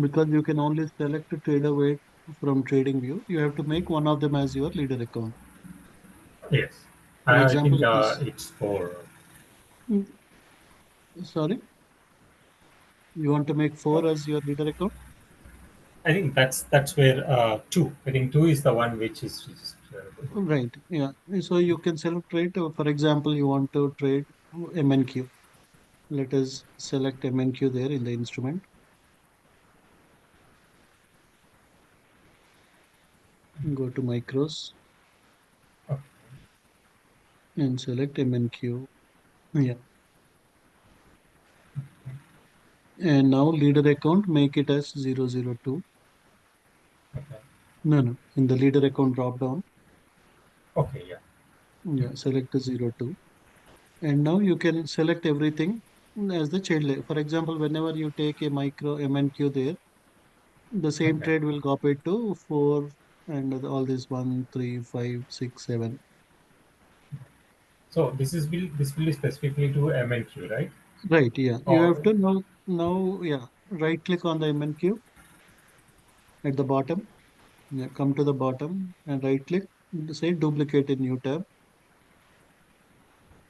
Speaker 1: Because you can only select a trader weight from trading view, you have to make one of them as your leader account.
Speaker 8: Yes.
Speaker 1: For
Speaker 8: I
Speaker 1: example,
Speaker 8: think
Speaker 1: this,
Speaker 8: it's for
Speaker 1: sorry, you want to make four as your leader account?
Speaker 8: I think that's where two. I think two is the one which is
Speaker 1: Right. Yeah. So you can select trade. For example, you want to trade MNQ. Let us select MNQ there in the instrument. Go to micros
Speaker 8: okay.
Speaker 1: and select MNQ. Yeah. And now leader account, make it as 002.
Speaker 8: Okay.
Speaker 1: No. In the leader account drop down,
Speaker 8: Okay. Yeah.
Speaker 1: yeah, select the 02. And now you can select everything as the child. For example, whenever you take a micro MNQ there, the same
Speaker 8: Okay.
Speaker 1: trade will copy to 4 and all this 1, 3, 5, 6, 7.
Speaker 8: So this will be specifically to MNQ, right?
Speaker 1: Right, yeah. You have
Speaker 8: Or
Speaker 1: to now, yeah, right click on the MNQ at the bottom. Yeah, come to the bottom and right click, say duplicate in new tab.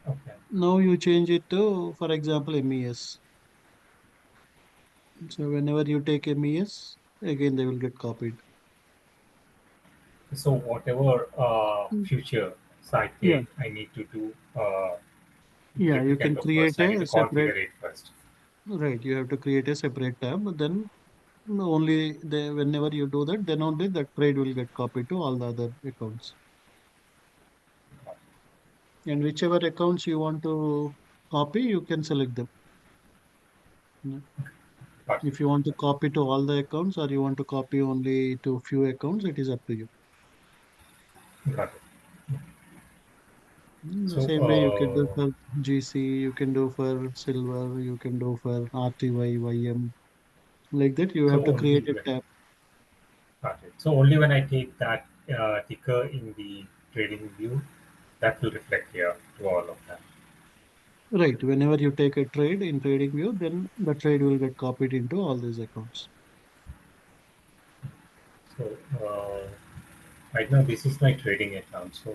Speaker 8: okay.
Speaker 1: Now you change it to, for example, MES. So whenever you take MES, again they will get copied.
Speaker 8: So whatever
Speaker 1: Mm.
Speaker 8: future I
Speaker 1: Yeah,
Speaker 8: take, I need to do
Speaker 1: yeah, you
Speaker 8: replicant
Speaker 1: can
Speaker 8: of first.
Speaker 1: create
Speaker 8: I need
Speaker 1: a
Speaker 8: to
Speaker 1: separate,
Speaker 8: configure it first.
Speaker 1: right, you have to create a separate tab, but then only whenever you do that, then only that trade will get copied to all the other accounts. And whichever accounts you want to copy, you can select them. Yeah.
Speaker 8: Got
Speaker 1: If you want to copy to all the accounts or you want to copy only to few accounts, it is up to you.
Speaker 8: it. Got it.
Speaker 1: The
Speaker 8: So
Speaker 1: same way you can do for GC, you can do for silver, you can do for RTY, YM. Like that, you
Speaker 8: so
Speaker 1: have to create
Speaker 8: only
Speaker 1: a
Speaker 8: when
Speaker 1: tab.
Speaker 8: got it. So only when I take that ticker in the trading view, that will reflect here to all of that.
Speaker 1: Right. Whenever you take a trade in TradingView, then the trade will get copied into all these accounts.
Speaker 8: So right now this is my trading account. So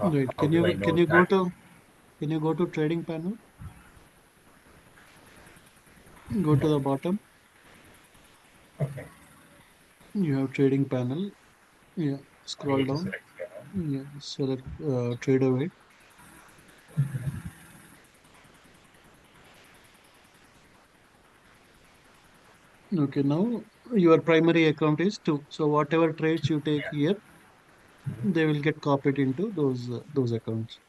Speaker 1: Right.
Speaker 8: how do I
Speaker 1: Can
Speaker 8: know
Speaker 1: you go
Speaker 8: that?
Speaker 1: to trading panel? Go to
Speaker 8: No.
Speaker 1: the bottom.
Speaker 8: Okay.
Speaker 1: You have trading panel. Yeah.
Speaker 8: I
Speaker 1: Scroll
Speaker 8: need to
Speaker 1: down.
Speaker 8: select here.
Speaker 1: Yeah. Select trader weight. Okay. Now your primary account is two. So whatever trades you take
Speaker 8: Yeah.
Speaker 1: here,
Speaker 8: Mhm.
Speaker 1: they will get copied into those accounts.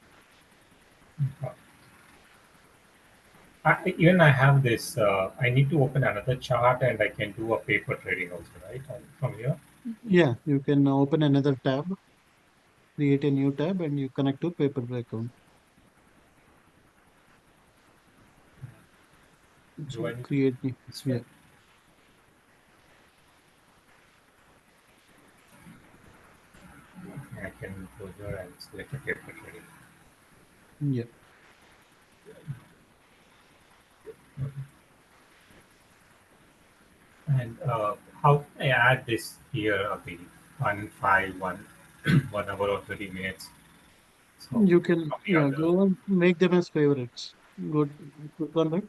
Speaker 8: Even I have this. I need to open another chart, and I can do a paper trading also, right? From here.
Speaker 1: Yeah. You can open another tab, create a new tab, and you connect to paper account.
Speaker 8: Do
Speaker 1: So
Speaker 8: I need to
Speaker 1: create.
Speaker 8: this
Speaker 1: Yeah.
Speaker 8: one? I can go here and select a paper trading.
Speaker 1: Yeah.
Speaker 8: And how can I add this here? The one file, one 1 hour or 30 minutes. So
Speaker 1: You can,
Speaker 8: from the
Speaker 1: yeah,
Speaker 8: other.
Speaker 1: go and make them as favorites. Go click on that,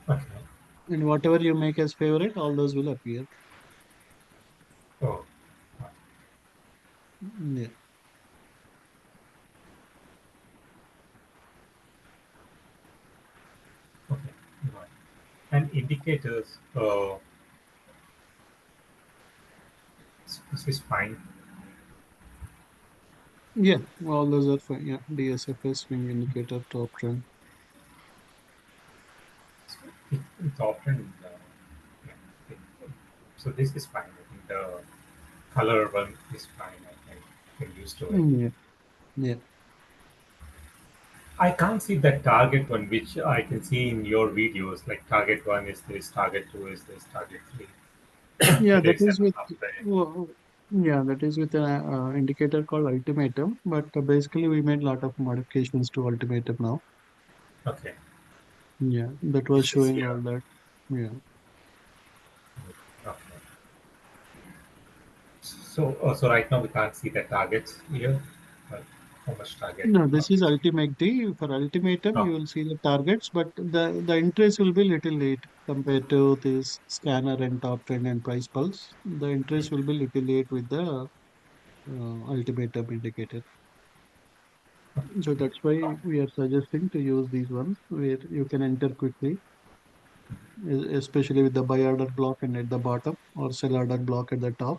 Speaker 8: Okay.
Speaker 1: and whatever you make as favorite, all those will appear.
Speaker 8: Oh.
Speaker 1: Yeah.
Speaker 8: Okay. Right. And indicators. This is fine.
Speaker 1: Yeah, all those are fine. Yeah, DSFS, swing indicator, top trend.
Speaker 8: It's often. Yeah, it- so this is fine. I think the color one is fine. I can use to it.
Speaker 1: Yeah, yeah.
Speaker 8: I can't see the target one, which I can see in your videos. Like target one is this, target two is this, target three.
Speaker 1: Yeah,
Speaker 8: Whether
Speaker 1: that
Speaker 8: it's an
Speaker 1: is with,
Speaker 8: uptrend.
Speaker 1: well, yeah, that is with an indicator called ultimatum. But basically, we made a lot of modifications to ultimatum now.
Speaker 8: Okay.
Speaker 1: Yeah, that was
Speaker 8: This is
Speaker 1: showing
Speaker 8: here.
Speaker 1: all that. Yeah.
Speaker 8: Okay. So right now we can't see the targets here. Right. how much target?
Speaker 1: No, this is ultimate D. For ultimatum,
Speaker 8: Oh.
Speaker 1: you will see the targets, but the interest will be little late compared to this scanner and top trend and price pulse. The interest will be little late with the ultimatum indicator. So that's why we are suggesting to use these ones where you can enter quickly, especially with the buy order block and at the bottom or sell order block at the top.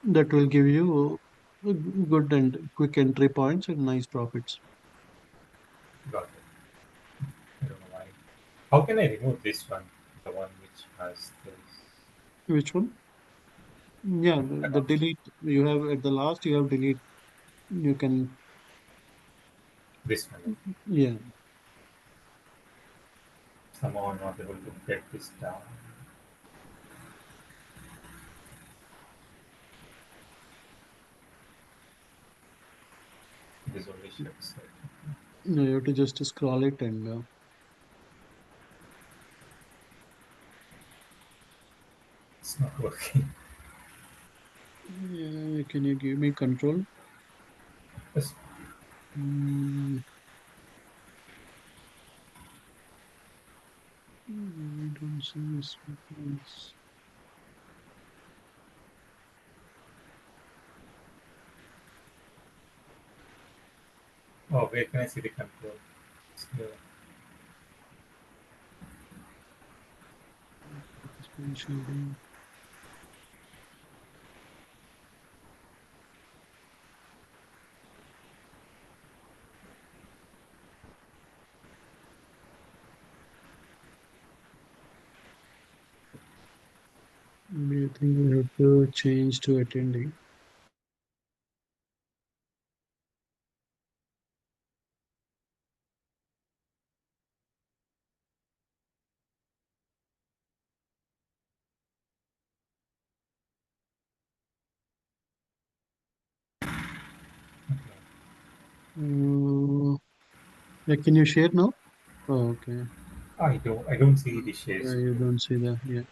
Speaker 1: That will give you good and quick entry points and nice profits.
Speaker 8: Got it. I don't know why. How can I remove this one? The one which has this.
Speaker 1: Which one? Yeah, the delete you have at the last, you have delete. You can,
Speaker 8: This one.
Speaker 1: yeah.
Speaker 8: Somehow I'm not able to get this down. This only shows it.
Speaker 1: No, you have to just scroll it and
Speaker 8: It's not working.
Speaker 1: yeah, can you give me control?
Speaker 8: Yes.
Speaker 1: Mm, I don't see this. Buttons.
Speaker 8: Oh, where can I see the control? It's here.
Speaker 1: Screen sharing. Maybe I think we have to change to attending. Yeah, can you share now? Oh, okay.
Speaker 8: I don't see the share
Speaker 1: Yeah, you
Speaker 8: screen.
Speaker 1: don't see that. Yeah.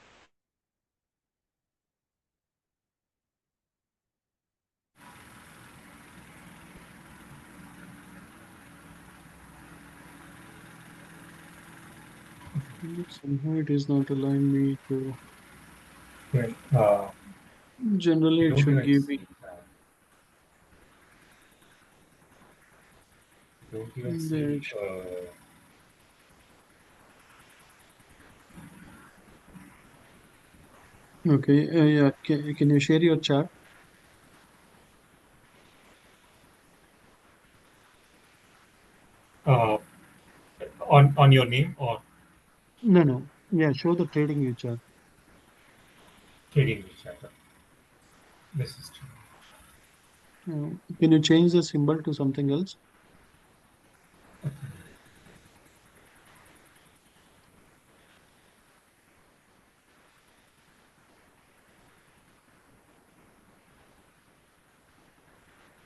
Speaker 1: Somehow it is not allowing me to.
Speaker 8: Well,
Speaker 1: Generally,
Speaker 8: I
Speaker 1: it
Speaker 8: don't
Speaker 1: should
Speaker 8: even
Speaker 1: give me.
Speaker 8: see that. I don't even
Speaker 1: There.
Speaker 8: see.
Speaker 1: Okay. Yeah. Can you share your chart?
Speaker 8: Uh, on your name or
Speaker 1: No, no. Yeah, show the trading view chart.
Speaker 8: trading which chapter? This is true.
Speaker 1: Can you change the symbol to something else?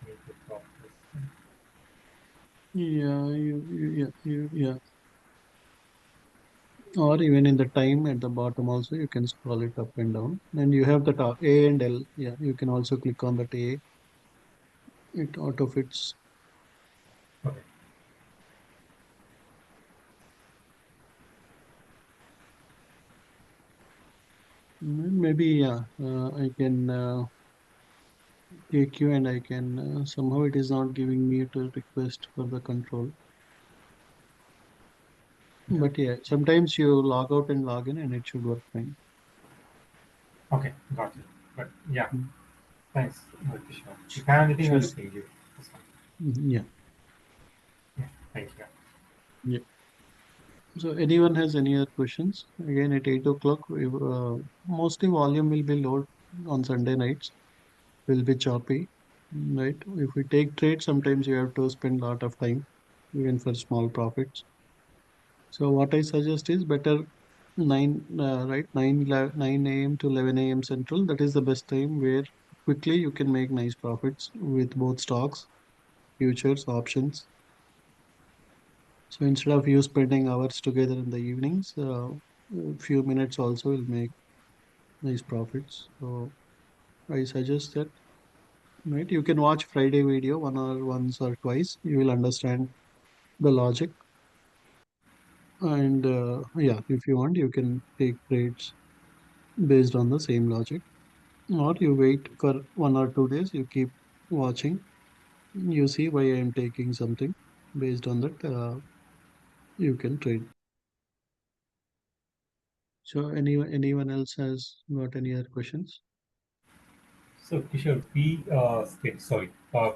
Speaker 8: Need to crop this one.
Speaker 1: Yeah, yeah. Or even in the time at the bottom also, you can scroll it up and down. And you have the top A and L. Yeah, you can also click on that A. It auto fits.
Speaker 8: Okay.
Speaker 1: Maybe, yeah, I can take you and I can somehow it is not giving me to request for the control.
Speaker 8: Yeah.
Speaker 1: But yeah, sometimes you log out and log in and it should work fine.
Speaker 8: Okay, got it. But yeah,
Speaker 1: Mm.
Speaker 8: thanks, Kishore. If I have anything,
Speaker 1: Sure.
Speaker 8: I'll ping you. That's fine.
Speaker 1: Yeah,
Speaker 8: Yeah, thank you.
Speaker 1: yeah. So anyone has any other questions? Again, at 8 o'clock, mostly volume will be low on Sunday nights, will be choppy, right? If we take trade, sometimes you have to spend a lot of time, even for small profits. So what I suggest is better 9 a.m. to 11 a.m. Central. That is the best time where quickly you can make nice profits with both stocks, futures, options. So instead of you spending hours together in the evenings, a few minutes also will make nice profits. So I suggest that. right? You can watch Friday video once or twice. You will understand the logic. And yeah, if you want, you can take trades based on the same logic. Or you wait for 1 or 2 days, you keep watching. You see why I am taking something. Based on that, you can trade. So anyone else has got any other questions?
Speaker 8: So Kishore, we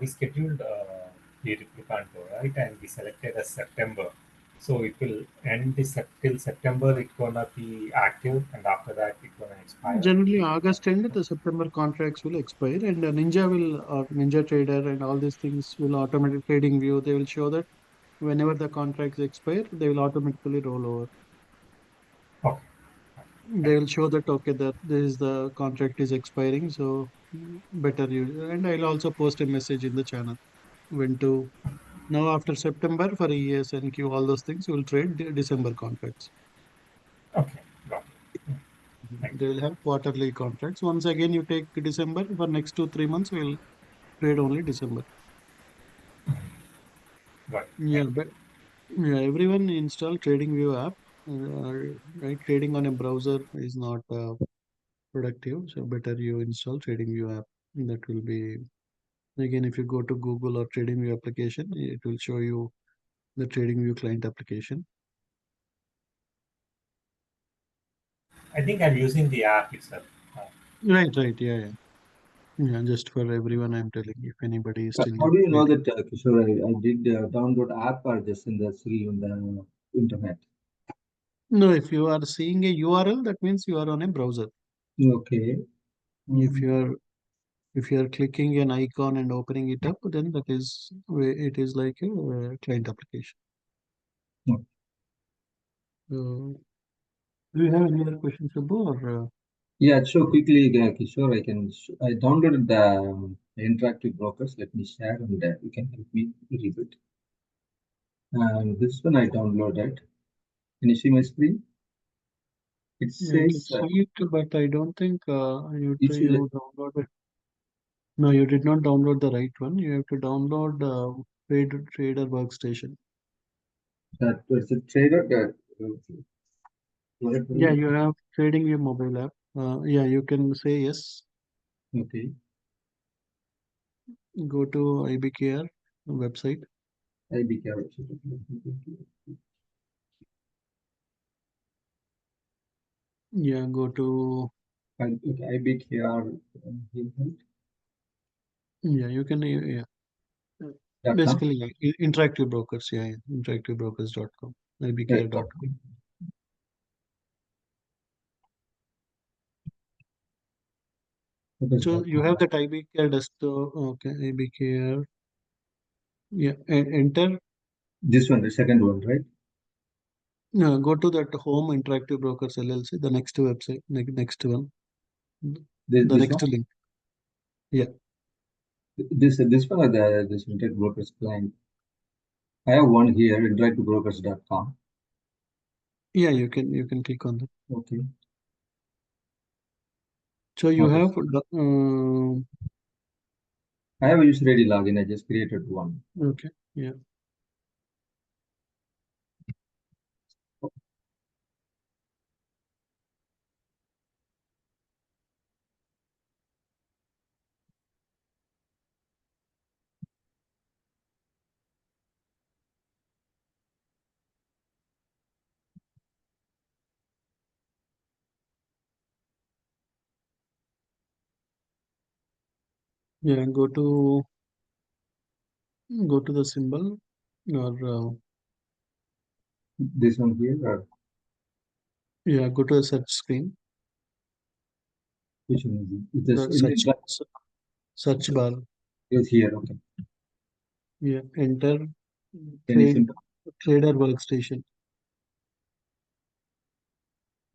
Speaker 8: scheduled the Replicanto, right? And we selected as September. So it will end till September. It's gonna be active, and after that, it's gonna expire.
Speaker 1: Generally, August end, the September contracts will expire, and Ninja Trader and all these things will automatic trading view. They will show that whenever the contracts expire, they will automatically roll over.
Speaker 8: Okay.
Speaker 1: They will show that okay, that this is the contract is expiring, so better you. And I'll also post a message in the channel when to now after September for ES and Q, all those things, you will trade December contracts.
Speaker 8: Okay. Got it. Thank
Speaker 1: They will have quarterly contracts. Once again, you take December for next 2 3 months. We'll trade only December.
Speaker 8: you. Got it.
Speaker 1: Yeah,
Speaker 8: Thank
Speaker 1: but yeah, everyone install TradingView app. Right, trading on a browser is not productive. So better you install TradingView app. That will be again if you go to Google or TradingView application, it will show you the TradingView client application.
Speaker 8: I think I'm using the app itself.
Speaker 1: Right, yeah, yeah. Yeah, just for everyone, I'm telling if anybody is still
Speaker 6: How do you know
Speaker 1: waiting.
Speaker 6: that, Kishore? I did download app or just in the still on the internet?
Speaker 1: No, if you are seeing a URL, that means you are on a browser.
Speaker 6: Okay.
Speaker 1: If you are if you are clicking an icon and opening it up, then that is it is like a client application.
Speaker 6: Okay.
Speaker 1: So, do you have any other questions, Subbu, or
Speaker 6: Yeah, so quickly, Kishore, I downloaded the interactive brokers. Let me share and you can help me read it. And this one I downloaded. Can you see my screen? It
Speaker 1: yeah, I can
Speaker 6: says
Speaker 1: see it, but I don't think
Speaker 6: it's
Speaker 1: you downloaded. No, you did not download the right one. You have to download Trader Workstation.
Speaker 6: that was a trader.
Speaker 1: Yeah, you have trading your mobile app. Yeah, you can say yes.
Speaker 6: Okay.
Speaker 1: Go to IBKR website.
Speaker 6: IBKR.
Speaker 1: Yeah, go to
Speaker 6: IBKR.
Speaker 1: yeah, you can yeah.
Speaker 6: Dot com.
Speaker 1: Basically, yeah, interactive brokers, yeah, interactivebrokers.com,
Speaker 6: Right.
Speaker 1: ibkr.com. So you have that IBKR desktop, okay, IBKR. Yeah, enter.
Speaker 6: This one, the second one, right?
Speaker 1: No, go to that home interactive brokers LLC, the next website, next one, the
Speaker 6: This
Speaker 1: next
Speaker 6: one.
Speaker 1: link. Yeah,
Speaker 6: This one or this Internet Brokers client. I have one here, interactivebrokers.com.
Speaker 1: yeah, you can click on that.
Speaker 6: Okay.
Speaker 1: So you
Speaker 6: Okay.
Speaker 1: have
Speaker 6: I have a user ID login. I just created one.
Speaker 1: okay, yeah. Yeah, go to the symbol or
Speaker 6: This one here, or
Speaker 1: yeah, go to the search screen.
Speaker 6: which one is it?
Speaker 1: The search bar.
Speaker 6: Is here. Okay.
Speaker 1: Yeah, enter
Speaker 6: Any symbol?
Speaker 1: trader workstation.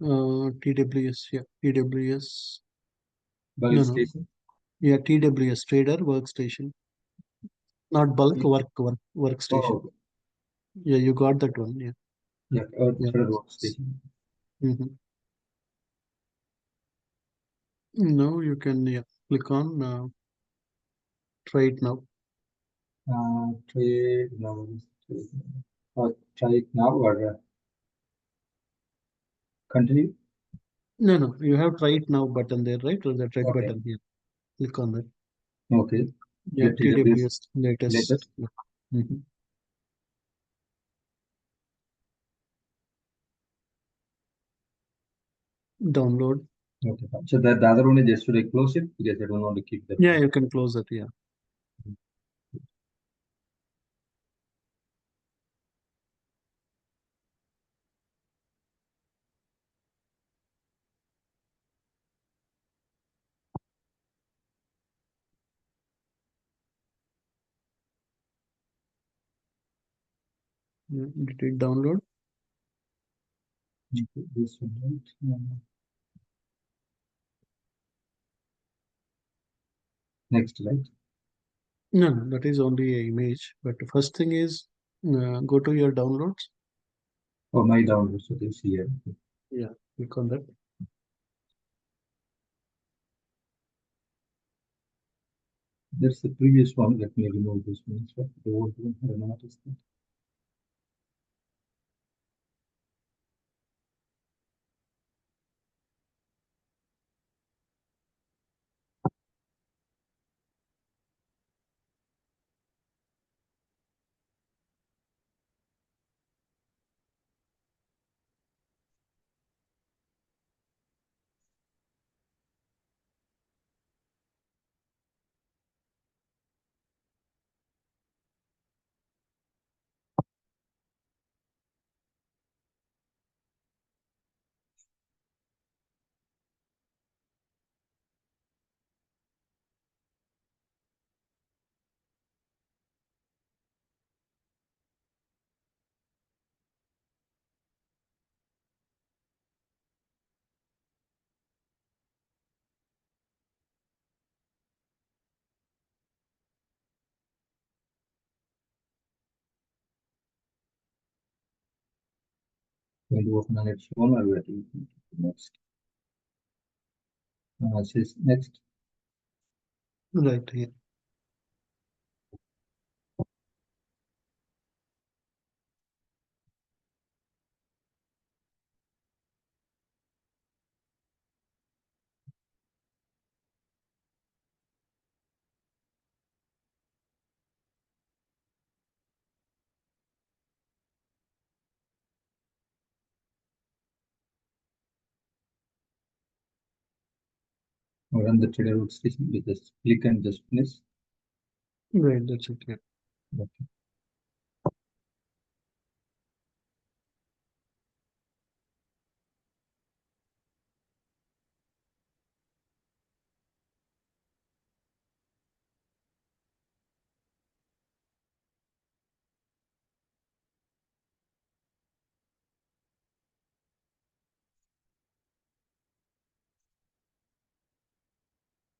Speaker 1: TWS, yeah, TWS.
Speaker 6: Bulk
Speaker 1: No, no,
Speaker 6: station.
Speaker 1: yeah, TWS trader workstation, not bulk workstation.
Speaker 6: Oh,
Speaker 1: Yeah, you got that one. Yeah,
Speaker 6: yeah.
Speaker 1: yeah.
Speaker 6: Third workstation.
Speaker 1: Mm-hmm. Now you can click on Try it now.
Speaker 6: Trade now. Or try it now or continue.
Speaker 1: No, you have try it now button there, right? Or that red
Speaker 6: Okay.
Speaker 1: button here. Click on that.
Speaker 6: Okay.
Speaker 1: Yeah,
Speaker 6: The TWS
Speaker 1: TWS latest.
Speaker 6: latest.
Speaker 1: Mhm. Download.
Speaker 6: Okay. So that the other one is just to close it because I don't want to keep that.
Speaker 1: Yeah, you can close that. Yeah. Did it download?
Speaker 6: Okay, this one, right? Next, right?
Speaker 1: No, that is only a image. But the first thing is go to your downloads.
Speaker 6: Oh, my downloads. So this here.
Speaker 1: Yeah, click on that.
Speaker 6: That's the previous one. Let me remove this one. So the old one, I don't notice that. Going to open on its own or waiting next. It says next.
Speaker 1: Right here.
Speaker 6: Or run the trader workstation with just click and just finish.
Speaker 1: Right, that's it. Yeah.
Speaker 6: Okay.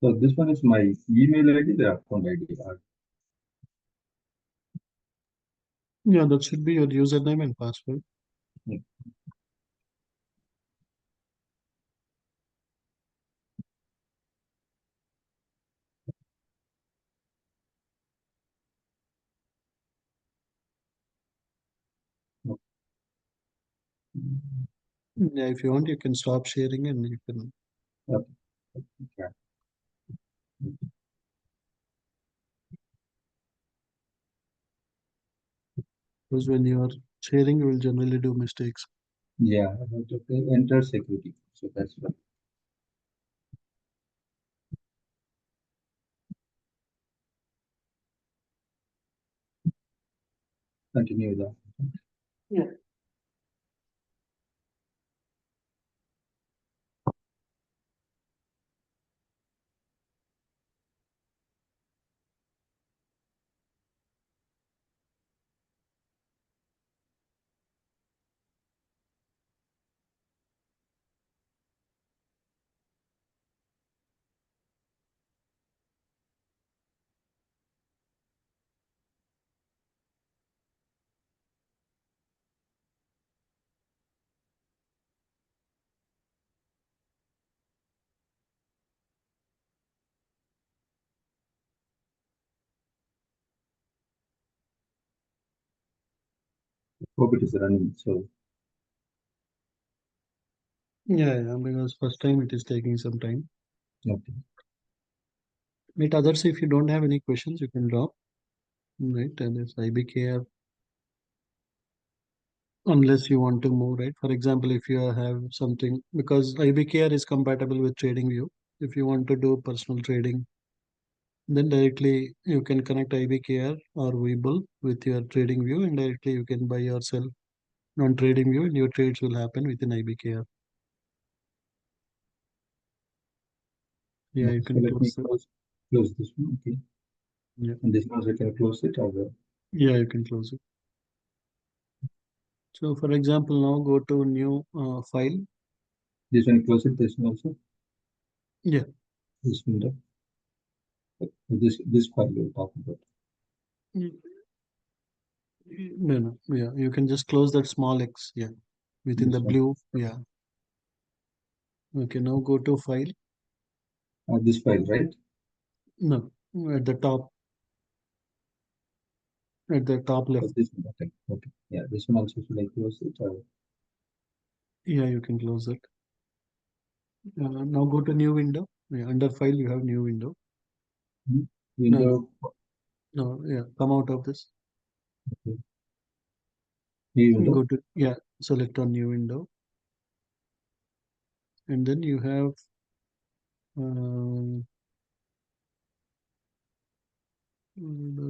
Speaker 6: So this one is my email ID, the account ID.
Speaker 1: Yeah, that should be your username and password.
Speaker 6: Yeah.
Speaker 1: Yeah, if you want, you can stop sharing and you can.
Speaker 6: Okay. Okay.
Speaker 1: Because when you are sharing, you will generally do mistakes.
Speaker 6: Yeah, I have to enter security. So that's what. Continue that.
Speaker 1: Yeah.
Speaker 6: Hope it is running. So
Speaker 1: Yeah, because first time it is taking some time.
Speaker 6: okay.
Speaker 1: With others, if you don't have any questions, you can drop. Right, and this IBKR, unless you want to move, right? For example, if you have something, because IBKR is compatible with TradingView. If you want to do personal trading, then directly you can connect IBKR or Webull with your TradingView, and directly you can buy or sell on TradingView, and your trades will happen within IBKR. Yeah,
Speaker 6: Okay,
Speaker 1: you
Speaker 6: so
Speaker 1: can
Speaker 6: let me
Speaker 1: close it.
Speaker 6: close this one. Okay.
Speaker 1: Yeah,
Speaker 6: And this one I can close it or
Speaker 1: yeah, you can close it. So, for example, now go to new file.
Speaker 6: this one close it. This one also.
Speaker 1: Yeah,
Speaker 6: This window. This file we'll talk about.
Speaker 1: no, yeah, you can just close that small X. Yeah, within
Speaker 6: This
Speaker 1: the
Speaker 6: one.
Speaker 1: blue. Yeah. Okay, now go to file.
Speaker 6: This file, right?
Speaker 1: No, at the top. At the top left.
Speaker 6: This one. Okay. Okay. Yeah, this one also should I close it or
Speaker 1: Yeah, you can close it. Now go to new window. Yeah, under file you have new window.
Speaker 6: window?
Speaker 1: No, yeah, come out of this.
Speaker 6: Okay. New window.
Speaker 1: Go to, yeah, select on new window. And then you have order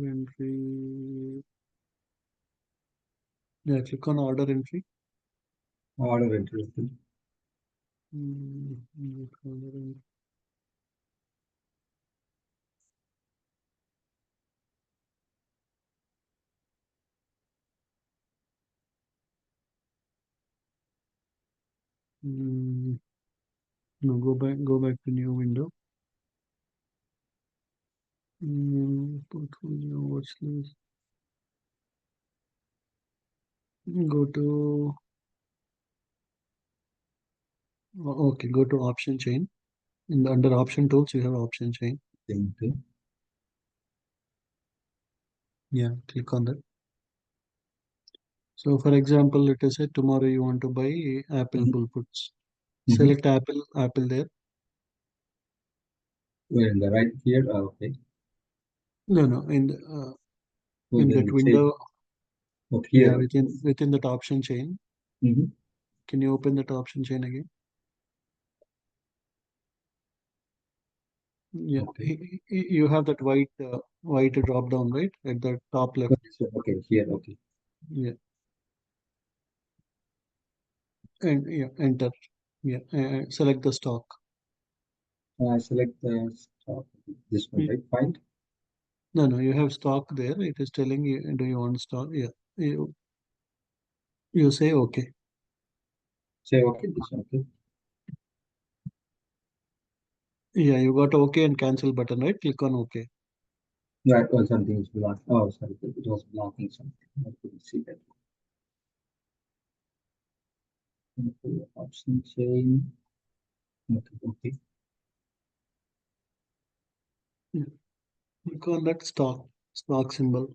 Speaker 1: entry. Yeah, click on order entry.
Speaker 6: Order entry. Okay.
Speaker 1: Order entry. No, go back to new window. Portfolio watch list. Go to okay, go to option chain. Under option tools, you have option chain.
Speaker 6: Same thing.
Speaker 1: Yeah, click on that. So, for example, let us say tomorrow you want to buy Apple bull puts. Select Apple there.
Speaker 6: Where in the right here? Okay.
Speaker 1: No, in that window.
Speaker 6: Okay,
Speaker 1: Yeah,
Speaker 6: here.
Speaker 1: within that option chain. Can you open that option chain again? Yeah,
Speaker 6: Okay.
Speaker 1: you have that white drop down, right, at the top left.
Speaker 6: Okay, here. Okay.
Speaker 1: Yeah, and yeah, enter. Yeah, select the stock.
Speaker 6: Select the stock. This one, right? Find.
Speaker 1: No, you have stock there. It is telling you, do you want stock? Yeah, you say okay.
Speaker 6: Say okay. This one. Okay.
Speaker 1: Yeah, you got okay and cancel button, right? Click on okay.
Speaker 6: Yeah, or something is blocked. Oh, sorry, it was blocking something. I couldn't see that. Okay, option chain. Okay, okay.
Speaker 1: Yeah. Click on that stock symbol.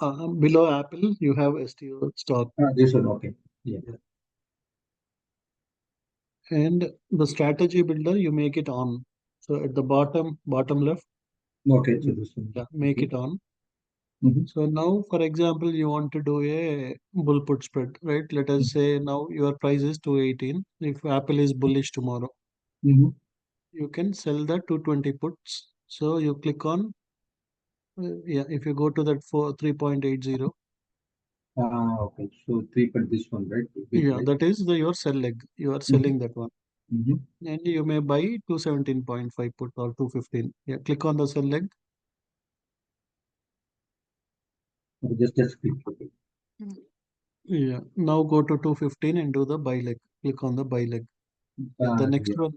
Speaker 1: Below Apple, you have STO stock.
Speaker 6: This one, okay. Yeah.
Speaker 1: And the strategy builder, you make it on. So at the bottom left,
Speaker 6: Okay, so this one.
Speaker 1: yeah, make it on.
Speaker 6: Mhm.
Speaker 1: So now, for example, you want to do a bull put spread, right? Let us say now your price is 218. If Apple is bullish tomorrow, you can sell the 220 puts. So you click on, yeah, if you go to that for 3.80,
Speaker 6: Okay, so 3 this one, right? Big,
Speaker 1: yeah,
Speaker 6: right?
Speaker 1: that is your sell leg. You are selling that one. And you may buy 217.5 put or 215. Yeah, click on the sell leg.
Speaker 6: Just click. Okay.
Speaker 1: Yeah, now go to 215 and do the buy leg. Click on the buy leg. Yeah, the next
Speaker 6: Yeah.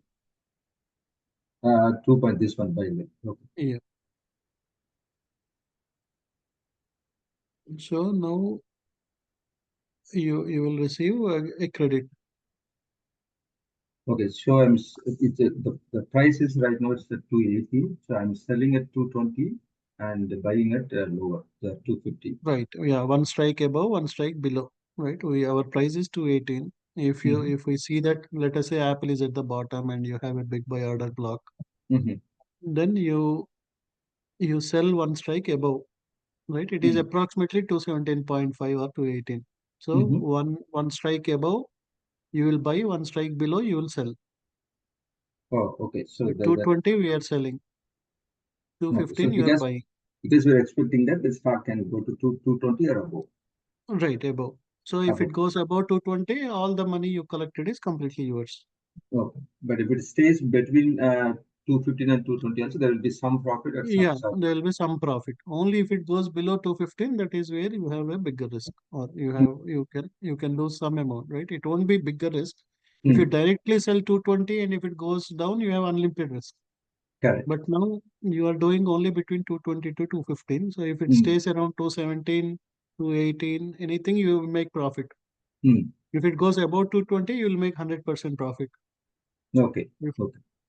Speaker 1: one.
Speaker 6: 2 this one by leg. Okay.
Speaker 1: Yeah. So now you will receive a credit.
Speaker 6: Okay, so the price is right now it's at 280. So I'm selling at 220 and buying at lower, the 250.
Speaker 1: Right. Yeah, one strike above, one strike below. right? Our price is 218. If we see that, let us say Apple is at the bottom and you have a big buy order block, then you sell one strike above, right? It is approximately 217.5 or 218. So one strike above, you will buy, one strike below, you will sell.
Speaker 6: Oh, okay. So
Speaker 1: So 220 we are selling, 215 you are buying.
Speaker 6: Because we're expecting that the stock can go to 220 or above.
Speaker 1: Right, above. So if it goes above 220, all the money you collected is completely yours.
Speaker 6: Okay. But if it stays between 215 and 220 also, there will be some profit at
Speaker 1: Yeah,
Speaker 6: some.
Speaker 1: there will be some profit. Only if it goes below 215, that is where you have a bigger risk, or you can lose some amount, right? It won't be bigger risk. If you directly sell 220 and if it goes down, you have unlimited risk.
Speaker 6: Correct.
Speaker 1: But now you are doing only between 220 to 215. So if it stays around 217, 218, anything, you will make profit. If it goes above 220, you will make 100% profit.
Speaker 6: Okay.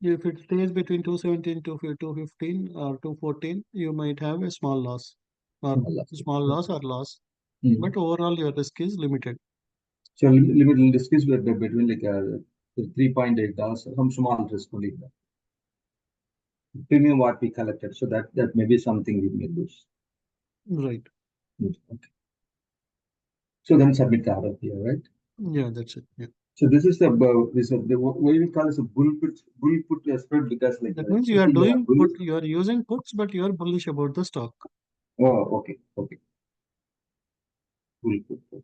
Speaker 1: If it stays between 217 to 215 or 214, you might have a small loss or loss. But overall, your risk is limited.
Speaker 6: So limited risk is between like $3.8, some small risk only. Premium what we collected, so that may be something we may lose.
Speaker 1: Right.
Speaker 6: Okay. So then submit the order here, right?
Speaker 1: Yeah, that's it. Yeah.
Speaker 6: So this is the what we call as a bull put spread, because like
Speaker 1: that means you are doing put, you are using puts, but you are bullish about the stock.
Speaker 6: Oh, okay. Bull put.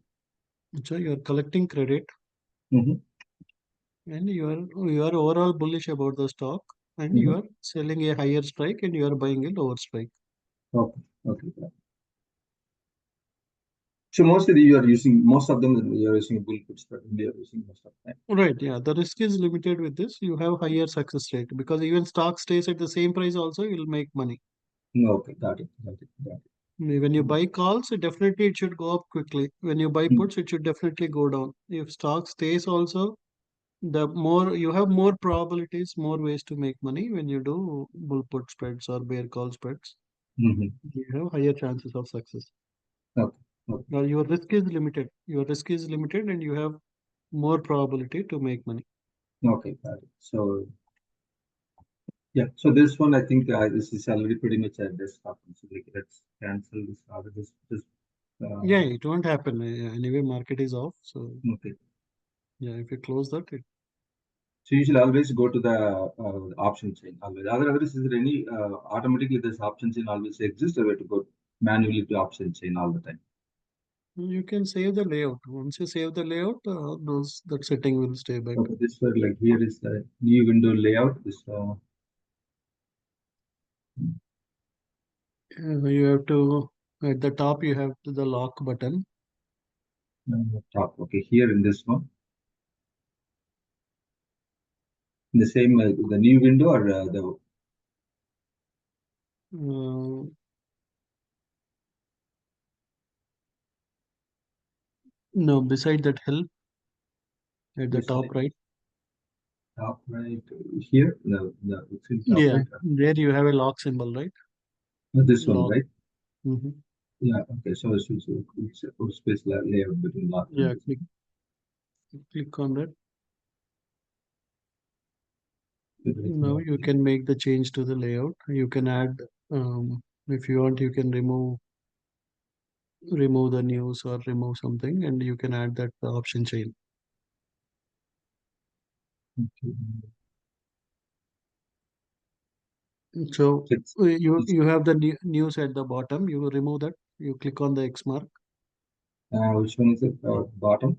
Speaker 1: So you are collecting credit, and you are overall bullish about the stock, and you are selling a higher strike and you are buying a lower strike.
Speaker 6: Okay. So most of them you are using bull put spread. We are using most of the time.
Speaker 1: Right. Yeah. The risk is limited with this. You have higher success rate because even stock stays at the same price also, you'll make money.
Speaker 6: Okay, got it.
Speaker 1: When you buy calls, definitely it should go up quickly. When you buy puts, it should definitely go down. If stock stays also, the more you have more probabilities, more ways to make money when you do bull put spreads or bear call spreads. You have higher chances of success.
Speaker 6: Okay.
Speaker 1: Your risk is limited. And you have more probability to make money.
Speaker 6: Okay, got it. So yeah, so this one I think this is already pretty much at this happens. So like, let's cancel this order.
Speaker 1: Yeah, it won't happen. Anyway, market is off. So
Speaker 6: okay.
Speaker 1: Yeah, if you close that,
Speaker 6: So you should always go to the option chain. Always. Otherwise, is there any automatically this option chain always exists, or we have to go manually to option chain all the time?
Speaker 1: you can save the layout. Once you save the layout, that setting will stay back.
Speaker 6: Okay, this one like here is the new window layout. This
Speaker 1: you have to at the top you have the lock button.
Speaker 6: top. Okay, here in this one, in the same the new window or the.
Speaker 1: No, beside that help at the top right.
Speaker 6: Top right here. No, it's in top right.
Speaker 1: There you have a lock symbol, right?
Speaker 6: This
Speaker 1: lock.
Speaker 6: One, right?
Speaker 1: Yeah.
Speaker 6: Okay. So it's a space layout between lock.
Speaker 1: Yeah. Click on that. Now you can make the change to the layout. You can add, if you want, you can remove the news or remove something, and you can add that option chain. So you have the news at the bottom. You remove that. You click on the X mark.
Speaker 6: Which one is it? Bottom.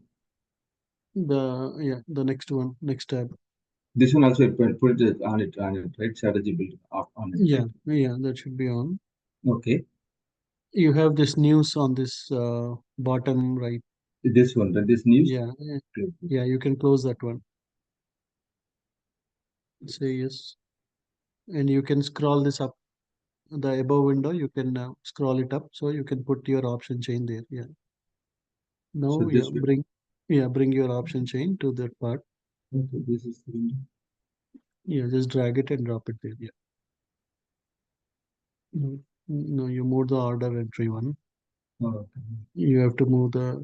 Speaker 1: The next one, next tab.
Speaker 6: This one also put it on it, right? Strategy build on it.
Speaker 1: Yeah,
Speaker 6: right?
Speaker 1: yeah, that should be on.
Speaker 6: Okay.
Speaker 1: You have this news on this bottom right.
Speaker 6: This one, this news.
Speaker 1: Yeah, you can close that one. Say yes, and you can scroll this up. The above window, you can scroll it up, so you can put your option chain there. Yeah. Now,
Speaker 6: So
Speaker 1: bring your option chain to that part.
Speaker 6: Okay, this is the window.
Speaker 1: Yeah, just drag it and drop it there. Yeah. No, you move the order entry one.
Speaker 6: Okay.
Speaker 1: You have to move the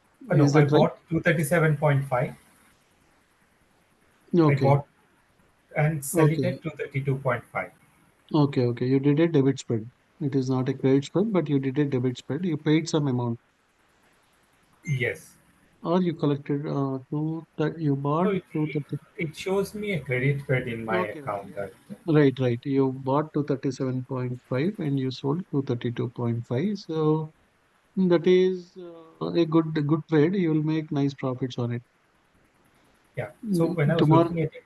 Speaker 8: No,
Speaker 1: Is
Speaker 8: I
Speaker 1: that right?
Speaker 8: bought 237.5. I
Speaker 1: Okay.
Speaker 8: bought and sell it
Speaker 1: Okay.
Speaker 8: at 232.5.
Speaker 1: Okay. Okay. You did a debit spread. It is not a credit spread, but you did a debit spread. You paid some amount,
Speaker 8: Yes.
Speaker 1: or you collected two that you bought
Speaker 8: So it,
Speaker 1: 230.
Speaker 8: it shows me a credit spread in my
Speaker 1: Okay. Okay.
Speaker 8: account.
Speaker 1: Yeah. Right. Right. You bought 237.5 and you sold 232.5. So that is a good trade. You will make nice profits on it.
Speaker 8: Yeah. So when I was
Speaker 1: Tomorrow.
Speaker 8: looking at it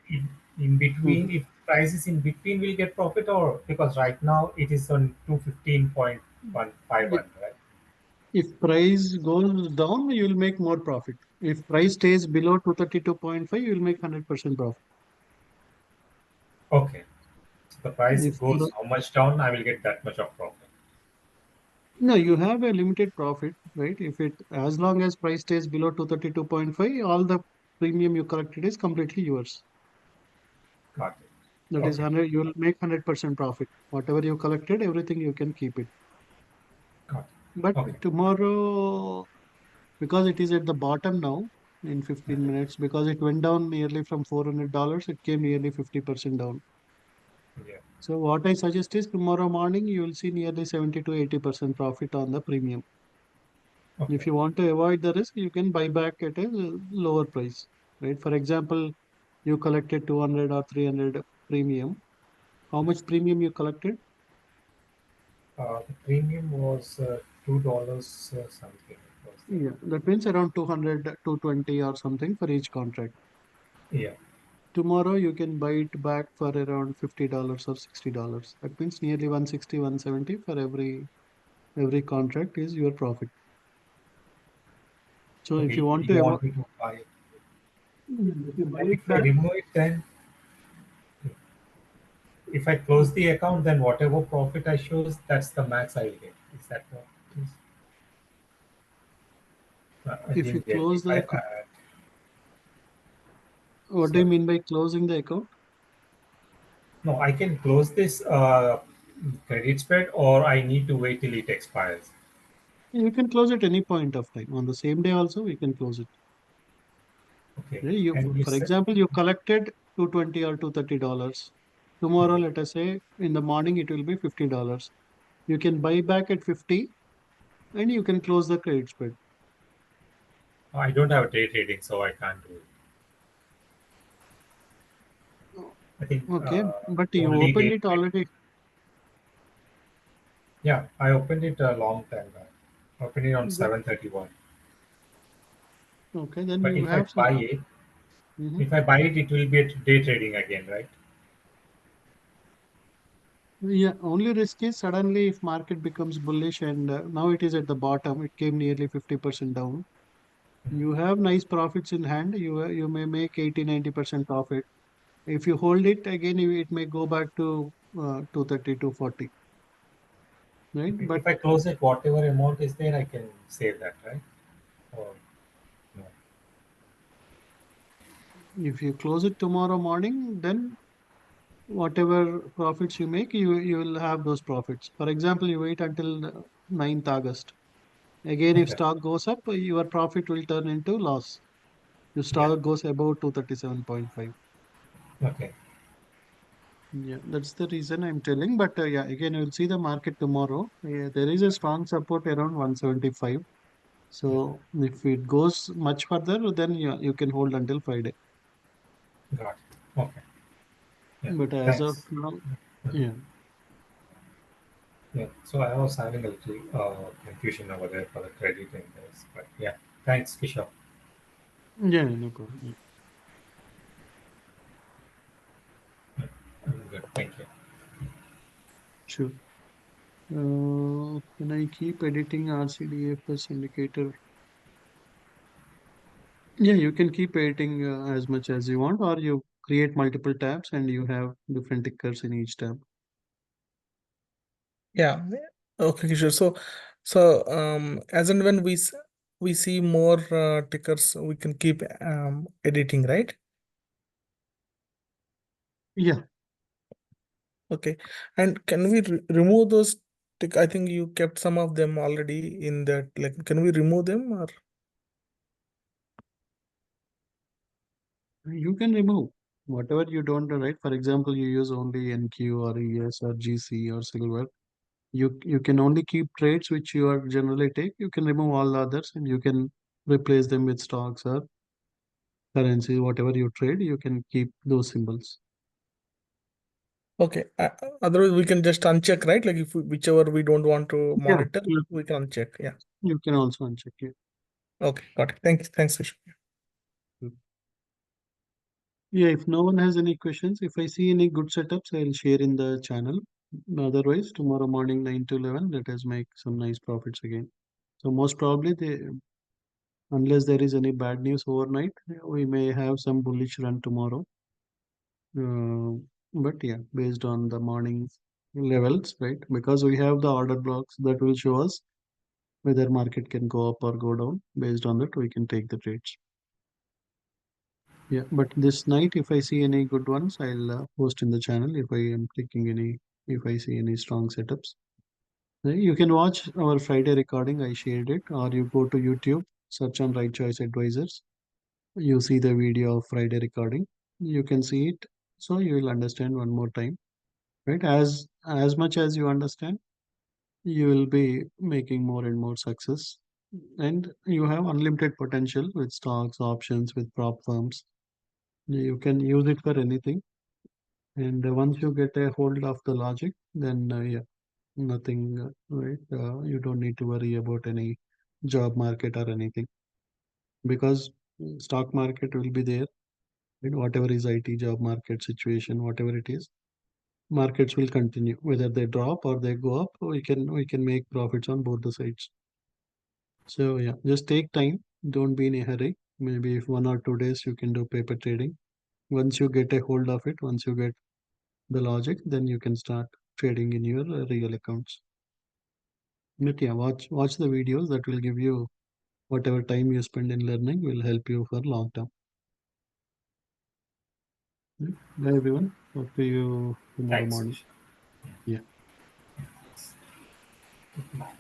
Speaker 8: in between,
Speaker 1: Mhm.
Speaker 8: if price is in between, we'll get profit, or because right now it is on 215.151, right?
Speaker 1: If price goes down, you will make more profit. If price stays below 232.5, you will make 100% profit.
Speaker 8: Okay. So the price
Speaker 1: If
Speaker 8: goes how much down, I will get that much of profit.
Speaker 1: no, you have a limited profit, right? If it as long as price stays below 232.5, all the premium you collected is completely yours.
Speaker 8: Got it.
Speaker 1: That is
Speaker 8: Okay.
Speaker 1: 100, you will make 100% profit. Whatever you collected, everything you can keep it.
Speaker 8: Got it.
Speaker 1: But
Speaker 8: Okay.
Speaker 1: tomorrow, because it is at the bottom now in 15 minutes, because it went down nearly from $400, it came nearly 50% down.
Speaker 8: Yeah.
Speaker 1: So what I suggest is tomorrow morning you will see nearly 70 to 80% profit on the premium. If
Speaker 8: Okay.
Speaker 1: you want to avoid the risk, you can buy back at a lower price, right? For example, you collected 200 or 300 premium. How much premium you collected?
Speaker 8: The premium was $2 something. It was there.
Speaker 1: Yeah, that means around 200, 220 or something for each contract.
Speaker 8: Yeah.
Speaker 1: Tomorrow you can buy it back for around $50 or $60. That means nearly 160, 170 for every contract is your profit. So
Speaker 8: So
Speaker 1: if you
Speaker 8: will
Speaker 1: want
Speaker 8: you
Speaker 1: to avoid,
Speaker 8: want me to buy it?
Speaker 1: if you buy
Speaker 8: And
Speaker 1: it
Speaker 8: if I
Speaker 1: back,
Speaker 8: remove it, then if I close the account, then whatever profit I shows, that's the max I will get. Is that what it is? I
Speaker 1: if you
Speaker 8: didn't get.
Speaker 1: close
Speaker 8: If
Speaker 1: the
Speaker 8: I
Speaker 1: account, what do you
Speaker 8: sorry,
Speaker 1: mean by closing the account?
Speaker 8: no, I can close this credit spread, or I need to wait till it expires.
Speaker 1: You can close it any point of time. On the same day also, we can close it.
Speaker 8: Okay,
Speaker 1: Yeah, you,
Speaker 8: and you
Speaker 1: for
Speaker 8: said
Speaker 1: example, you collected 220 or $230. Tomorrow,
Speaker 8: okay.
Speaker 1: let us say in the morning, it will be $50. You can buy back at 50 and you can close the credit spread.
Speaker 8: I don't have day trading, so I can't do it. I think
Speaker 1: Okay, but you
Speaker 8: only
Speaker 1: opened
Speaker 8: day
Speaker 1: it
Speaker 8: trade.
Speaker 1: already.
Speaker 8: Yeah, I opened it a long time back. I opened it on
Speaker 1: Then,
Speaker 8: 7:31.
Speaker 1: okay, then
Speaker 8: But
Speaker 1: you have some. Mhm.
Speaker 8: if I buy it, it will be at day trading again, right?
Speaker 1: Yeah, only risk is suddenly if market becomes bullish and now it is at the bottom, it came nearly 50% down. You have nice profits in hand. You may make 80-90% profit. If you hold it again, it may go back to 230 to 40, right?
Speaker 8: Okay.
Speaker 1: But
Speaker 8: If I close it, whatever amount is there, I can save that, right? Or no?
Speaker 1: if you close it tomorrow morning, then whatever profits you make, you will have those profits. For example, you wait until the 9th August. Again, if
Speaker 8: Okay.
Speaker 1: stock goes up, your profit will turn into loss. Your
Speaker 8: Yeah.
Speaker 1: stock goes above 237.5.
Speaker 8: Okay.
Speaker 1: Yeah, that's the reason I'm telling. But yeah, again, you'll see the market tomorrow. Yeah, there is a strong support around 175. So if it goes much further, then yeah, you can hold until Friday.
Speaker 8: Got it. Okay. Yeah.
Speaker 1: But as of
Speaker 8: Thanks.
Speaker 1: now,
Speaker 8: Mhm.
Speaker 1: yeah,
Speaker 8: Yeah. So I was having a little confusion over there for the credit and this, but yeah. Thanks, Kishore.
Speaker 1: yeah, no problem. Yeah,
Speaker 8: I'm good. Thank you.
Speaker 1: sure. Can I keep editing RCDFS indicator? Yeah, you can keep editing as much as you want, or you create multiple tabs and you have different tickers in each tab.
Speaker 7: Yeah. Okay, sure. So as and when we see more tickers, we can keep editing, right?
Speaker 1: Yeah,
Speaker 7: Okay. And can we remove those tick? I think you kept some of them already in that. Like, can we remove them or?
Speaker 1: You can remove whatever you don't do, right? For example, you use only NQ or ES or GC or silver. You can only keep trades which you are generally take. You can remove all the others and you can replace them with stocks or currency. Whatever you trade, you can keep those symbols.
Speaker 7: Okay. Otherwise, we can just uncheck, right? Like if whichever we don't want to
Speaker 1: Yeah,
Speaker 7: monitor, we can uncheck. Yeah.
Speaker 1: you can also uncheck it.
Speaker 7: Okay. Got it. Thanks. Thanks, Vishnu.
Speaker 1: Yeah, if no one has any questions, if I see any good setups, I'll share in the channel. Otherwise, tomorrow morning 9 to 11, let us make some nice profits again. So most probably, unless there is any bad news overnight, we may have some bullish run tomorrow. But yeah, based on the morning levels, right? Because we have the order blocks that will show us whether market can go up or go down. Based on that, we can take the trades. Yeah, but this night, if I see any good ones, I'll post in the channel if I am taking any, if I see any strong setups. You can watch our Friday recording, I shared it, or you go to YouTube, search on Right Choice Advisors. You see the video of Friday recording. You can see it, so you will understand one more time, right? As much as you understand, you will be making more and more success, and you have unlimited potential with stocks, options, with prop firms. You can use it for anything. And once you get a hold of the logic, then yeah, nothing, right? You don't need to worry about any job market or anything because stock market will be there. Right? Whatever is IT job market situation, whatever it is, markets will continue. Whether they drop or they go up, we can make profits on both the sides. So yeah, just take time. Don't be in a hurry. Maybe if 1 or 2 days you can do paper trading. Once you get a hold of it, once you get the logic, then you can start trading in your real accounts. But yeah, watch the videos that will give you whatever time you spend in learning will help you for long term. Bye everyone. Talk to you tomorrow
Speaker 8: Thanks,
Speaker 1: morning.
Speaker 8: Vishnu.
Speaker 1: Yeah.
Speaker 8: Bye.